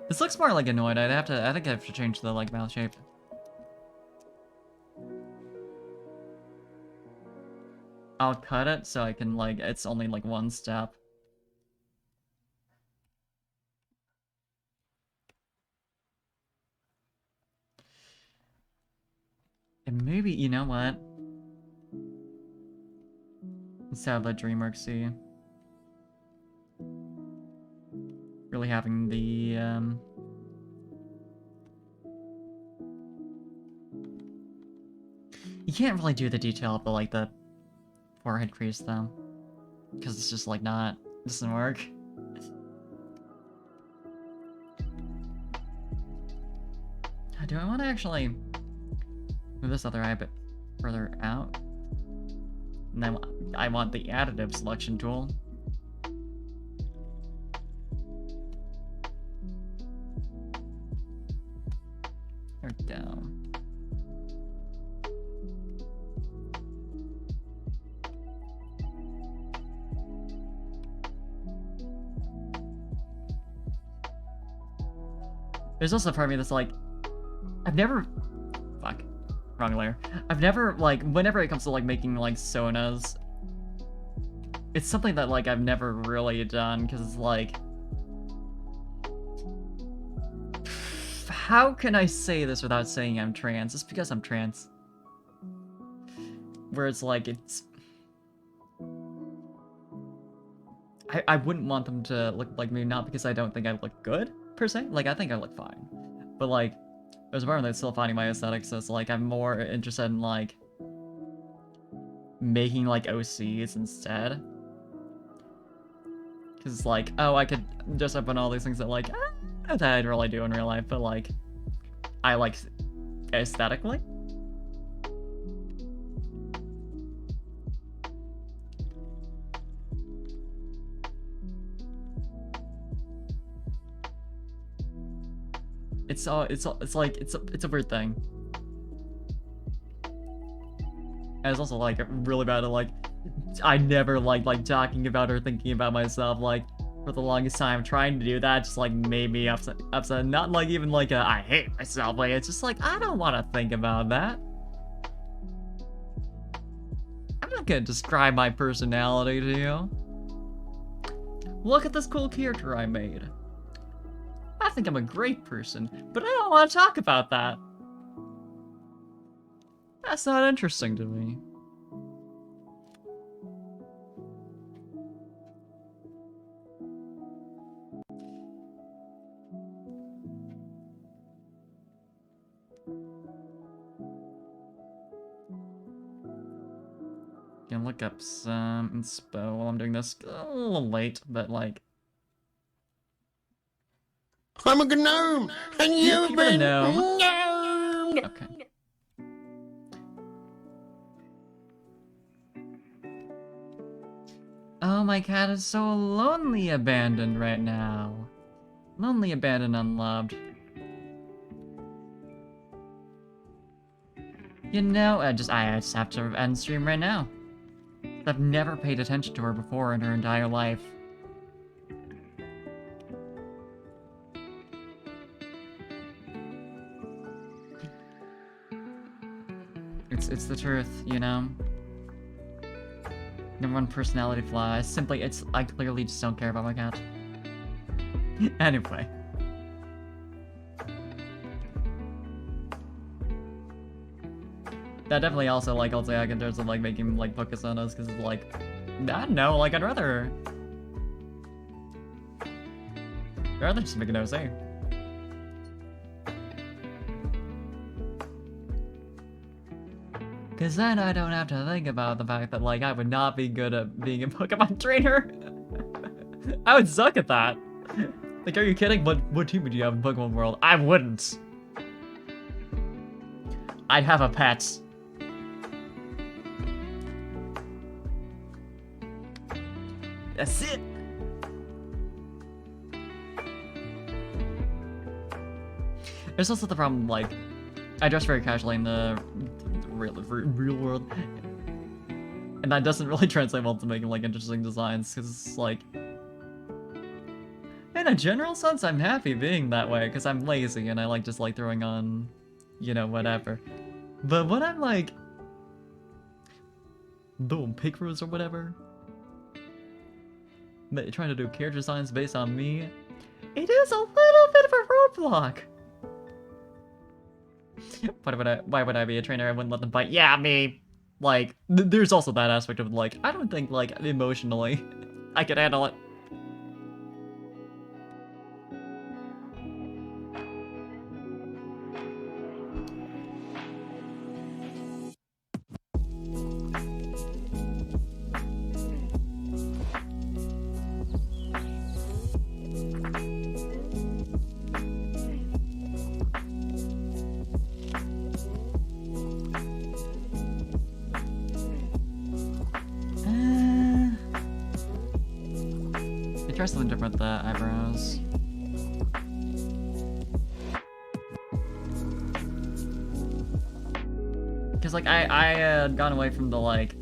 This looks more like Annoyed. I think I have to change the like mouth shape. I'll cut it so I can like, it's only like one step. And maybe, you know what? Instead of let DreamWorks see. Really having the, you can't really do the detail of the, like, the forehead crease, though. Because it's just, like, not, doesn't work. Do I want to actually move this other eye a bit further out? And then I want the additive selection tool. There we go. There's also a part of me that's like, I've never, fuck, wrong layer. I've never, like, whenever it comes to, like, making, like, sonas, it's something that, like, I've never really done, because it's like, how can I say this without saying I'm trans? It's because I'm trans. Where it's like, it's... I wouldn't want them to look like me, not because I don't think I look good, per se. Like, I think I look fine. But, like, there's a part that's still finding my aesthetics, so it's like, I'm more interested in, like, making, like, OCs instead. Because it's like, oh, I could dress up on all these things that, like, that I'd really do in real life, but, like, I like aesthetically. It's like, it's a weird thing. And it's also, like, really bad at, like, I never like talking about or thinking about myself, like, for the longest time. Trying to do that just, like, made me upset. Not, like, even, like, I hate myself, like, it's just, like, I don't want to think about that. I'm not gonna describe my personality to you. Look at this cool character I made. I think I'm a great person, but I don't want to talk about that. That's not interesting to me. Gonna look up some inspo while I'm doing this. A little late, but like...
I'm a gnome, and you've
You're a
been
gnome.
gnomed.
Okay. Oh, my cat is so lonely abandoned right now. Lonely, abandoned, unloved. You know, I just have to end stream right now. I've never paid attention to her before in her entire life. It's the truth, you know? Number one personality flaw. I clearly just don't care about my cat. Anyway. That definitely also, like, I'll say, like, in terms of, like, making, like, Pokesonas, because it's like, I don't know, like, I'd rather just make an OC. Because then I don't have to think about the fact that, like, I would not be good at being a Pokemon trainer. I would suck at that. Like, are you kidding? What team would you have in Pokemon World? I wouldn't. I'd have a pet. That's it. There's also the problem, like, I dress very casually in the real world, and that doesn't really translate well to making, like, interesting designs, because it's like, in a general sense, I'm happy being that way, because I'm lazy, and I like just, like, throwing on, you know, whatever. But when I'm, like, doing pictures or whatever, trying to do character designs based on me, it is a little bit of a roadblock. Why would I be a trainer? I wouldn't let them fight. Yeah, me. Like, there's also that aspect of, like, I don't think, like, emotionally I could handle it. Try something different with the eyebrows. Because, like, I had gone away from the, like,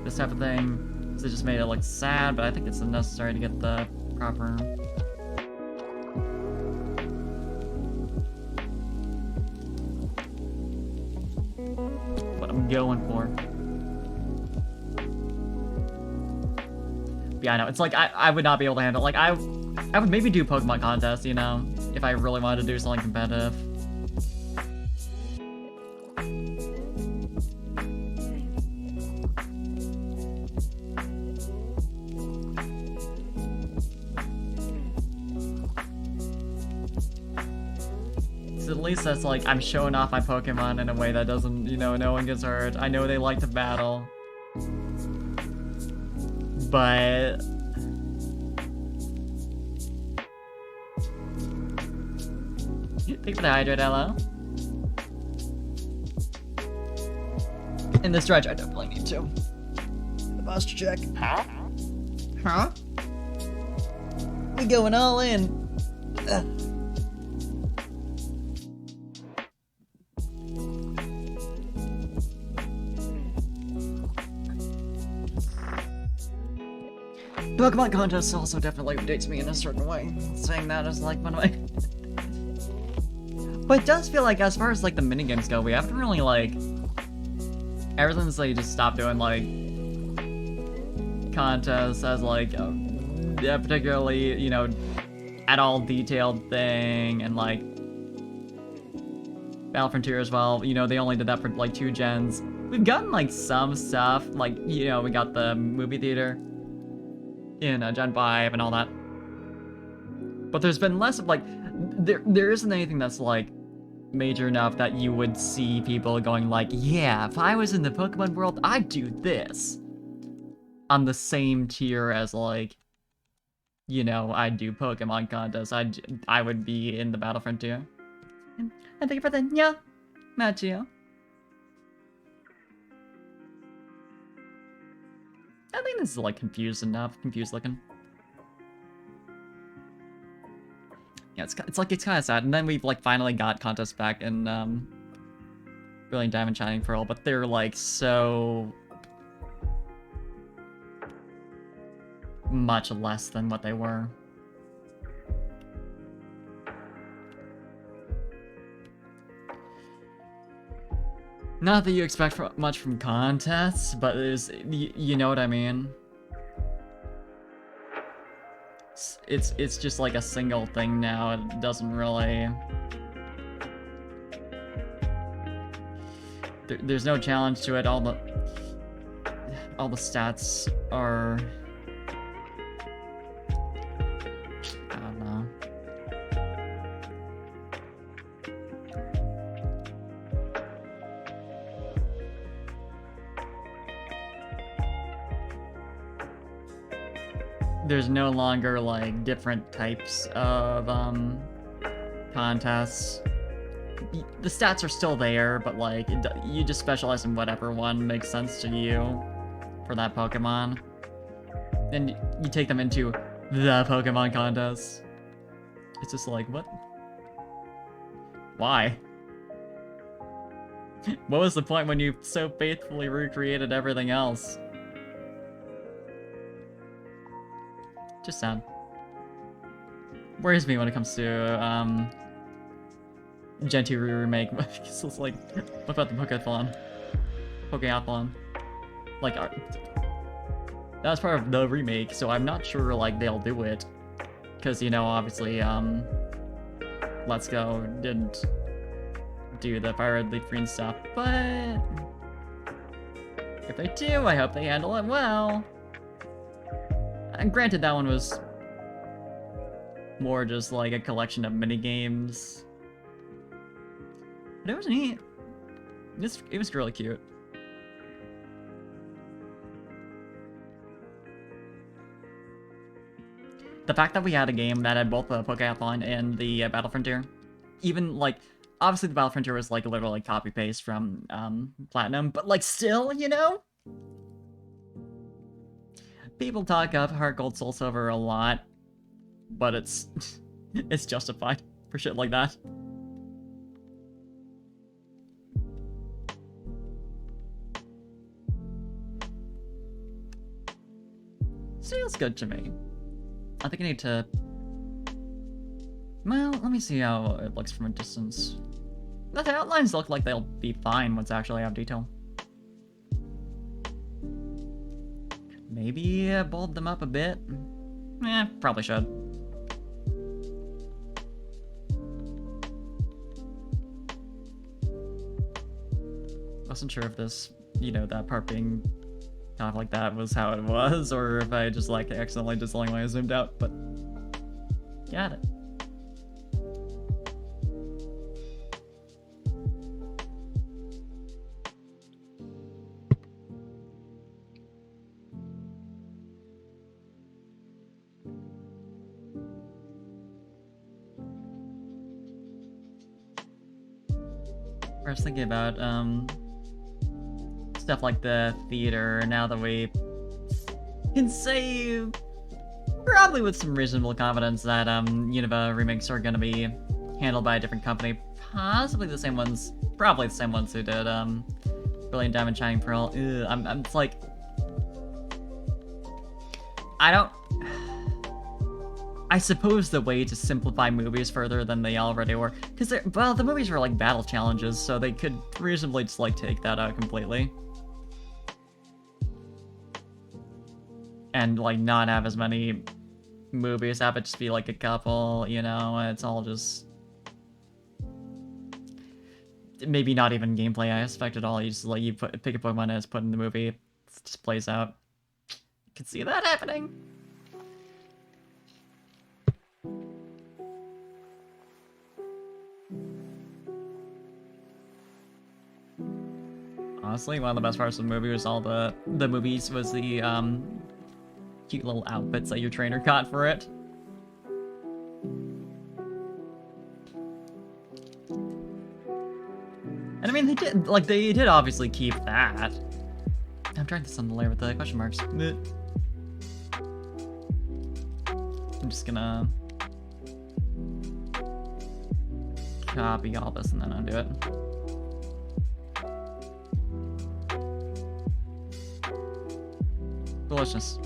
this type of thing, so it just made it look sad, but I think it's necessary to get the proper... going for. Yeah, I know. It's like I would not be able to handle. Like I would maybe do Pokemon contests, you know, if I really wanted to do something competitive. So at least that's like I'm showing off my Pokemon in a way that doesn't, you know, no one gets hurt. I know they like to battle. But thanks for the hydrate, hello. In this stretch, I definitely need to. The posture check.
Huh?
Huh? We going all in. Pokemon contest also definitely updates me in a certain way. Saying that is like one way. But it does feel like, as far as like the minigames go, we haven't really like. Ever since they just stopped doing like contests as like a particularly, you know, at all detailed thing, and like Battle Frontier as well. You know, they only did that for like 2 gens. We've gotten like some stuff, like, you know, we got the movie theater in Gen 5 and all that. But there's been less of like, there isn't anything that's like major enough that you would see people going like, yeah, if I was in the Pokemon world, I'd do this. On the same tier as like, you know, I'd do Pokemon contests. I would be in the Battle Frontier. And thank you for the yeah, Machio. I think this is like confused looking. Yeah, it's kind of sad. And then we've like finally got contests back in Brilliant Diamond, Shining Pearl, but they're like so much less than what they were. Not that you expect much from contests, but you know what I mean. It's just like a single thing now. It doesn't really. There's no challenge to it. All the stats are. I don't know. There's no longer like different types of contests. The stats are still there, but like you just specialize in whatever one makes sense to you for that Pokemon. Then you take them into the Pokemon contest. It's just like, what? Why? What was the point when you so faithfully recreated everything else? Just sad. Worries me when it comes to Gen 2 remake. It's just like, what about the Pokeathlon? Like, that was part of the remake, so I'm not sure like they'll do it, because you know obviously Let's Go didn't do the Fire Red Leaf Green stuff, but if they do, I hope they handle it well. And granted, that one was more just like a collection of minigames. But it was neat. It was really cute. The fact that we had a game that had both the Pokeathlon and the Battle Frontier, even like, obviously the Battle Frontier was like literally copy-paste from Platinum, but like still, you know? People talk up Heart Gold Soul Silver a lot, but it's it's justified for shit like that. Feels good to me. I think I need to. Well, let me see how it looks from a distance. The outlines look like they'll be fine once I actually have detail. maybe bold them up a bit. Probably should. Wasn't sure if this, that part being kind of like that was how it was, or if I just like accidentally just when I zoomed out, but got it. I was thinking about stuff like the theater now that we can say probably with some reasonable confidence that Unova remakes are gonna be handled by a different company, possibly the same ones, probably the same ones who did Brilliant Diamond Shining Pearl. It's like I suppose the way to simplify movies further than they already were, because the movies were like battle challenges, so they could reasonably just like take that out completely. And like not have as many movies, have it just be like a couple, it's all just maybe not even gameplay aspect at all. You just like pick a Pokemon and it's put in the movie, it just plays out. You can see that happening. Honestly, one of the best parts of the movie was all the movies was the cute little outfits that your trainer got for it. And I mean, they did obviously keep that. I'm trying this on the layer with the question marks. I'm just gonna copy all this and then undo it. Delicious.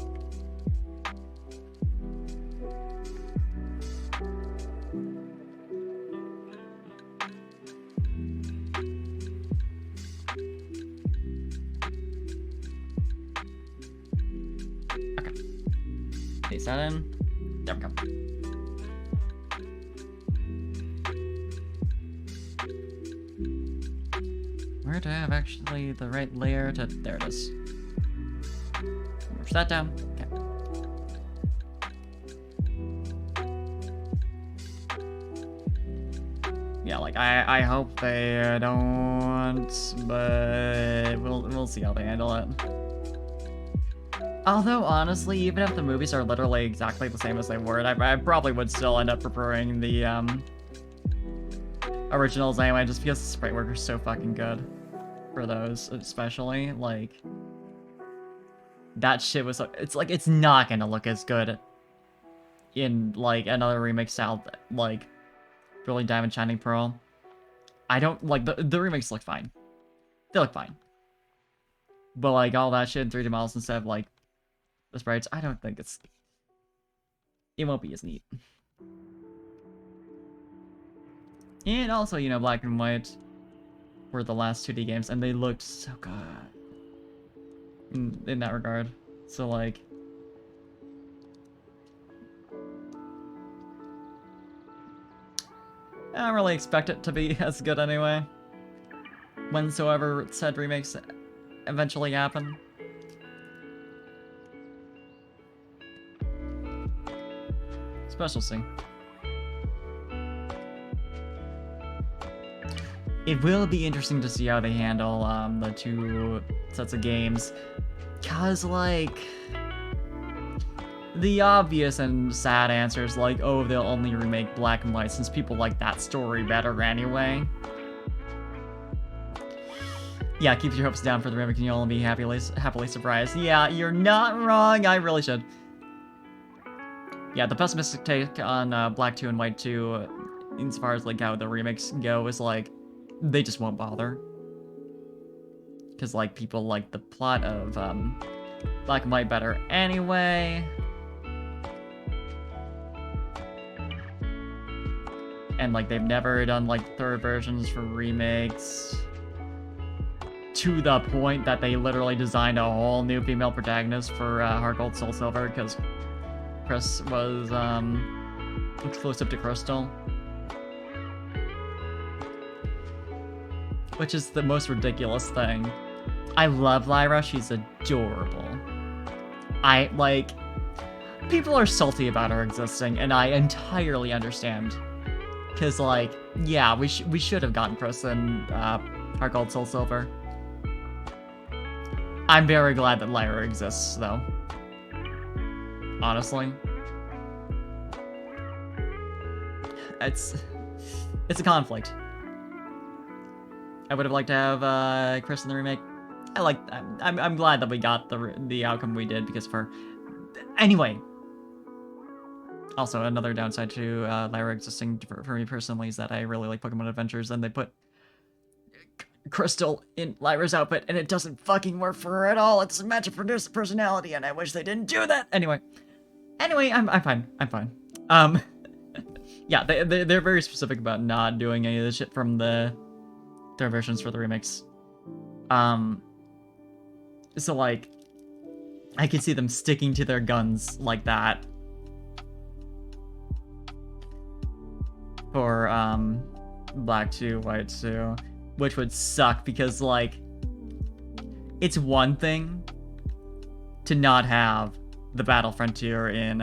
Okay. Paste that in. There we go. Where do I have actually the right layer to... There it is. Push that down. Okay. Yeah, like I hope they don't, but we'll see how they handle it. Although honestly, even if the movies are literally exactly the same as they were, I probably would still end up preferring the originals anyway, just because the sprite work is so fucking good for those, especially like. That shit was, it's not gonna look as good in, like, another remake style, like, Brilliant Diamond Shining Pearl. I don't, like, the remakes look fine. They look fine. But, like, all that shit in 3D models instead of, like, the sprites, I don't think it won't be as neat. And also, Black and White were the last 2D games, and they looked so good. In that regard. So like I don't really expect it to be as good anyway. Whensoever said remakes eventually happen. Special thing. It will be interesting to see how they handle the two sets of games, cause like the obvious and sad answer is like, oh, they'll only remake Black and White since people like that story better anyway. Yeah, keep your hopes down for the remake and you'll only be happily surprised. Yeah, you're not wrong. I really should. Yeah, the pessimistic take on Black 2 and White 2, insofar as like how the remakes go, is like they just won't bother. Because, like, people like the plot of Black and White better anyway. And, like, they've never done, like, third versions for remakes. to the point that they literally designed a whole new female protagonist for Heart Gold Soul Silver because Chris was exclusive to Crystal. Which is the most ridiculous thing. I love Lyra, she's adorable. People are salty about her existing, and I entirely understand. Cause yeah, we should have gotten Chris in Heart Gold Soul Silver. I'm very glad that Lyra exists, though. Honestly. It's a conflict. I would have liked to have Chris in the remake. I'm glad that we got the outcome we did because of her. Anyway. Also, another downside to Lyra existing for me personally is that I really like Pokemon Adventures, and they put Crystal in Lyra's outfit, and it doesn't fucking work for her at all. It doesn't match her personality, and I wish they didn't do that. Anyway, I'm fine. Yeah, they're very specific about not doing any of the shit from their versions for the remakes. So I could see them sticking to their guns like that for Black 2, White 2, which would suck because it's one thing to not have the Battle Frontier in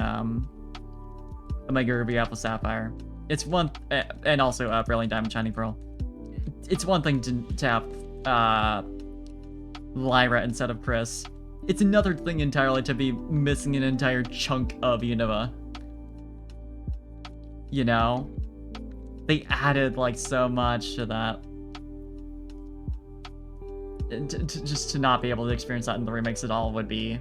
Omega Ruby Alpha Sapphire. It's one, and also Brilliant Diamond Shining Pearl. It's one thing to have Lyra instead of Chris. It's another thing entirely to be missing an entire chunk of Unova. You know? They added so much to that. Just to not be able to experience that in the remakes at all would be...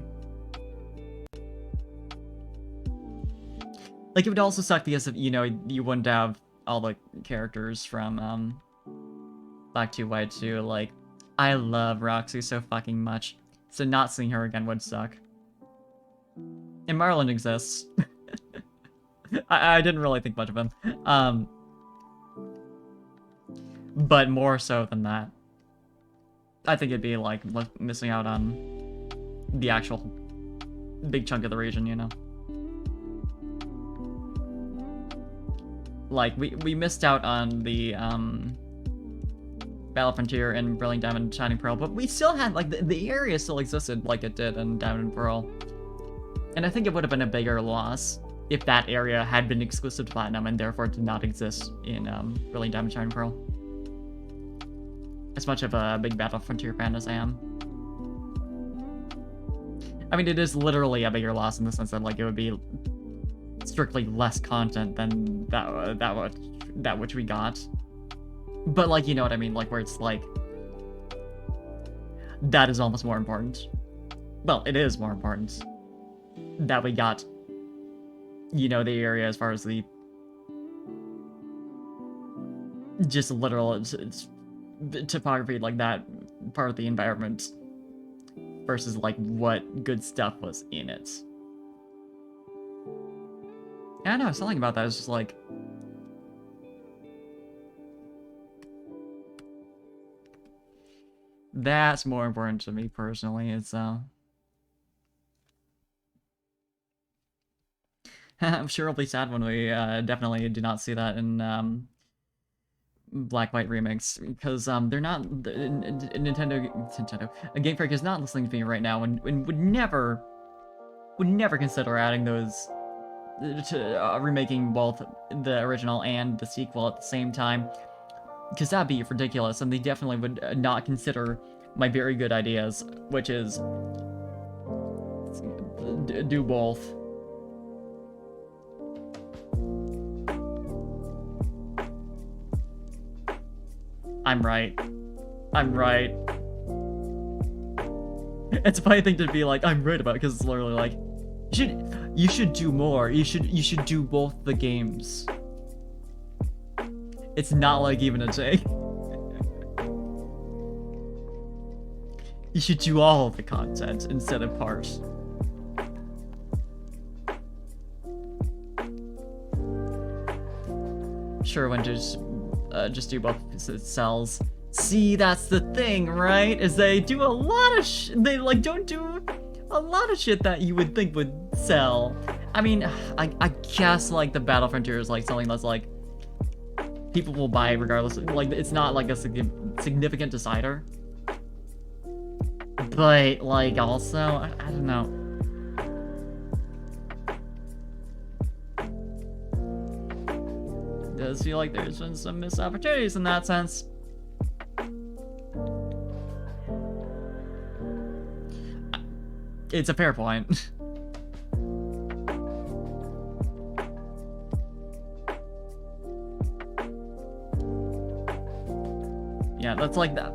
it would also suck because of, you wouldn't have all the characters from Black 2, White 2. I love Roxy so fucking much. So not seeing her again would suck. And Marlon exists. I didn't really think much of him. But more so than that. I think it'd be missing out on the actual big chunk of the region, you know? We missed out on the Battle Frontier and Brilliant Diamond Shining Pearl, but we still had, the area still existed like it did in Diamond and Pearl. And I think it would have been a bigger loss if that area had been exclusive to Platinum and therefore did not exist in Brilliant Diamond Shining Pearl. As much of a big Battle Frontier fan as I am. I mean, it is literally a bigger loss in the sense that, it would be strictly less content than that which we got. But, you know what I mean? Where it's that is almost more important. Well, it is more important that we got, the area as far as the just literal it's topography, that part of the environment versus, what good stuff was in it. I don't know, something about that is just, that's more important to me personally. It's I'm sure it'll be sad when we definitely do not see that in Black White remakes, because they're not Nintendo. Game Freak is not listening to me right now and would never consider adding those to remaking both the original and the sequel at the same time, because that'd be ridiculous, and they definitely would not consider my very good ideas, which is do both. I'm right. It's a funny thing to be I'm right about, because it's literally you should do more. You should do both the games. It's not even a take. You should do all of the content instead of part. Sure, when just do both, it sells. See, that's the thing, right? Is they do a lot of they like don't do a lot of shit that you would think would sell. I mean, I guess like the Battle Frontier is like something that's like people will buy regardless. Like it's not like a significant decider. But like also, I don't know. It does feel like there's been some missed opportunities in that sense. It's a fair point. Yeah, that's like that.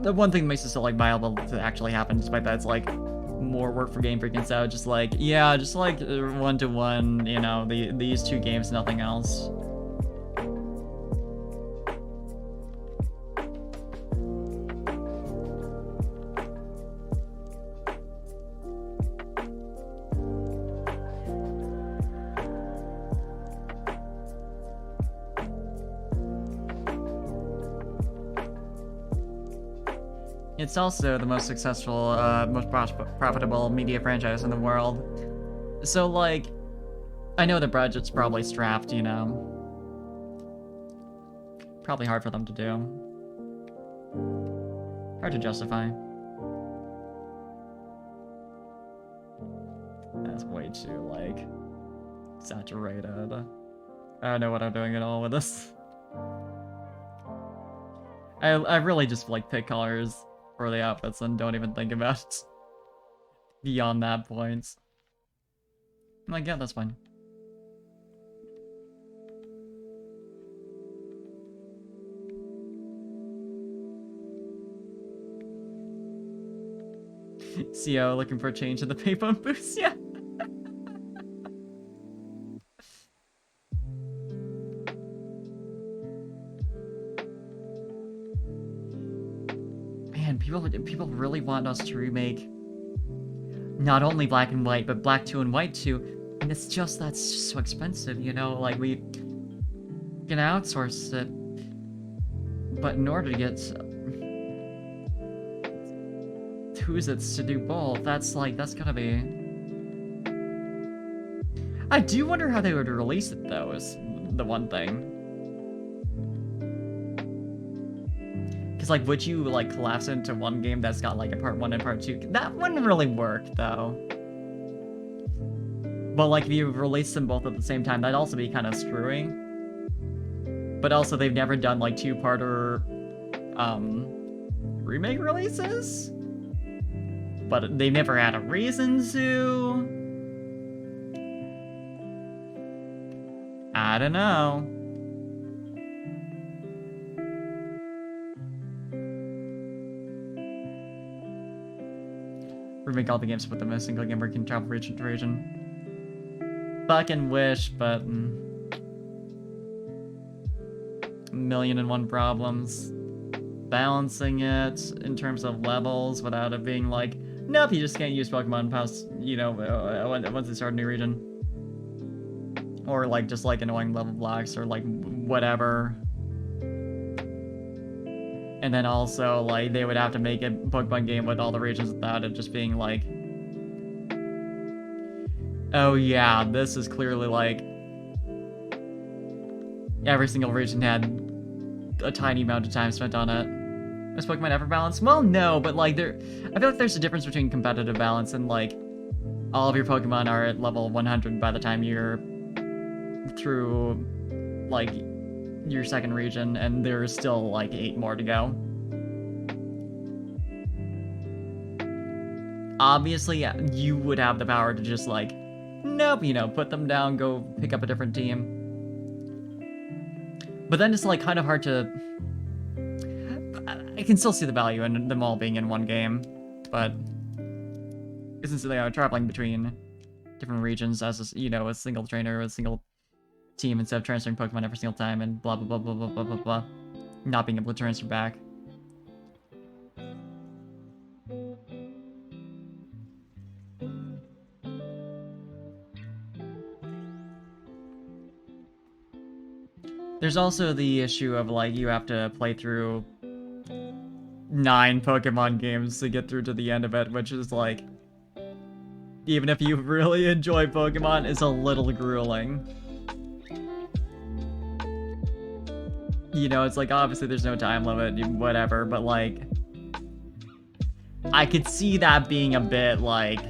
The one thing that makes it still like viable to actually happen, despite that it's like more work for Game Freak and so just like yeah, just like 1-to-1, you know, these two games, nothing else. It's also the most successful, most profitable media franchise in the world. So, like, I know the budget's probably strapped, you know. Probably hard for them to do. Hard to justify. That's way too, like, saturated. I don't know what I'm doing at all with this. I really just, like, pick colors for the outfits and don't even think about it beyond that point. I'm like, yeah, that's fine. CO looking for a change in the payphone boost, yeah. People really want us to remake not only Black and White, but Black 2 and White 2, and it's just that's so expensive, you know, like we can outsource it, but in order to get Who's It's to do both, that's gonna be... I do wonder how they would release it though, is the one thing. Because, like, would you, like, collapse it into one game that's got, like, a part 1 and part 2? That wouldn't really work, though. But, like, if you release them both at the same time, that'd also be kind of screwy. But also, they've never done, like, two-parter, remake releases? But they never had a reason to. I don't know. Remake all the games, put them in a single game where you can travel region to region. Fucking wish, but... $1,000,001 problems. Balancing it in terms of levels without it being like, nope, you just can't use Pokemon past, you know, once they start a new region. Or like, just like annoying level blocks or like, whatever. And then also, like, they would have to make a Pokemon game with all the regions without it just being like... Oh yeah, this is clearly like... Every single region had a tiny amount of time spent on it. Is Pokemon ever balanced? Well, no, but like, I feel like there's a difference between competitive balance and like... All of your Pokemon are at level 100 by the time you're... through... like... your second region, and there's still like 8 more to go. Obviously, yeah, you would have the power to just like, nope, you know, put them down, go pick up a different team. But then it's like kind of hard to... I can still see the value in them all being in one game, but since they are traveling between different regions as a, you know, a single trainer, a single team instead of transferring Pokemon every single time and blah blah blah blah blah blah blah blah, not being able to transfer back. There's also the issue of like you have to play through 9 Pokemon games to get through to the end of it, which is like, even if you really enjoy Pokemon, it's a little grueling. You know, it's like, obviously there's no time limit, whatever, but like, I could see that being a bit like,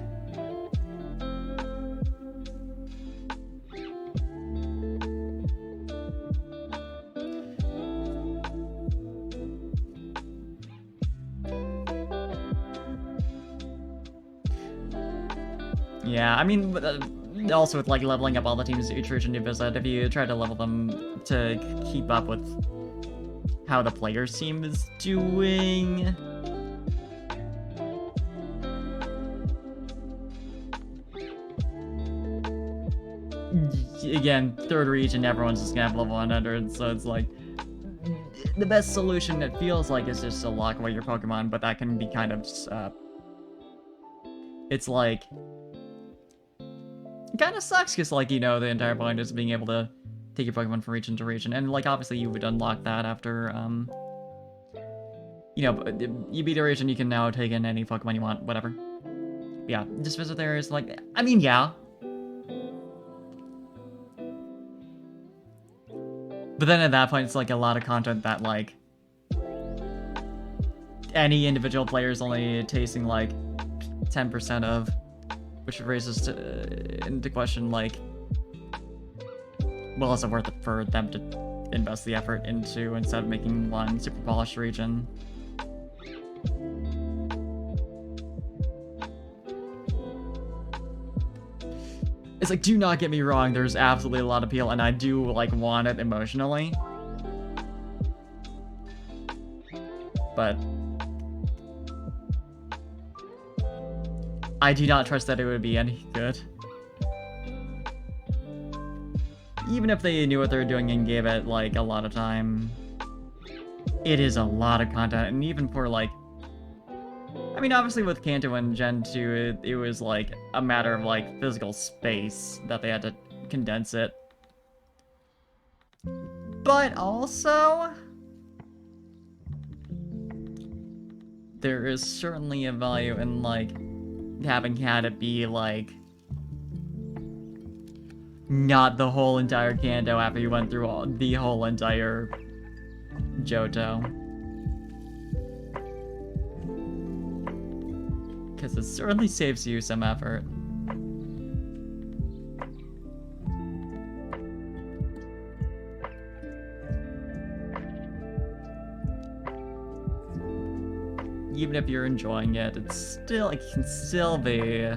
yeah, I mean, also with like leveling up all the teams each region you visit, if you try to level them to keep up with how the player's team is doing, again, 3rd region, everyone's just gonna have level 100, so it's like, the best solution, it feels like, is just to lock away your Pokemon, but that can be kind of, it's like, it kind of sucks, because, like, you know, the entire point is being able to take your Pokemon from region to region, and, like, obviously you would unlock that after, you know, you beat a region, you can now take in any Pokemon you want, whatever. Yeah, just visit there is, like, I mean, yeah. But then at that point, it's, like, a lot of content that, like, any individual player is only tasting, like, 10% of, which raises into question, like, well, is it worth it for them to invest the effort into instead of making one super polished region? It's like, do not get me wrong, there's absolutely a lot of appeal, and I do, like, want it emotionally. But I do not trust that it would be any good. Even if they knew what they were doing and gave it, like, a lot of time, it is a lot of content, and even for, like, I mean, obviously with Kanto and Gen 2, it was, like, a matter of, like, physical space that they had to condense it. But also, there is certainly a value in, like, having had it be, like, not the whole entire Kanto after you went through the whole entire Johto. Because it certainly saves you some effort. Even if you're enjoying it, it's still, it can still be...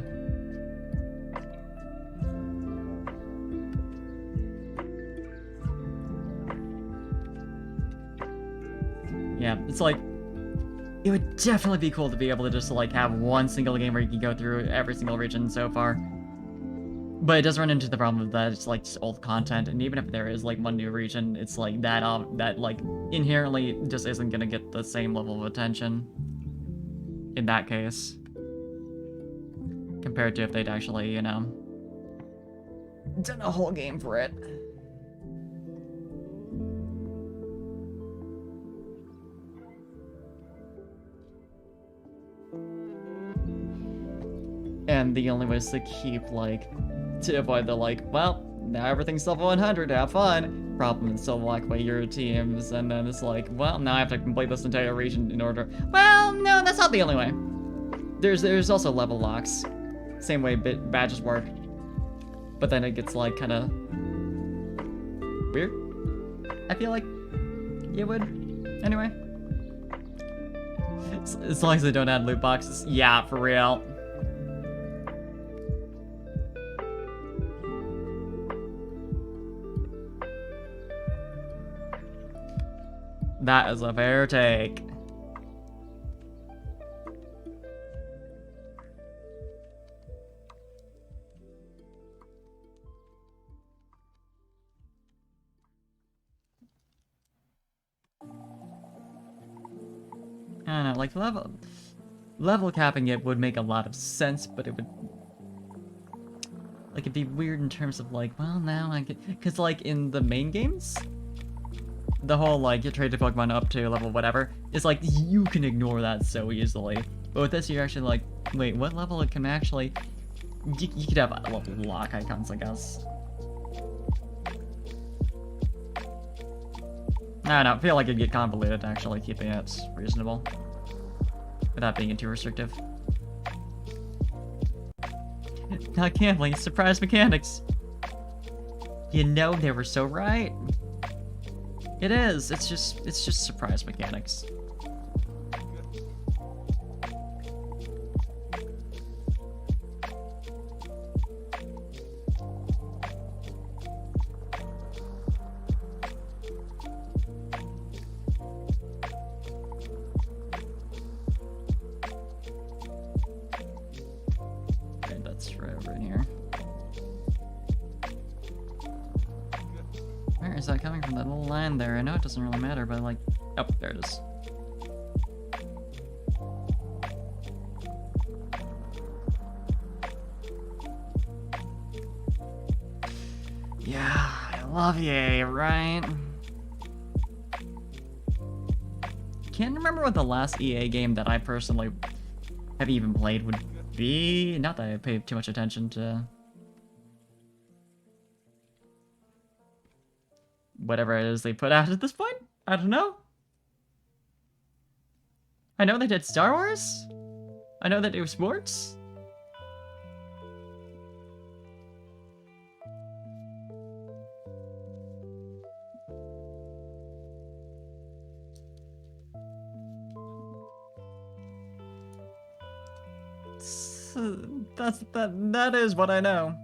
Yeah, it's like, it would definitely be cool to be able to just, like, have one single game where you can go through every single region so far. But it does run into the problem of that it's, like, just old content, and even if there is, like, one new region, it's, like, that, like, inherently just isn't gonna get the same level of attention in that case. Compared to if they'd actually, you know, done a whole game for it. And the only way is to keep, like, to avoid the, like, well, now everything's level 100, have fun. Problem is still lock away your teams, and then it's like, well, now I have to complete this entire region in order. Well, no, that's not the only way. There's also level locks. Same way badges work. But then it gets, like, kind of weird. I feel like it would. Anyway. As long as they don't add loot boxes. Yeah, for real. That is a fair take. I don't know, like, level capping it would make a lot of sense, but it would, like, it'd be weird in terms of, like, well, now I get, because, like, in the main games, the whole like you trade the Pokemon up to level whatever, it's like you can ignore that so easily. But with this, you're actually like, wait, what level it can actually? You could have level lock icons, I guess. I don't know, I feel like it'd get convoluted actually keeping it reasonable without being too restrictive. Not gambling, surprise mechanics. You know they were so right. It is. It's just surprise mechanics. Okay, that's right over in here. Where is that coming from? That little line there? I know it doesn't really matter, but like, oh, there it is. Yeah, I love EA, right? Can't remember what the last EA game that I personally have even played would be. Not that I pay too much attention to whatever it is they put out at this point. I don't know. I know they did Star Wars. I know they do sports. That is what I know.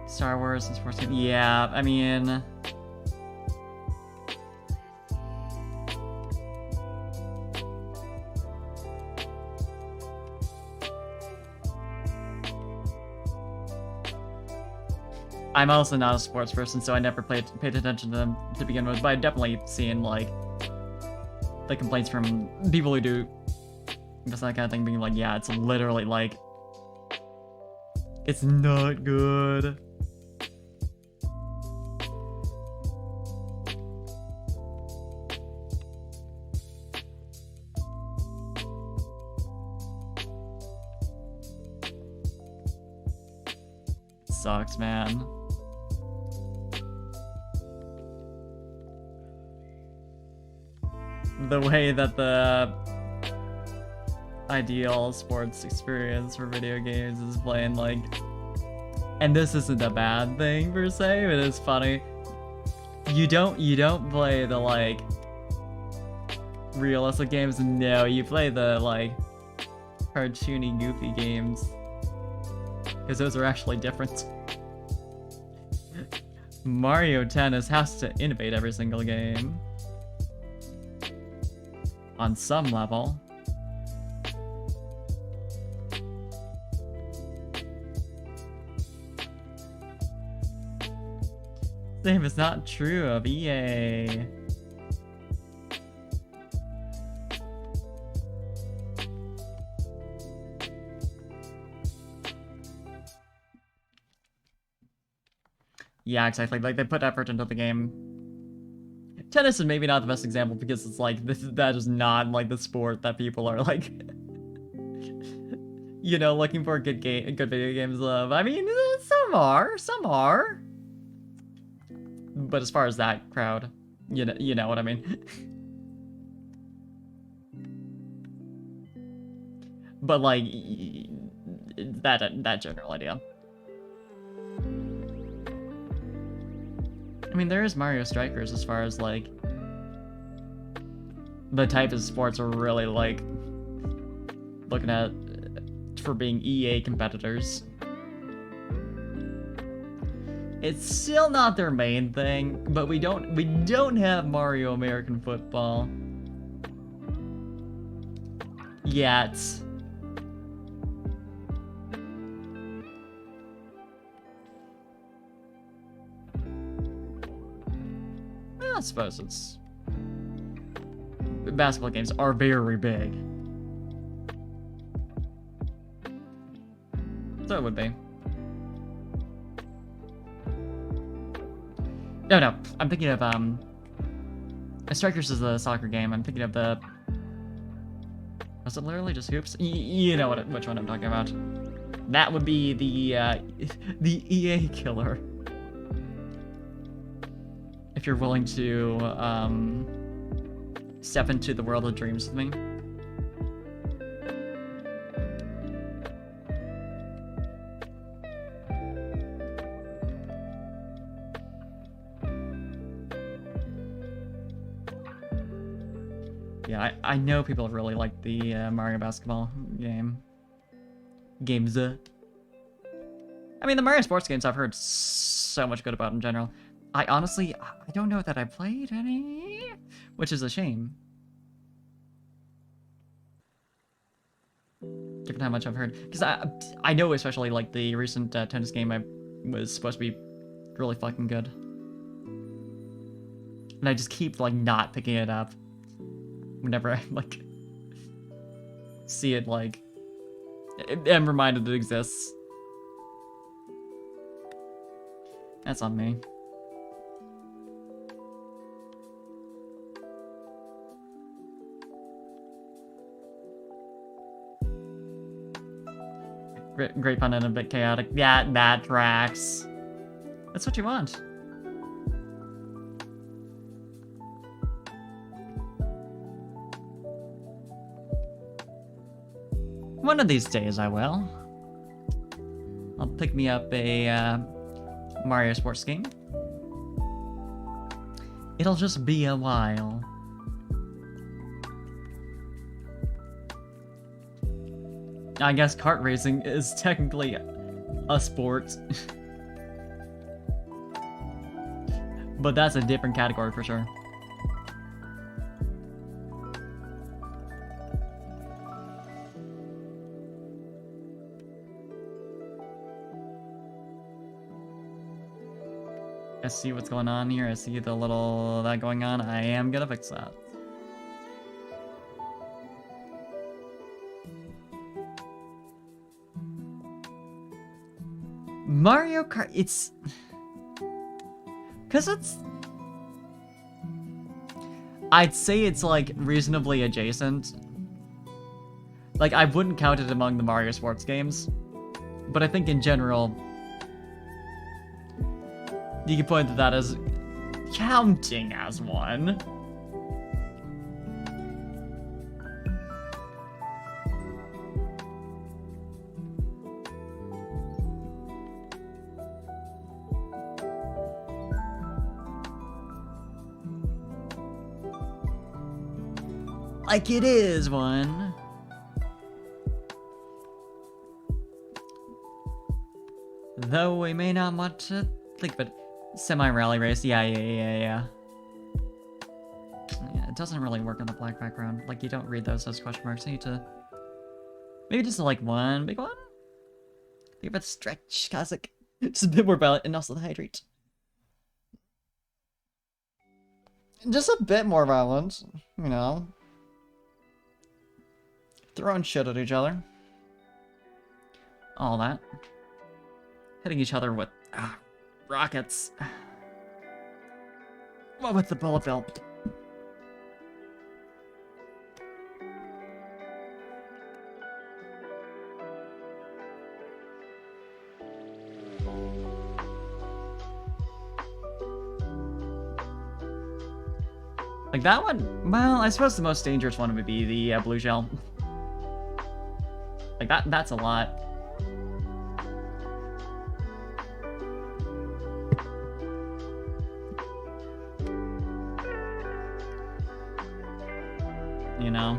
Star Wars and sports. Yeah, I mean, I'm also not a sports person, so I never paid attention to them to begin with, but I've definitely seen, like, the complaints from people who do just that kind of thing, being like, yeah, it's literally, like, it's not good. Sucks, man. The way that the ideal sports experience for video games is playing, like, and this isn't a bad thing per se, but it's funny. You don't play the, like, realistic games. No, you play the, like, cartoony, goofy games, because those are actually different. Mario Tennis has to innovate every single game. On some level. Same is not true of EA. Yeah, exactly. Like, they put effort into the game. Tennis is maybe not the best example because it's like, that is not like the sport that people are like, you know, looking for good video games of. I mean, some are. But as far as that crowd, you know what I mean. But like, that general idea. I mean, there is Mario Strikers as far as, like, the type of sports are really, like, looking at for being EA competitors. It's still not their main thing, but we don't have Mario American Football yet. I suppose it's... basketball games are very big. So it would be. No, I'm thinking of Strikers is the soccer game. I'm thinking of the. Was it literally just hoops? You know which one I'm talking about. That would be the EA killer. If you're willing to step into the world of dreams with me. Yeah, I know people really like the Mario basketball games. I mean, the Mario sports games I've heard so much good about in general. I honestly, I don't know that I played any, which is a shame. Given how much I've heard. Because I know especially like the recent tennis game was supposed to be really fucking good. And I just keep like not picking it up. Whenever I like see it, like I'm reminded it exists. That's on me. Great fun and a bit chaotic. Yeah, that tracks. That's what you want. One of these days I will. I'll pick me up a Mario sports game. It'll just be a while. I guess kart racing is technically a sport. But that's a different category for sure. I see what's going on here. I see the little that going on. I am gonna fix that. Mario Kart, it's... Cause it's... I'd say it's like reasonably adjacent. Like I wouldn't count it among the Mario sports games. But I think in general... You can point to that as counting as one. Like it is one. Though we may not want to think of it. Semi-rally race, yeah. Yeah, it doesn't really work on the black background. Like, you don't read those as question marks. You need to... Maybe just, like, one big one? Think about stretch, classic. Just a bit more violent, and also the hydrate. Just a bit more violent, you know? Throwing shit at each other. All that. Hitting each other with... rockets. What with the bullet bill? Like that one? Well, I suppose the most dangerous one would be the blue shell. Like that's a lot. You know?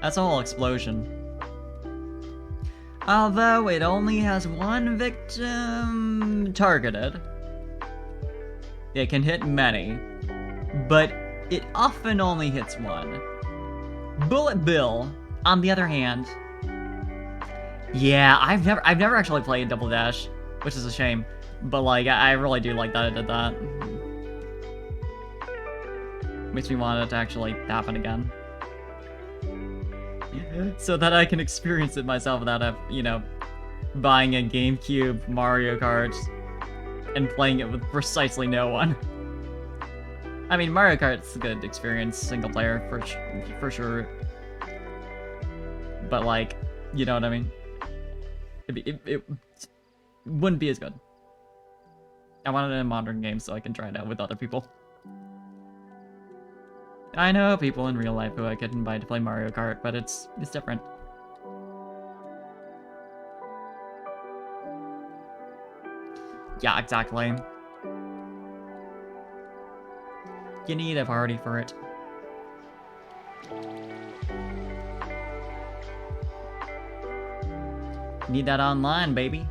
That's a whole explosion. Although it only has one victim targeted. It can hit many, but it often only hits one. Bullet Bill, on the other hand, yeah, I've never actually played Double Dash, which is a shame. But like, I really do like that I did that. Makes me want it to actually happen again. So that I can experience it myself without, you know, buying a GameCube Mario Kart and playing it with precisely no one. I mean, Mario Kart's a good experience, single player, for sure. But, like, you know what I mean? It wouldn't be as good. I wanted it in a modern game so I can try it out with other people. I know people in real life who I could invite to play Mario Kart, but it's different. Yeah, exactly. You need a party for it. Need that online, baby.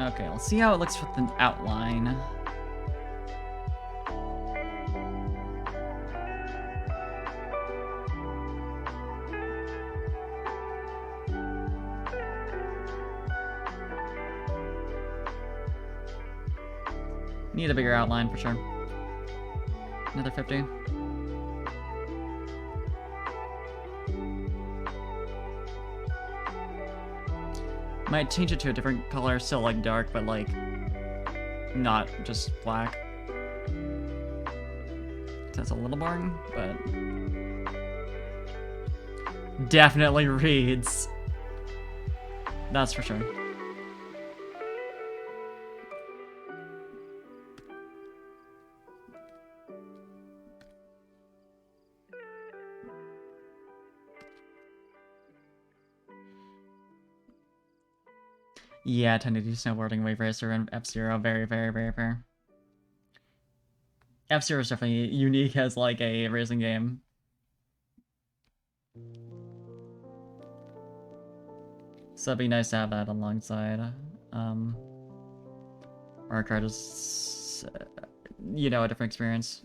Okay, let's see how it looks with the outline. Need a bigger outline for sure. Another 50. Might change it to a different color, still like dark, but like not just black. That's a little boring, but definitely reads. That's for sure. Yeah, 1080 snowboarding, Wave Racer, and F-Zero. Very, very, very fair. F-Zero is definitely unique as like a racing game. So it'd be nice to have that alongside. Mario Kart is, you know, a different experience.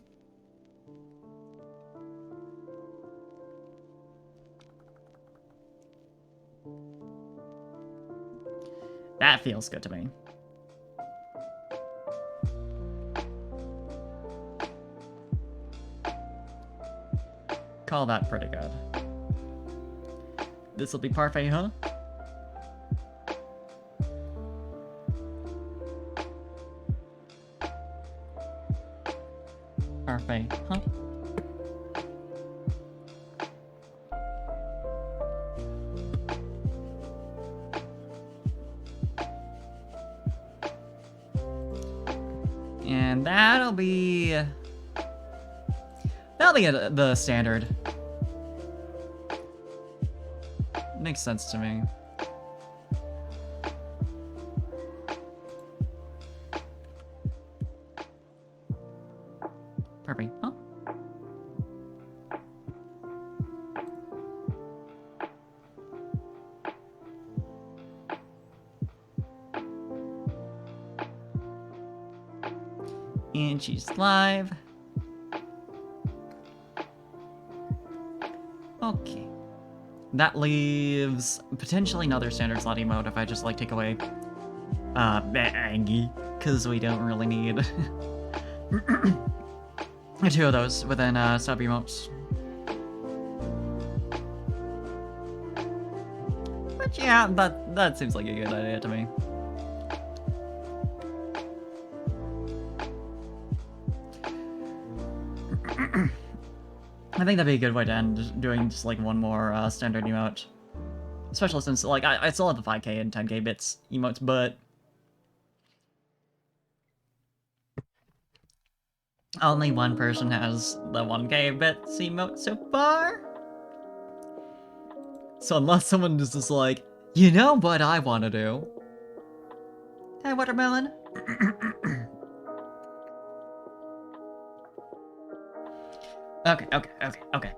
That feels good to me. Call that pretty good. This'll be parfait, huh? Parfait, huh? And that'll be the standard. Makes sense to me. Perfect. Huh? And she's live. Okay. That leaves potentially another standard slot emote if I just like take away Angie, because we don't really need two of those within sub emotes. But yeah, that seems like a good idea to me. I think that'd be a good way to end, doing just like one more standard emote. Especially since like I still have the 5k and 10k bits emotes, but only one person has the 1k bits emote so far. So unless someone is just like, you know what I want to do? Hey, watermelon. Okay.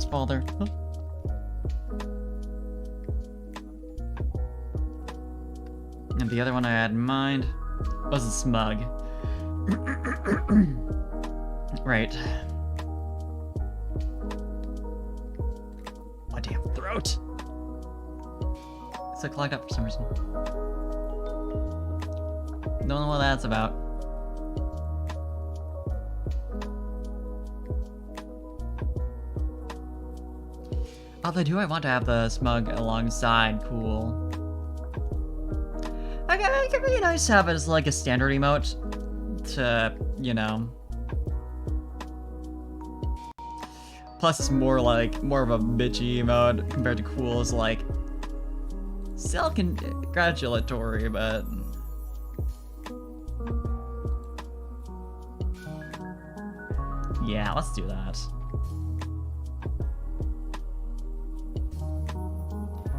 Let's fall there. Huh? And the other one I had in mind was a smug. Right. My damn throat! It's like clogged up for some reason. Don't know what that's about. Although, do I want to have the smug alongside? Cool. It could be nice to have it as like a standard emote to, you know. Plus, it's more of a bitchy emote compared to cool. Is like still congratulatory, but yeah, let's do that.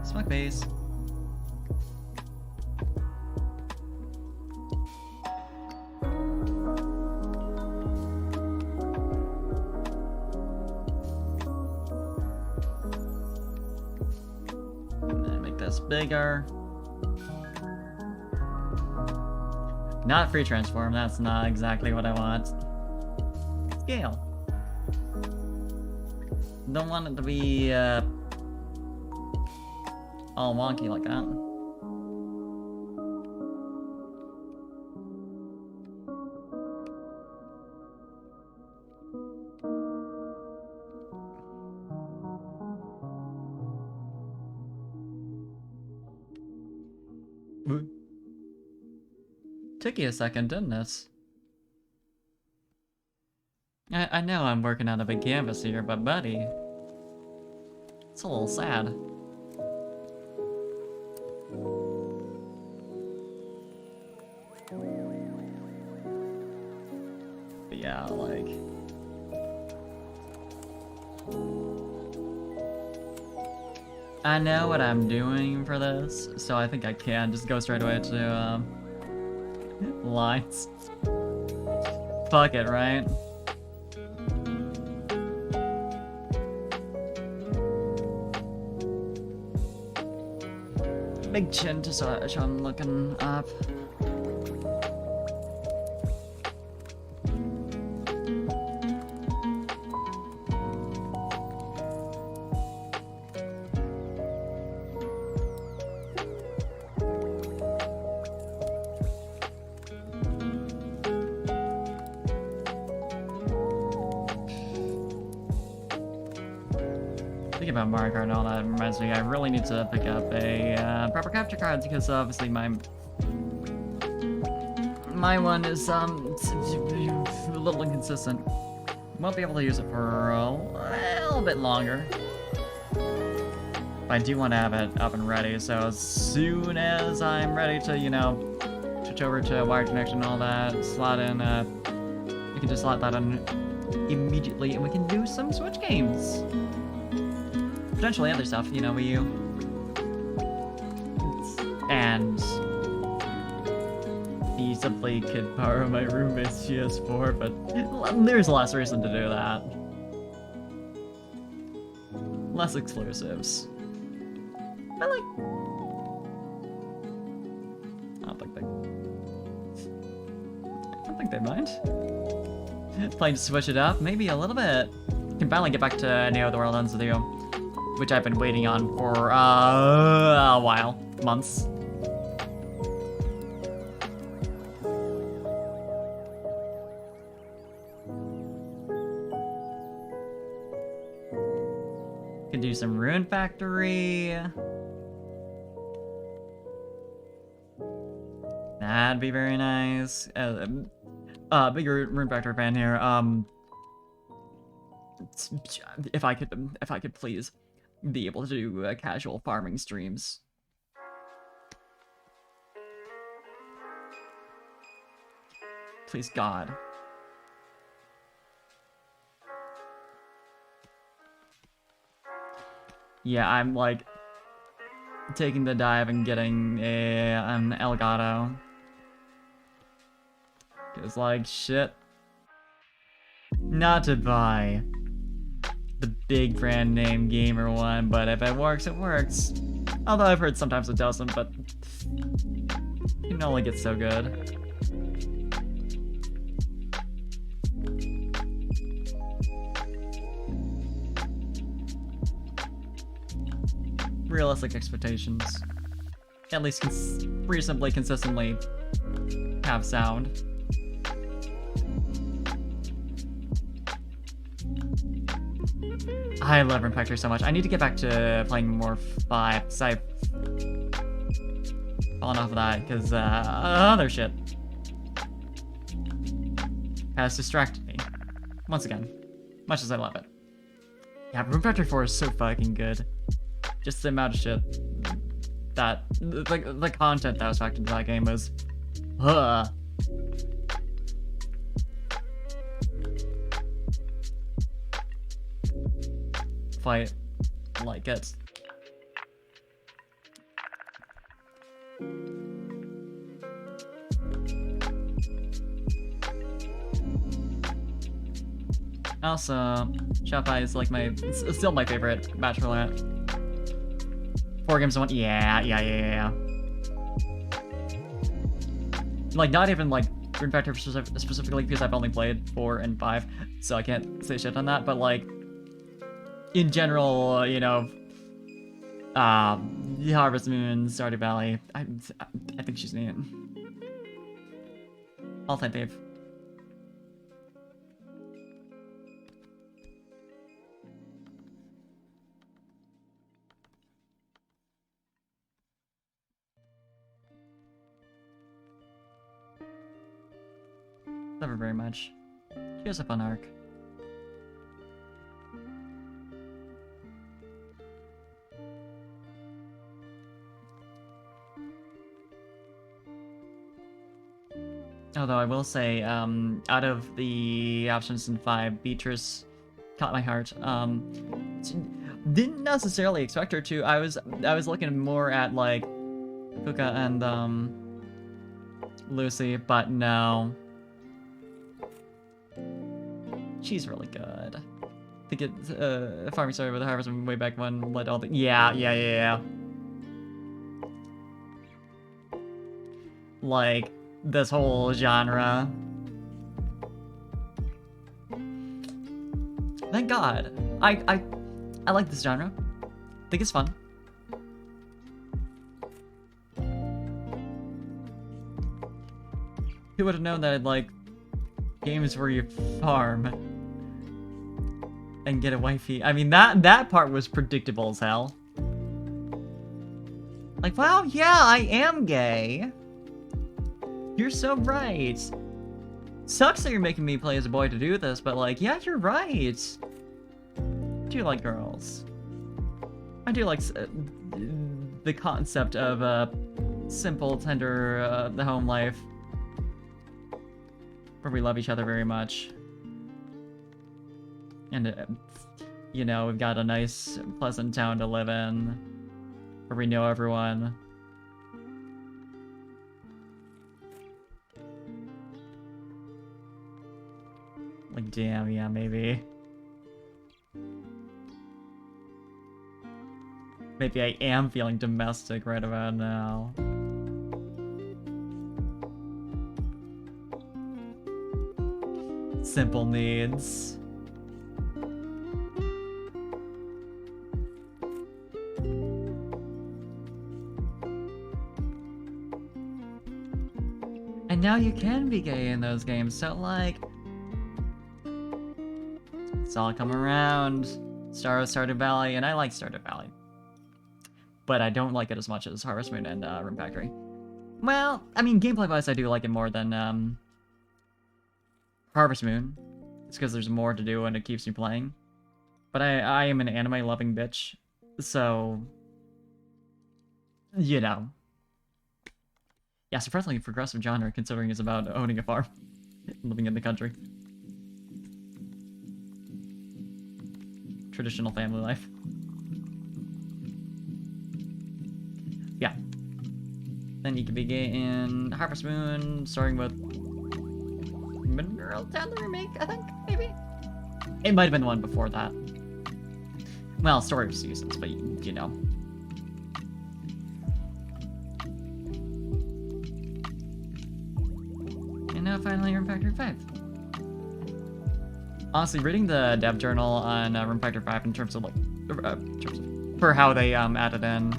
Smug base. And then make this bigger. Not free transform, that's not exactly what I want. Scale. Don't want it to be all wonky like that. Took you a second, didn't it? I know I'm working on a big canvas here, but buddy, it's a little sad. But yeah, like... I know what I'm doing for this, so I think I can just go straight away to, lines. Fuck it, right? Big chin to so I'm looking up. Thinking about Mario Kart and all that reminds me, I really need to pick up a proper capture card because obviously my one is a little inconsistent. Won't be able to use it for a little bit longer. But I do want to have it up and ready, so as soon as I'm ready to, you know, switch over to wire connection and all that, slot in, we can just slot that in immediately and we can do some Switch games. Potentially other stuff, you know, Wii U. And feasibly could borrow my roommate's PS4, but there's less reason to do that. Less exclusives. But like, I don't think they mind. Planning to switch it up, maybe a little bit. Can finally get back to Neo the World Ends with You, which I've been waiting on for a while, months. Could do some Rune Factory. That'd be very nice. Bigger Rune Factory fan here. If I could please be able to do casual farming streams. Please, God. Yeah, I'm like taking the dive and getting an Elgato. Cause like shit. Not to buy the big brand name gamer one, but if it works, it works. Although I've heard sometimes it doesn't, but you can only get so good. Realistic expectations. At least reasonably consistently have sound. I love Rune Factory so much. I need to get back to playing more 5, because I've fallen off of that, because other shit has distracted me. Once again, much as I love it. Yeah, Rune Factory 4 is so fucking good. Just the amount of shit that, the content that was packed into that game was, Fight like it. Also, Shopify is like it's still my favorite match roulette. 4 games in 1. Yeah. Like, not even like Rune Factory specifically, because I've only played 4 and 5, so I can't say shit on that. But like, in general, you know, Harvest Moon, Stardew Valley. I think she's neat. All-time fave. Never very much. She has a fun arc. Although I will say, out of the options in 5, Beatrice caught my heart. Didn't necessarily expect her to. I was looking more at like Kuka and Lucy, but no. She's really good. I think it farming started with the Harvest Moon way back when, led all the yeah. Like this whole genre. Thank God. I like this genre. I think it's fun. Who would have known that I'd like games where you farm and get a wifey? I mean, that part was predictable as hell. Like, wow, yeah, I am gay. You're so right. Sucks that you're making me play as a boy to do this, but like, yeah, you're right. I do like girls. I do like the concept of simple, tender, the home life, where we love each other very much. And, you know, we've got a nice, pleasant town to live in, where we know everyone. Like, damn, yeah, maybe. Maybe I am feeling domestic right about now. Simple needs. And now you can be gay in those games, so like, it's all come around. Stardew Valley, and I like Stardew Valley. But I don't like it as much as Harvest Moon and Rune Factory. Well, I mean, gameplay-wise, I do like it more than Harvest Moon. It's because there's more to do and it keeps me playing. But I am an anime-loving bitch, so, you know. Yeah, surprisingly progressive genre, considering it's about owning a farm, living in the country. Traditional family life. Yeah. Then you can begin Harvest Moon, starting with Mineral Town the remake, I think, maybe? It might have been the one before that. Well, story seasons, but you know. And now finally Rune Factory 5. Honestly, reading the dev journal on Rune Factory 5 in terms of like, for how they added in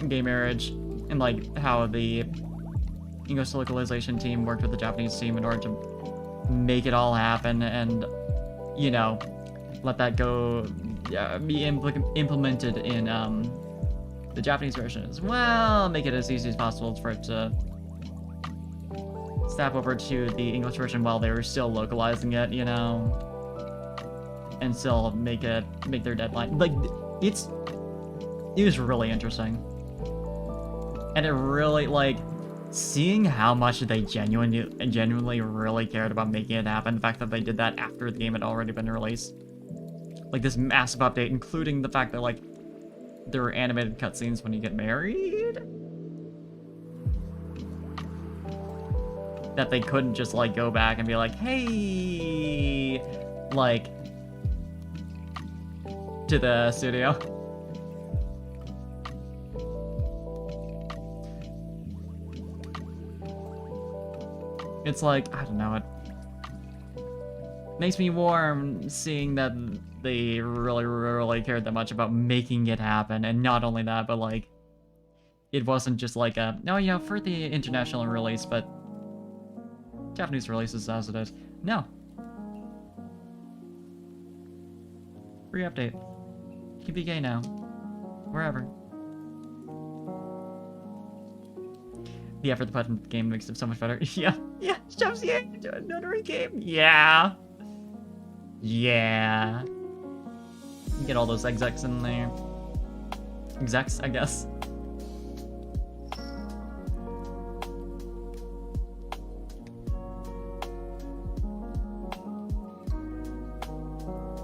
gay marriage and like how the English localization team worked with the Japanese team in order to make it all happen and, you know, let that go, be implemented in the Japanese version as well, make it as easy as possible for it to snap over to the English version while they were still localizing it, you know, and still make their deadline. Like, it was really interesting. And it really, like, seeing how much they genuinely really cared about making it happen, the fact that they did that after the game had already been released. Like, this massive update, including the fact that, like, there were animated cutscenes when you get married? That they couldn't just, like, go back and be like, hey, like, to the studio. It's like, I don't know, it makes me warm seeing that they really cared that much about making it happen. And not only that, but like, it wasn't just like a, no, you know, for the international release, but Japanese releases as it is. No. Free update. You can be gay now. Wherever. The effort to put in the game makes it so much better. Yeah, shows you into another game. Yeah. Get all those execs in there. Execs, I guess.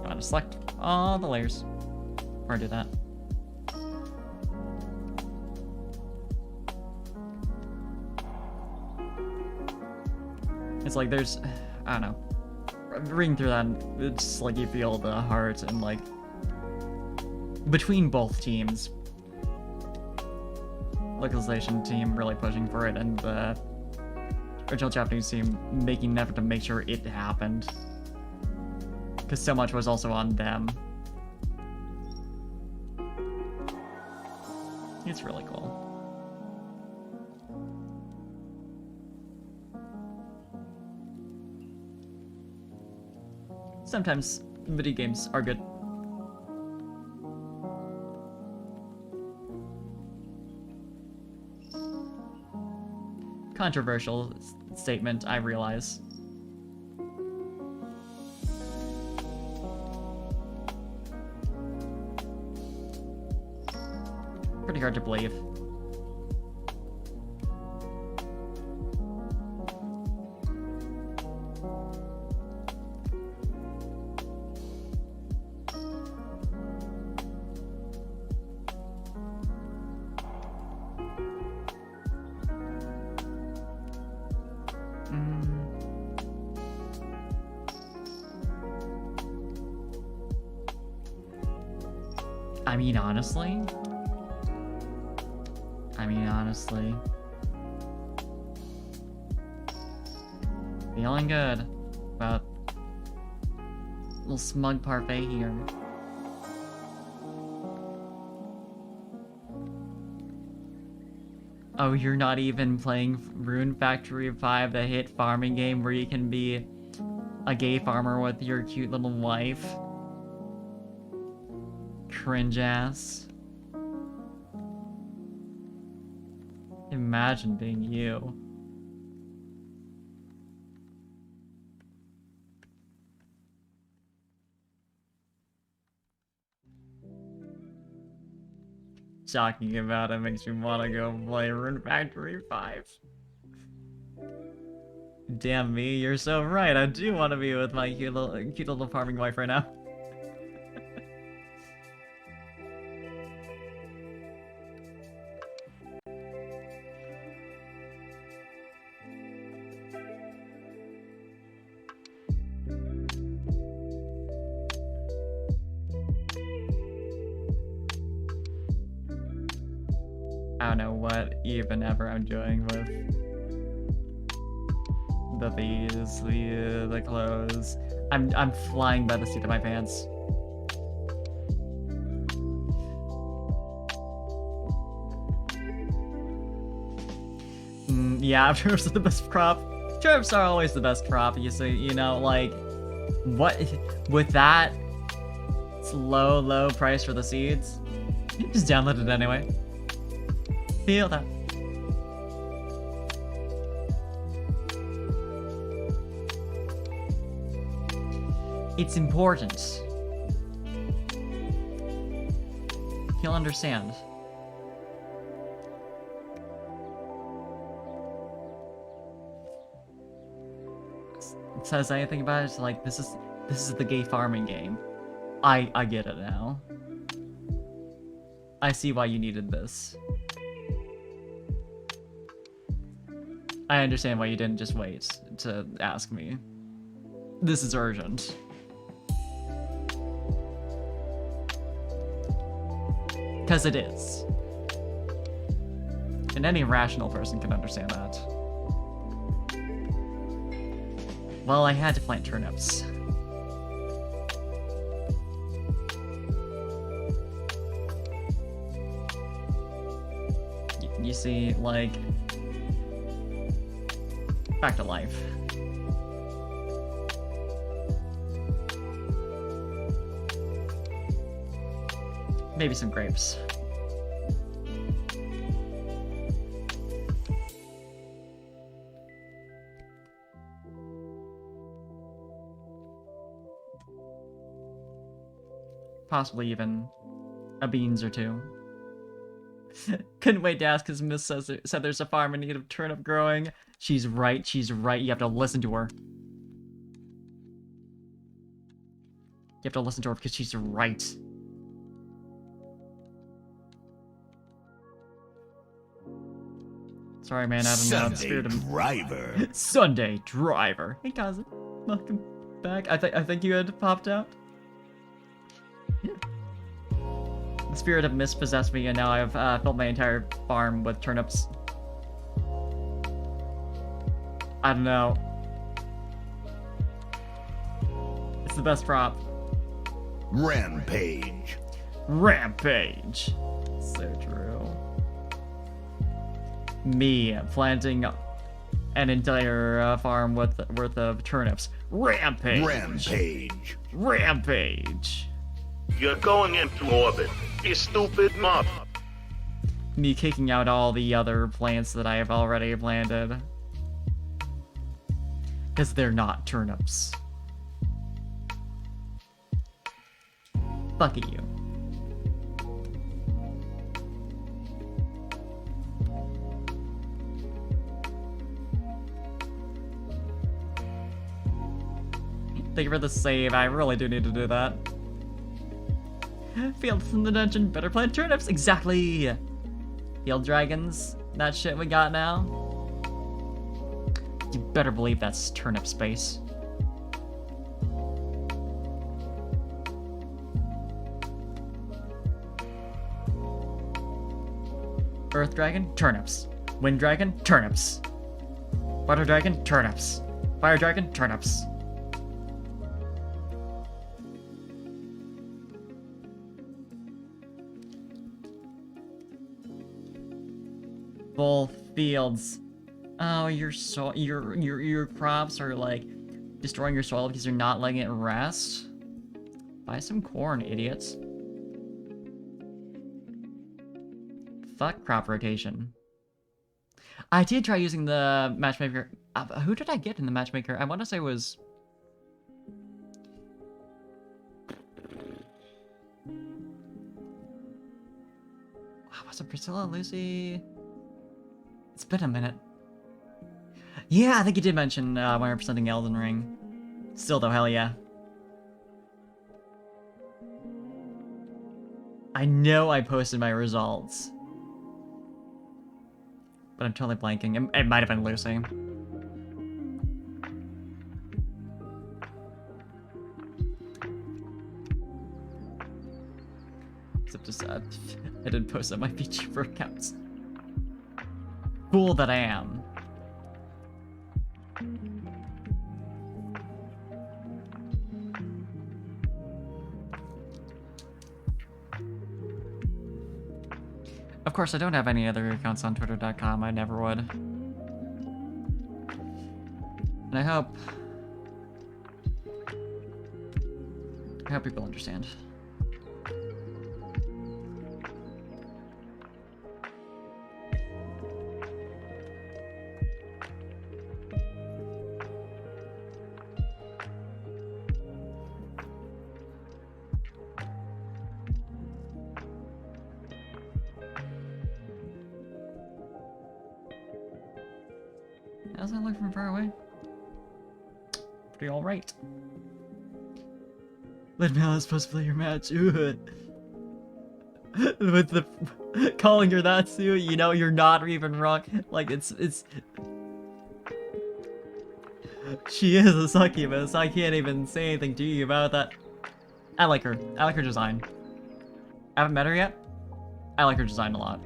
Gotta select all the layers before I do that. It's like there's, I don't know, reading through that, it's like you feel the heart and like, between both teams, localization team really pushing for it and the original Japanese team making an effort to make sure it happened. Because so much was also on them. It's really cool. Sometimes video games are good. Controversial statement, I realize. Pretty hard to believe. I mean, honestly. Feeling good about a little smug parfait here. Oh, you're not even playing Rune Factory 5, the hit farming game where you can be a gay farmer with your cute little wife? Cringe ass. Imagine being you. Talking about it makes me want to go play Rune Factory 5. Damn me, you're so right. I do want to be with my cute little farming wife right now. I don't know what even ever I'm doing with the clothes. I'm flying by the seat of my pants. Yeah, turnips are the best crop. Turnips are always the best crop. You see, you know, like, what with that low price for the seeds? You just download it anyway. Feel that. It's important. He'll understand. Says anything about it, it's like this is the gay farming game. I get it now. I see why you needed this. I understand why you didn't just wait to ask me. This is urgent. Because it is. And any rational person can understand that. Well, I had to plant turnips. You see, like, back to life. Maybe some grapes. Possibly even a beans or two. Couldn't wait to ask because Miss said there's a farm in need of turnip growing. She's right, you have to listen to her. You have to listen to her because she's right. Sorry, man, I don't know. The spirit of
driver.
Sunday driver. Hey, cousin, welcome back. I think you had popped out. Yeah. The spirit of mist possessed me, and now I've filled my entire farm with turnips. I don't know. It's the best prop.
Rampage.
Rampage. So true. Me planting an entire farm worth of turnips. Rampage.
Rampage.
Rampage.
You're going into orbit, you stupid muff.
Me kicking out all the other plants that I have already planted. Because they're not turnips. Fuck you. Thank you for the save. I really do need to do that. Fields in the dungeon. Better plant turnips. Exactly. Field dragons. That shit we got now. You better believe that's turnip space. Earth dragon, turnips. Wind dragon, turnips. Water dragon, turnips. Fire dragon, turnips. Full fields. Oh, your crops are like destroying your soil because you're not letting it rest. Buy some corn, idiots. Fuck crop rotation. I did try using the matchmaker. Who did I get in the matchmaker? I want to say it was... Was it Priscilla, Lucy? It's been a minute. Yeah, I think you did mention 100%ing Elden Ring. Still though, hell yeah. I know I posted my results. But I'm totally blanking. It might have been Lucy. Except just, I didn't post on my VTuber accounts. fool that I am. Of course, I don't have any other accounts on Twitter.com. I never would. And I hope people understand. How's that look from far away? Pretty alright. Lin Manuel is supposed to play your match. With the calling her that too, you know you're not even wrong. Like it's she is a succubus. I can't even say anything to you about that. I like her. I like her design. I haven't met her yet. I like her design a lot.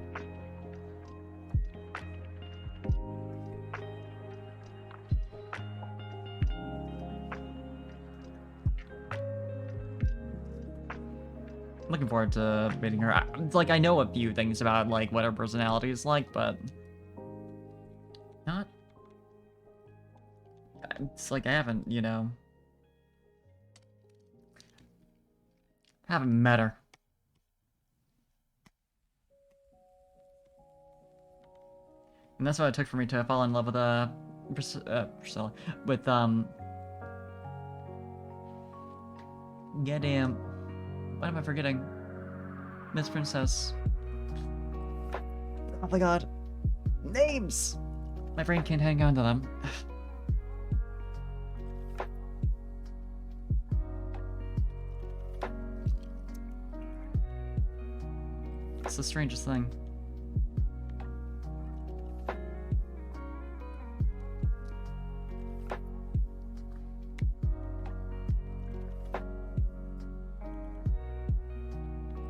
Looking forward to meeting her. It's like I know a few things about like what her personality is like, but not. It's like I haven't, you know, haven't met her. And that's what it took for me to fall in love with Priscilla. With goddamn. What am I forgetting? Miss Princess. Oh my god. Names! My brain can't hang on to them. It's the strangest thing.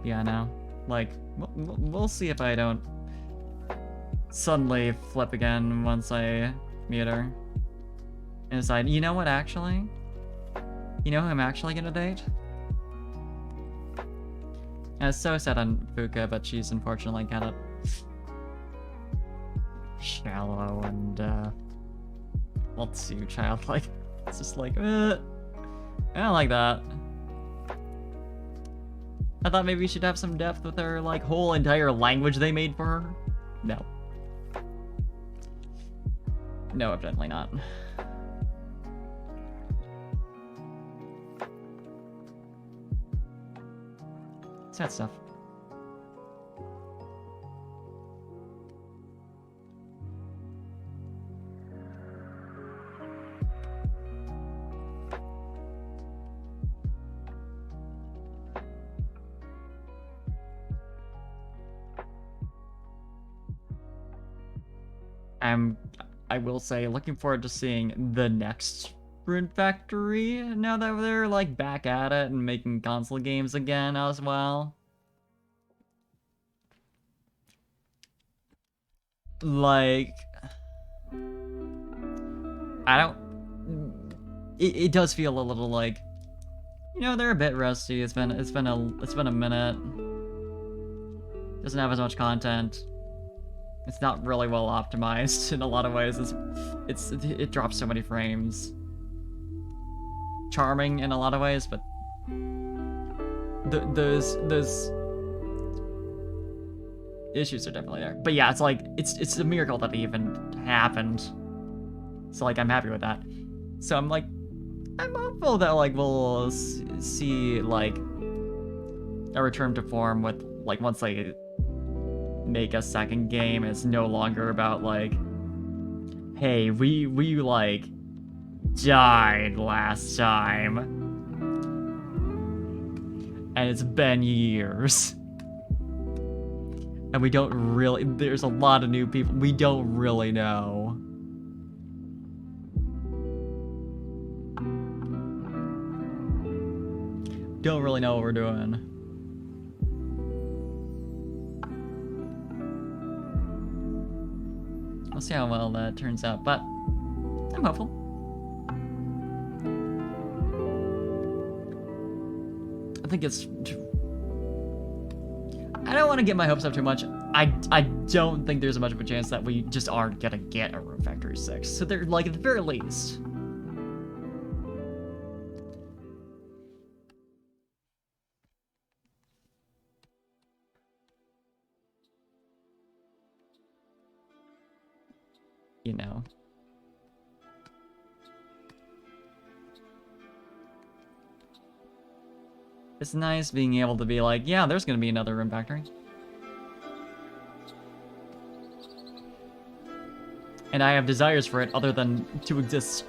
Yeah, no. Like, we'll see if I don't suddenly flip again once I meet her. And decide, you know what, actually? You know who I'm actually gonna date? And it's so sad on Fuka, but she's unfortunately kind of shallow and, well, too childlike. It's just like, I don't like that. I thought maybe she'd have some depth with her, like, whole entire language they made for her. No. No, evidently not. Sad stuff. I will say, looking forward to seeing the next Rune Factory now that they're like back at it and making console games again as well. Like, I don't. It does feel a little like, you know, they're a bit rusty. It's been a minute. Doesn't have as much content. It's not really well optimized in a lot of ways. It drops so many frames. Charming in a lot of ways, but those issues are definitely there. But yeah, it's like it's a miracle that it even happened. So like I'm happy with that. So I'm hopeful that like we'll see like a return to form with like once they make a second game. It's no longer about like, hey, we like died last time and it's been years and we don't really, there's a lot of new people we don't really know. Don't really know what we're doing. see how well that turns out, but I'm hopeful. I think it's... I don't want to get my hopes up too much. I don't think there's much of a chance that we just aren't gonna get a Room Factory 6. So they're, like, at the very least... you know. It's nice being able to be like, yeah, there's gonna be another Room Factory. And I have desires for it other than to exist.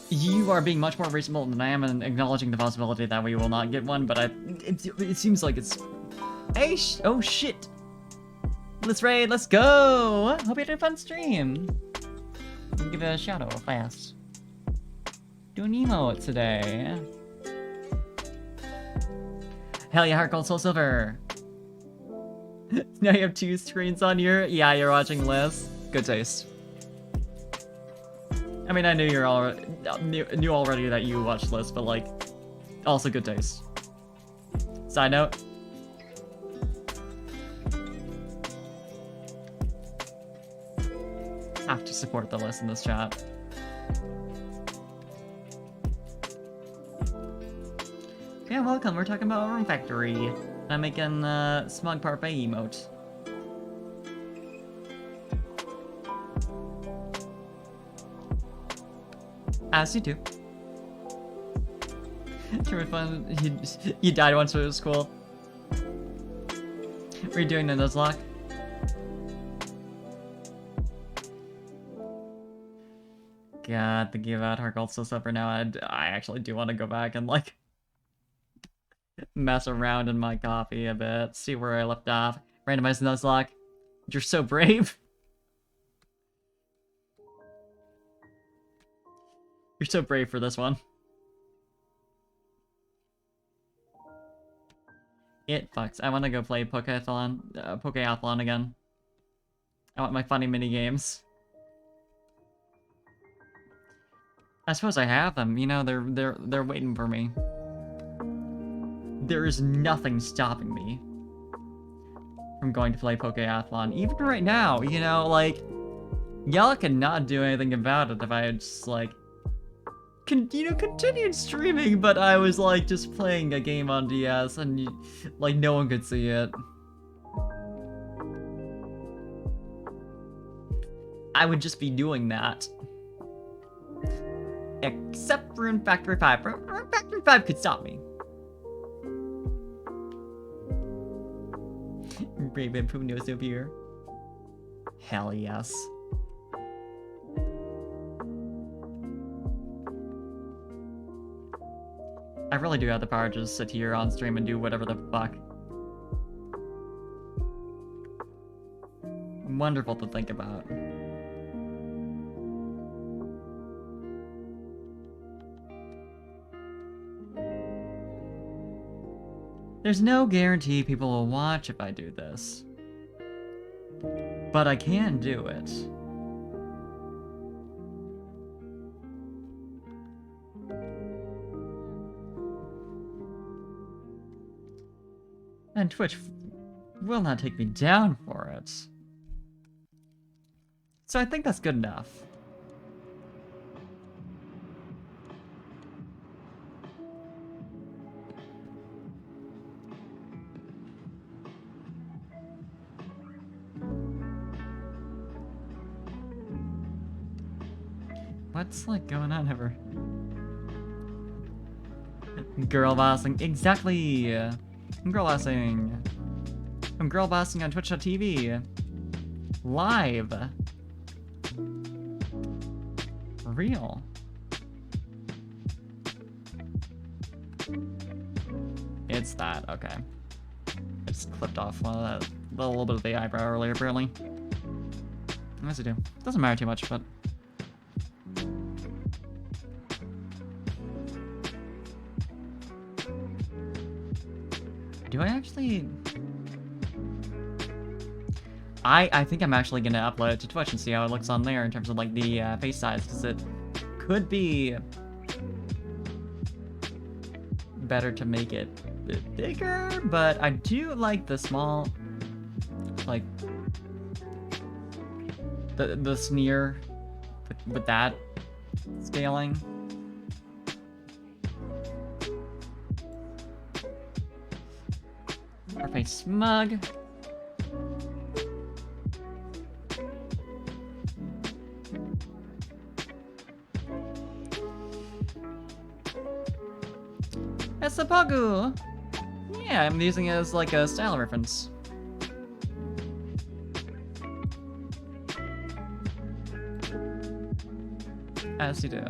You are being much more reasonable than I am and acknowledging the possibility that we will not get one, but it seems like it's... Hey, oh shit! Let's raid, let's go! Hope you had a fun stream! Give it a shout out fast. Do an emote today. Hell yeah, Heart Gold Soul Silver! Now you have 2 screens on your... Yeah, you're watching Liz. Good taste. I mean, I knew you're already... knew already that you watched Liz, but like... Also good taste. Side note. Have to support the list in this chat. Yeah, welcome. We're talking about Room Factory. I'm making Smug Parfait emote. As you do. Too fun. You died once, but it was cool. What are you doing in Nuzlocke? God, thinking about Heart Gold Soul Silver now, I actually do want to go back and, like, mess around in my copy a bit, see where I left off. Randomized Nuzlocke. You're so brave. You're so brave for this one. It fucks. I want to go play Pokeathlon again. I want my funny mini games. I suppose I have them. You know, they're waiting for me. There is nothing stopping me from going to play Pokeathlon. Even right now, you know, like, y'all cannot do anything about it if I had just, like, continued streaming, but I was, like, just playing a game on DS and, like, no one could see it. I would just be doing that. Except for Rune Factory 5. Rune Factory 5 could stop me. Brave and Poo knows over here. Hell yes. I really do have the power to just sit here on stream and do whatever the fuck. Wonderful to think about. There's no guarantee people will watch if I do this. But I can do it. And Twitch will not take me down for it. So I think that's good enough. What's like going on ever? Girl bossing, exactly. I'm girl bossing. I'm girl bossing on Twitch.tv. Live. Real. It's that, okay. I just clipped off one of that, a little bit of the eyebrow earlier, apparently. What does it do? Doesn't matter too much, but... Do I actually... I think I'm actually gonna upload it to Twitch and see how it looks on there in terms of like the face size, because it could be better to make it a bit bigger, but I do like the small, like the sneer with that scaling. Our face smug. It's a Pagu! Yeah, I'm using it as like a style reference. As you do.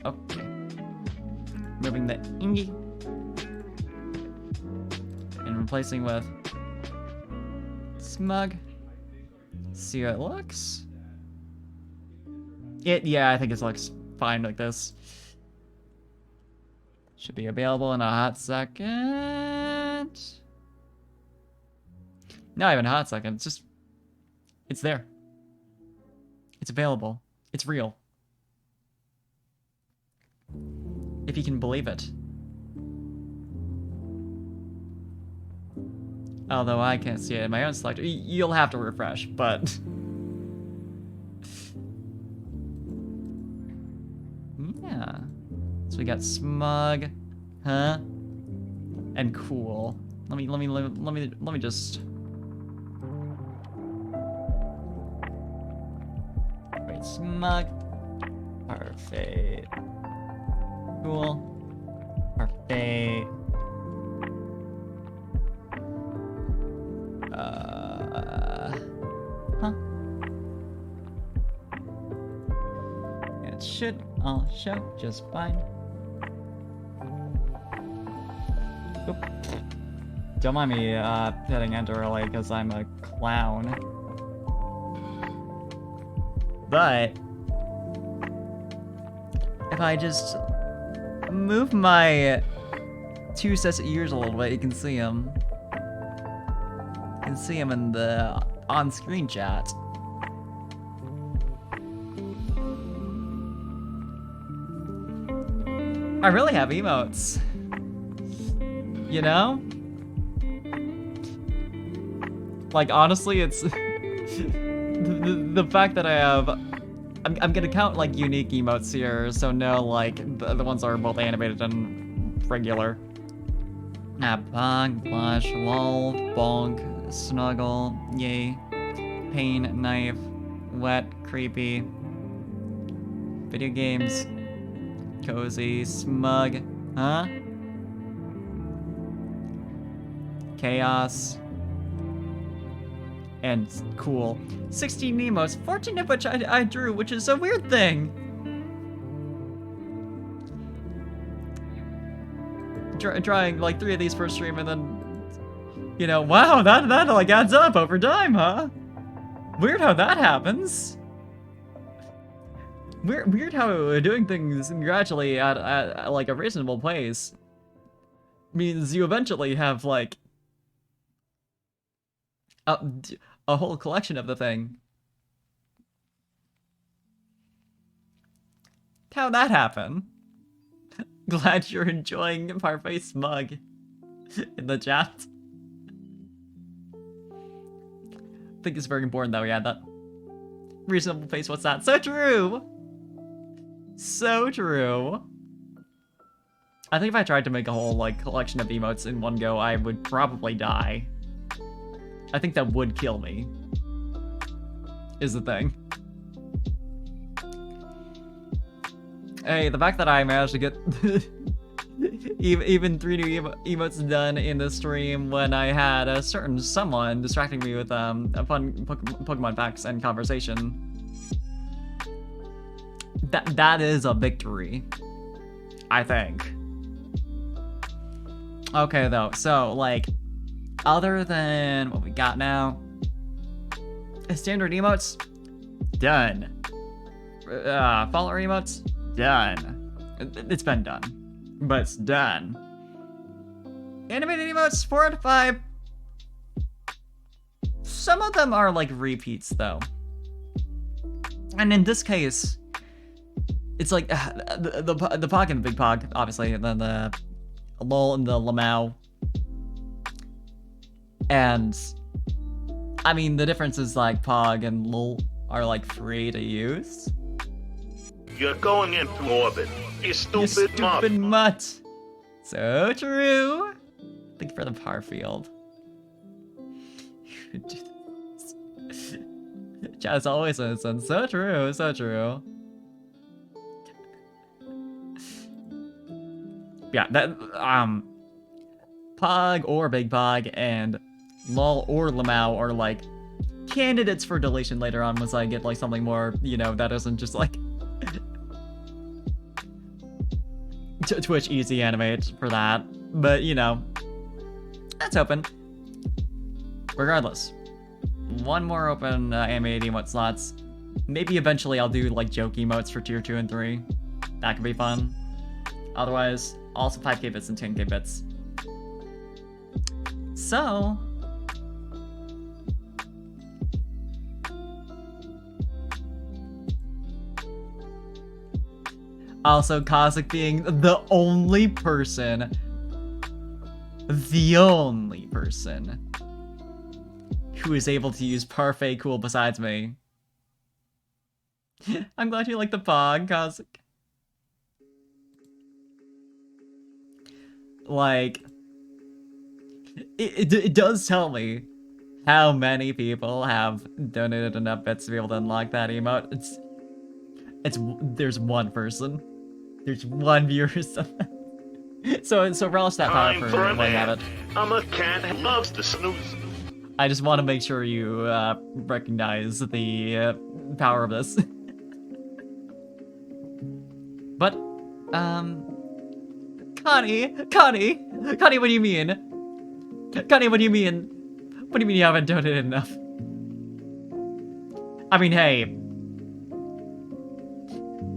Okay. Moving the ingy. And replacing with smug. See how it looks. Yeah, I think it looks fine like this. Should be available in a hot second. Not even a hot second, it's there. It's available. It's real. If you can believe it. Although I can't see it in my own selector. You'll have to refresh, but... yeah. So we got smug, huh? And cool. Let me just... Wait, smug. Perfect. Cool. Perfect. Huh? It should all show just fine. Oop. Don't mind me hitting enter early because I'm a clown. But if I just move my 2 sets of ears a little bit, you can see them. You can see them in the on-screen chat. I really have emotes. You know? Like, honestly, it's... the fact that I have... I'm gonna count, like, unique emotes here, so no, like, the ones that are both animated and regular. Bonk, blush, lol, bonk, snuggle, yay, pain, knife, wet, creepy, video games, cozy, smug, huh? Chaos, and cool. 16 emotes, 14 of which I drew, which is a weird thing. Drawing like 3 of these per stream and then, you know, wow, that like adds up over time, huh? Weird how that happens. Weird how doing things gradually at like a reasonable pace means you eventually have like a whole collection of the thing. How'd that happen? Glad you're enjoying Parfait Smug in the chat. I think it's very important that we add that. Reasonable pace, what's that? So true! So true. I think if I tried to make a whole, like, collection of emotes in one go, I would probably die. I think that would kill me. Is the thing. Hey, the fact that I managed to get even 3 new emotes done in the stream when I had a certain someone distracting me with a fun Pokemon facts and conversation. That is a victory, I think. Okay, though, so, like, other than what we got now, standard emotes, done. Follower emotes, done. It's been done. but it's done. Animated emotes 4 out of 5. Some of them are like repeats though. And in this case, it's like the Pog and the Big Pog, obviously, and then the Lol and the Lamau. And I mean, the difference is like Pog and Lol are like free to use.
You're going into orbit. You
You
stupid,
stupid mutt. So true. Thank you for the power field. As always, Winston. So true, so true. Yeah, that Pog or Big Pog and Lol or Lamau are like candidates for deletion later on once I get like something more, you know, that isn't just like Twitch easy animate for that. But you know, that's open. Regardless, one more open animated emote slots. Maybe eventually I'll do like joke emotes for tier 2 and 3. That could be fun. Otherwise, also 5k bits and 10k bits. So, also Cosmic being the only person who is able to use Parfait Cool besides me. I'm glad you like the Pog, Cosmic. Like, it does tell me how many people have donated enough bits to be able to unlock that emote. There's one person. There's one viewer. So relish that power
Time
for
for a
when you have
nap.
it.
I'm a cat who loves to snooze.
I just want to make sure you recognize the power of this. But, Connie, what do you mean? Connie, what do you mean? What do you mean you haven't donated enough? I mean, hey,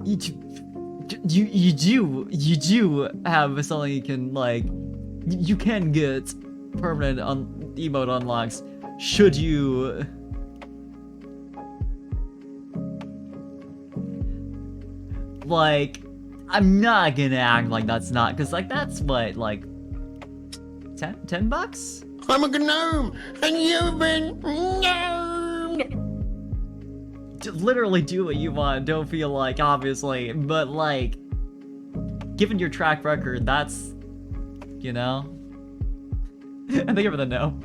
you do have something you can like. You can get permanent emote unlocks should you like. I'm not gonna act like that's not, because like that's what, like 10 bucks?
I'm a gnome, and you've been gnomed.
Literally do what you want, don't feel like, obviously, but like given your track record, that's, you know. I think for the no.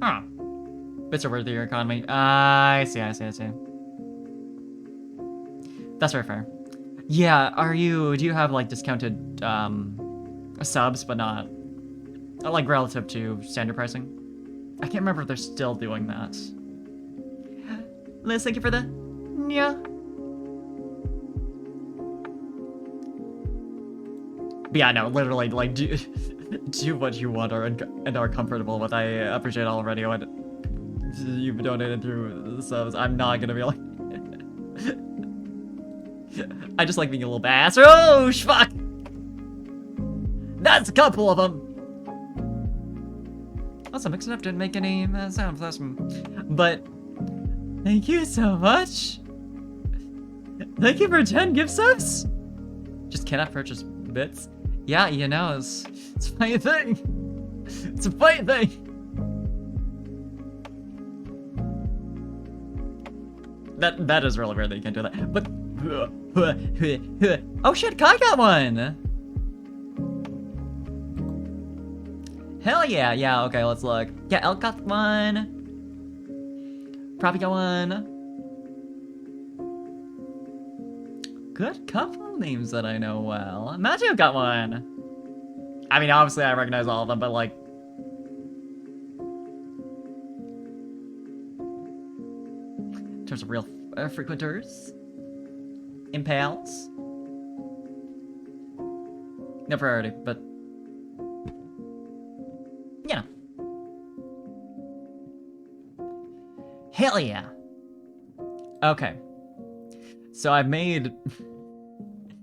Huh. Bits are worth your economy. I see. That's very fair. Yeah, do you have like discounted subs, but not like relative to standard pricing? I can't remember if they're still doing that. Liz, thank you for the yeah. But yeah, no, literally, like, do what you want and are comfortable with. I appreciate already what you've donated through the subs. I'm not gonna be like... I just like being a little bastard. Oh, fuck! That's a couple of them! Also, Mix It Up didn't make any sounds, that's... But, thank you so much! Thank you for 10 gift subs! Just cannot purchase bits? Yeah, you know, it's a funny thing. It's a funny thing. That is really weird that you can't do that. But oh shit, Kai got one. Hell yeah, yeah. Okay, let's look. Yeah, Elk got one. Probably got one. Good couple names that I know well. Matthew got one. I mean, obviously I recognize all of them, but like... in terms of real frequenters. Impales. No priority, but... you know. Hell yeah. Okay. So I've made...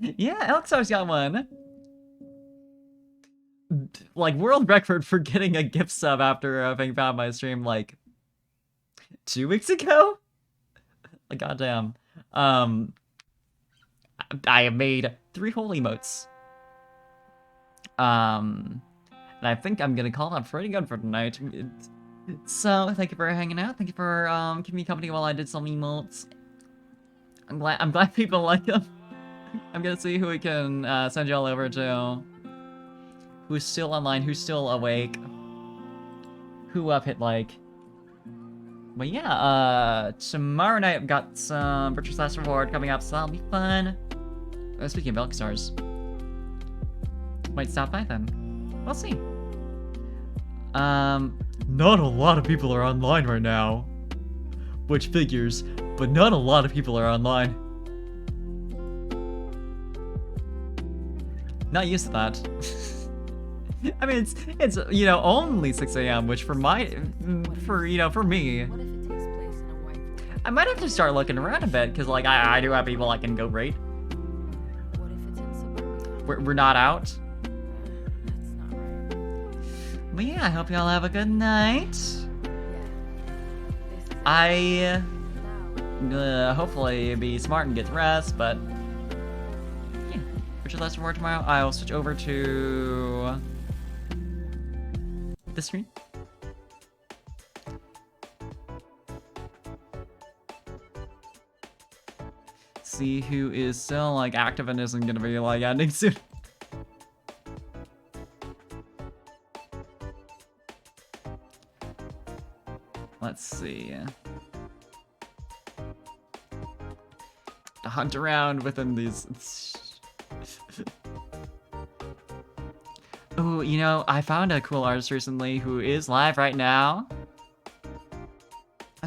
Yeah, Elixar's got one. Like, world record for getting a gift sub after having found my stream, like, 2 weeks ago? Like, goddamn. I have made 3 whole emotes. And I think I'm gonna call that pretty good for tonight. So, thank you for hanging out. Thank you for keeping me company while I did some emotes. I'm glad people like them. I'm gonna see who we can send y'all over to. Who's still online, who's still awake. Who up hit like. But yeah, tomorrow night I've got some Virtual Slash Reward coming up, so that'll be fun. Speaking of Elixars, might stop by then. We'll see. Not a lot of people are online right now. Which figures, but not a lot of people are online. Not used to that. I mean, it's you know, only 6 a.m., which for me,
What if it takes place in a white void?
I might have to start looking around a bit, because, like, I do have people I can go raid.
What if it's in suburbia?
We're not out.
That's not right.
But yeah, I hope y'all have a good night.
Yeah. This is
I
now.
hopefully be smart and get rest, but yeah. Virtual Last Reward tomorrow. I'll switch over to this screen. See who is still like active and isn't gonna be like ending soon. Let's see. To hunt around within these. Oh, you know, I found a cool artist recently who is live right now.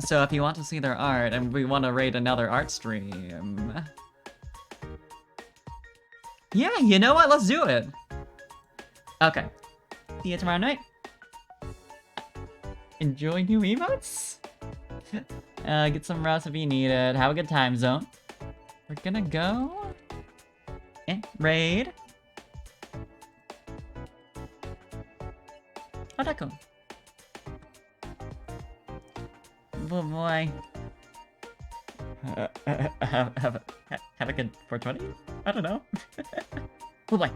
So if you want to see their art and we want to raid another art stream. Yeah, you know what? Let's do it. Okay. See you tomorrow night. Enjoy new emotes. Get some rest if you need it. Have a good time zone. We're gonna go and raid. Otako. Oh boy. Have a good 420? I don't know. Oh boy.